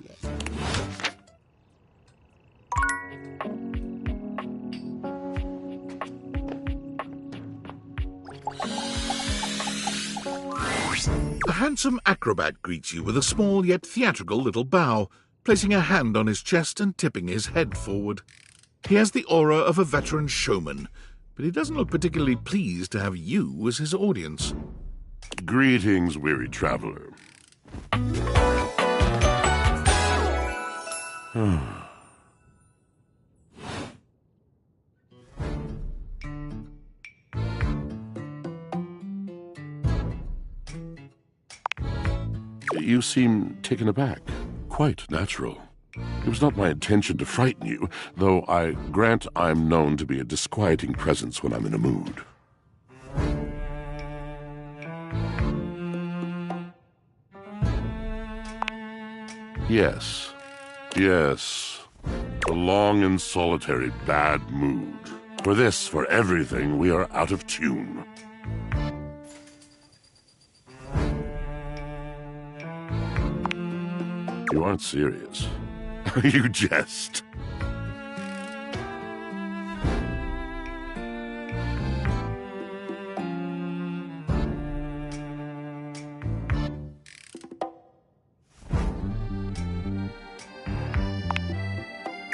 A handsome acrobat greets you with a small yet theatrical little bow, placing a hand on his chest and tipping his head forward. He has the aura of a veteran showman, but he doesn't look particularly pleased to have you as his audience. Greetings, weary traveler. You seem taken aback. Quite natural. It was not my intention to frighten you, though I grant I'm known to be a disquieting presence when I'm in a mood. Yes. Yes. A long and solitary bad mood. For this, for everything, we are out of tune. You aren't serious. You jest.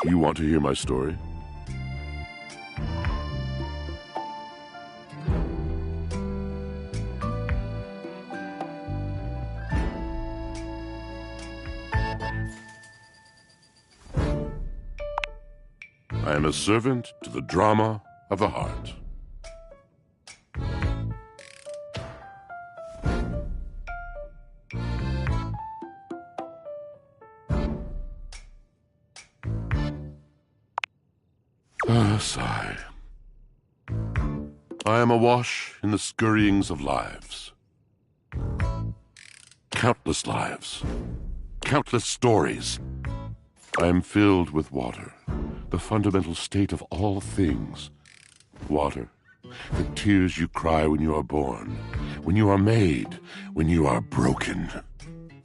You want to hear my story? I am a servant to the drama of the heart. Sigh. I am awash in the scurryings of lives. Countless lives. Countless stories. I am filled with water, the fundamental state of all things. Water, the tears you cry when you are born, when you are made, when you are broken.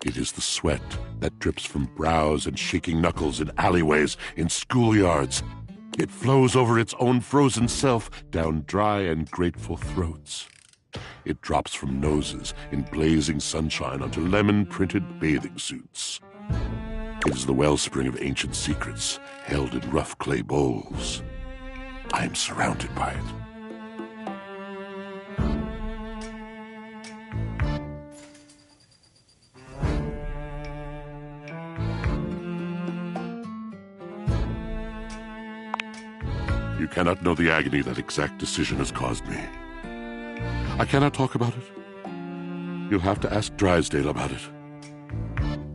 It is the sweat that drips from brows and shaking knuckles in alleyways, in schoolyards. It flows over its own frozen self down dry and grateful throats. It drops from noses in blazing sunshine onto lemon-printed bathing suits. It is the wellspring of ancient secrets held in rough clay bowls. I am surrounded by it. You cannot know the agony that exact decision has caused me. I cannot talk about it. You'll have to ask Drysdale about it.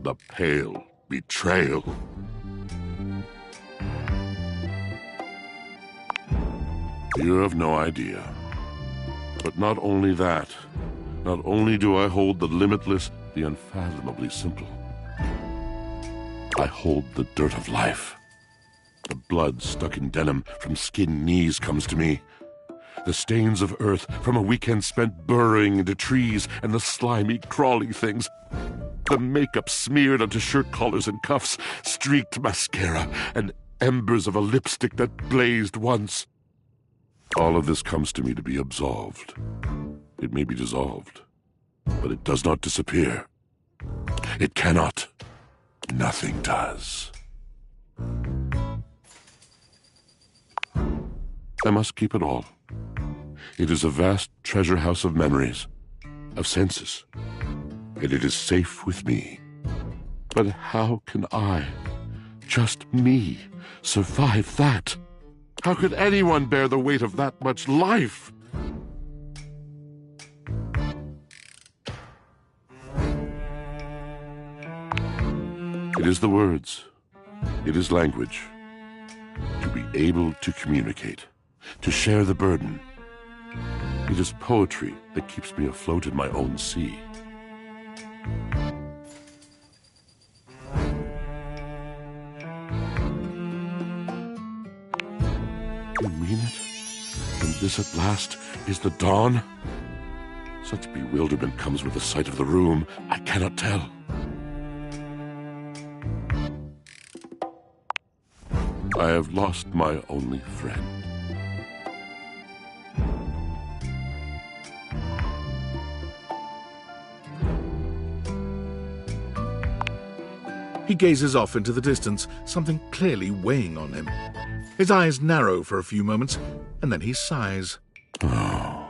The pale betrayal. You have no idea. But not only that, not only do I hold the limitless, the unfathomably simple, I hold the dirt of life. The blood stuck in denim from skin knees comes to me. The stains of earth from a weekend spent burrowing into trees and the slimy, crawly things. The makeup smeared onto shirt collars and cuffs, streaked mascara, and embers of a lipstick that blazed once. All of this comes to me to be absolved. It may be dissolved, but it does not disappear. It cannot. Nothing does. I must keep it all. It is a vast treasure house of memories, of senses, and it is safe with me. But how can I, just me, survive that? How could anyone bear the weight of that much life? It is the words. It is language. To be able to communicate. To share the burden. It is poetry that keeps me afloat in my own sea. You mean it? And this at last is the dawn? Such bewilderment comes with the sight of the room, I cannot tell. I have lost my only friend. He gazes off into the distance, something clearly weighing on him. His eyes narrow for a few moments, and then he sighs. Oh.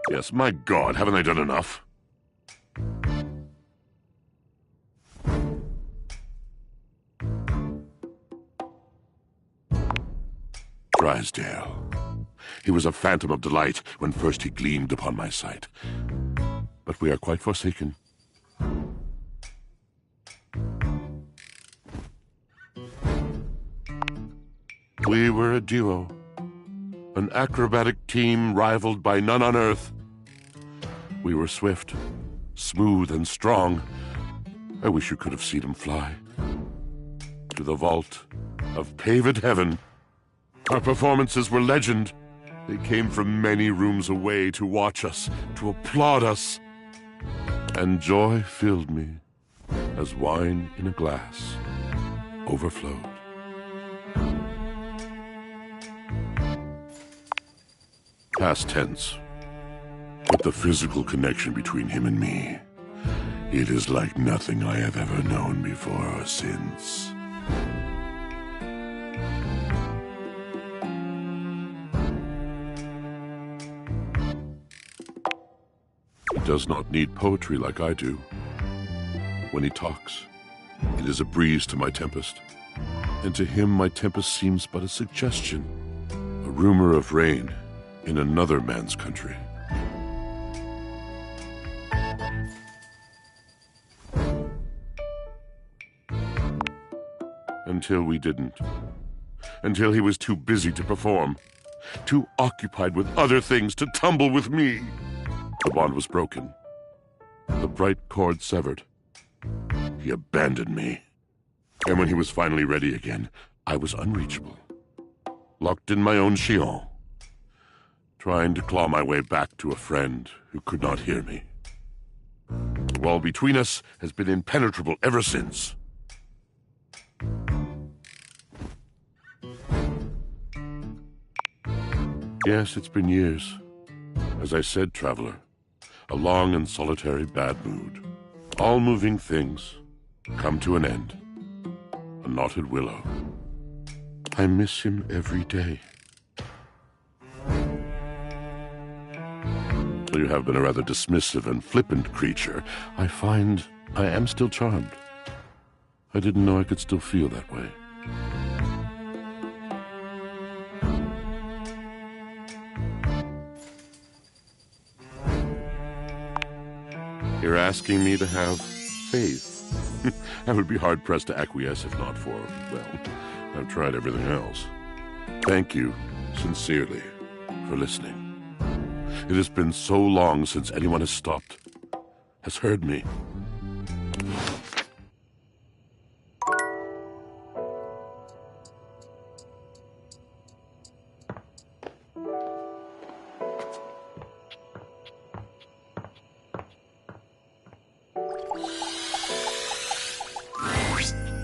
Yes, my God, haven't I done enough? Drysdale. He was a phantom of delight when first he gleamed upon my sight. But we are quite forsaken. We were a duo. An acrobatic team rivaled by none on Earth. We were swift, smooth, and strong. I wish you could have seen him fly. To the vault of paved heaven. Our performances were legend. They came from many rooms away to watch us, to applaud us. And joy filled me as wine in a glass overflowed. Past tense. But the physical connection between him and me, it is like nothing I have ever known before or since. He does not need poetry like I do. When he talks, it is a breeze to my tempest, and to him my tempest seems but a suggestion, a rumor of rain in another man's country. Until we didn't. Until he was too busy to perform, too occupied with other things to tumble with me. The bond was broken. The bright cord severed. He abandoned me. And when he was finally ready again, I was unreachable. Locked in my own chignon. Trying to claw my way back to a friend who could not hear me. The wall between us has been impenetrable ever since. Yes, it's been years. As I said, traveler, a long and solitary bad mood. All moving things come to an end. A knotted willow. I miss him every day. Though you have been a rather dismissive and flippant creature, I find I am still charmed. I didn't know I could still feel that way. You're asking me to have faith. I would be hard-pressed to acquiesce if not for, well, I've tried everything else. Thank you, sincerely, for listening. It has been so long since anyone has stopped, has heard me.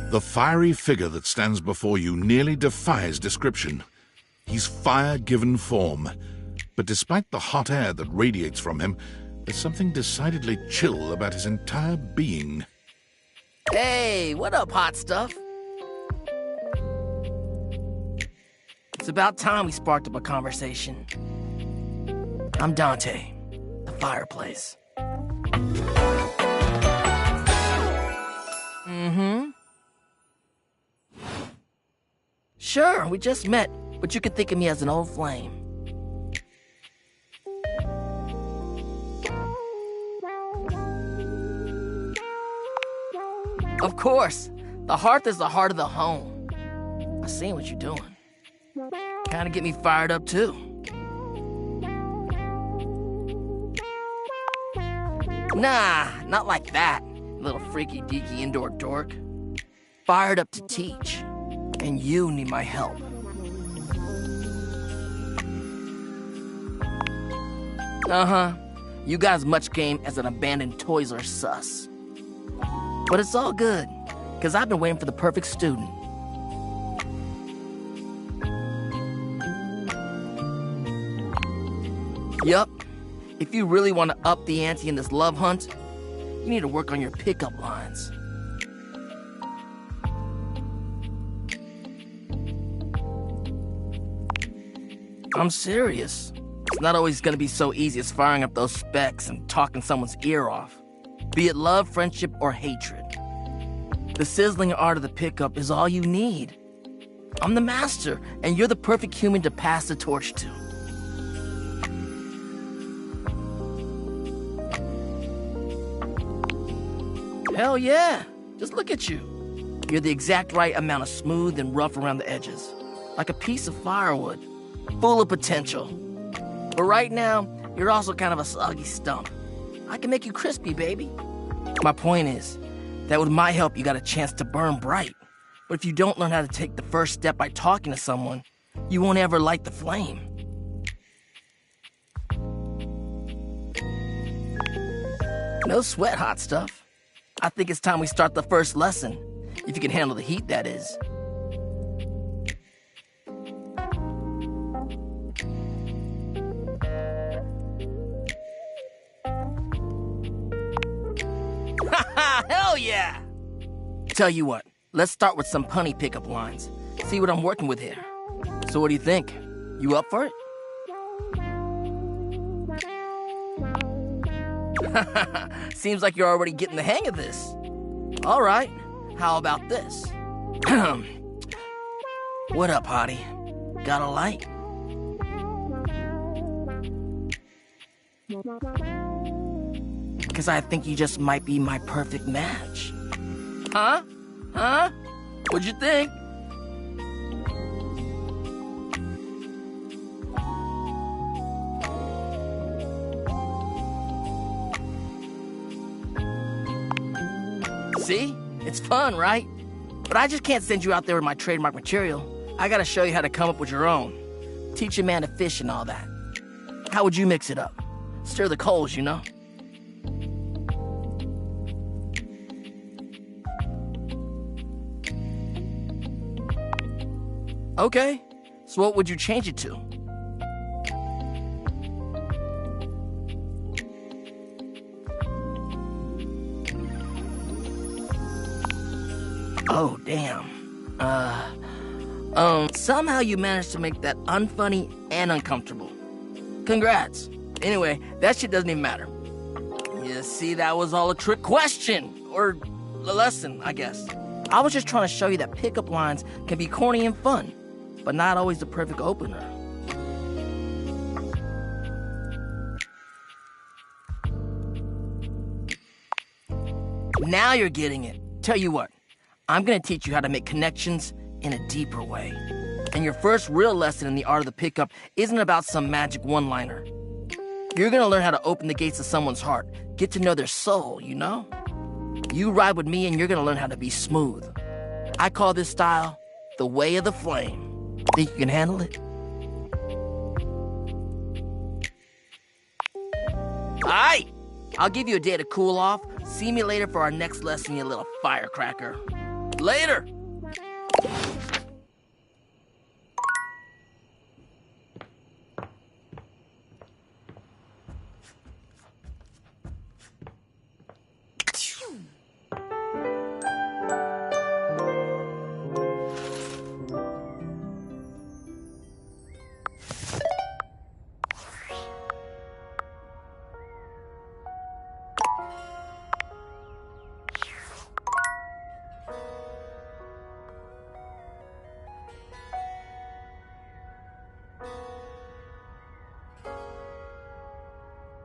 The fiery figure that stands before you nearly defies description. He's fire given form, but despite the hot air that radiates from him, there's something decidedly chill about his entire being. Hey, what up, hot stuff? It's about time we sparked up a conversation. I'm Dante, the fireplace. Mm-hmm. Sure, we just met, but you could think of me as an old flame. Of course, the hearth is the heart of the home. I seen what you're doing. Kinda get me fired up too. Nah, not like that, little freaky deaky indoor dork. Fired up to teach, and you need my help. Uh-huh, you got as much game as an abandoned Toys R Us. But it's all good, because I've been waiting for the perfect student. Yup, if you really want to up the ante in this love hunt, you need to work on your pickup lines. I'm serious. It's not always gonna be so easy as firing up those specs and talking someone's ear off. Be it love, friendship, or hatred. The sizzling art of the pickup is all you need. I'm the master, and you're the perfect human to pass the torch to. Hell yeah, just look at you. You're the exact right amount of smooth and rough around the edges. Like a piece of firewood. full of potential. But right now, you're also kind of a soggy stump. I can make you crispy, baby. My point is that with my help, you got a chance to burn bright. But if you don't learn how to take the first step by talking to someone, you won't ever light the flame. No sweat, hot stuff. I think it's time we start the first lesson. If you can handle the heat, that is. Hell yeah! Tell you what, let's start with some punny pickup lines. See what I'm working with here. So what do you think? You up for it? Seems like you're already getting the hang of this. All right, how about this? What up, hottie? Got a light? Because I think you just might be my perfect match. Huh? Huh? What'd you think? See? It's fun, right? But I just can't send you out there with my trademark material. I gotta show you how to come up with your own. Teach a man to fish and all that. How would you mix it up? Stir the coals, you know? Okay, so what would you change it to? Oh, damn. Somehow you managed to make that unfunny and uncomfortable. Congrats. Anyway, that shit doesn't even matter. You see, that was all a trick question. Or a lesson, I guess. I was just trying to show you that pickup lines can be corny and fun, but not always the perfect opener. Now you're getting it. Tell you what, I'm gonna teach you how to make connections in a deeper way. And your first real lesson in the art of the pickup isn't about some magic one-liner. You're gonna learn how to open the gates of someone's heart, get to know their soul, you know? You ride with me and you're gonna learn how to be smooth. I call this style the way of the flame. Think you can handle it? Alright! I'll give you a day to cool off. See me later for our next lesson, you little firecracker. Later!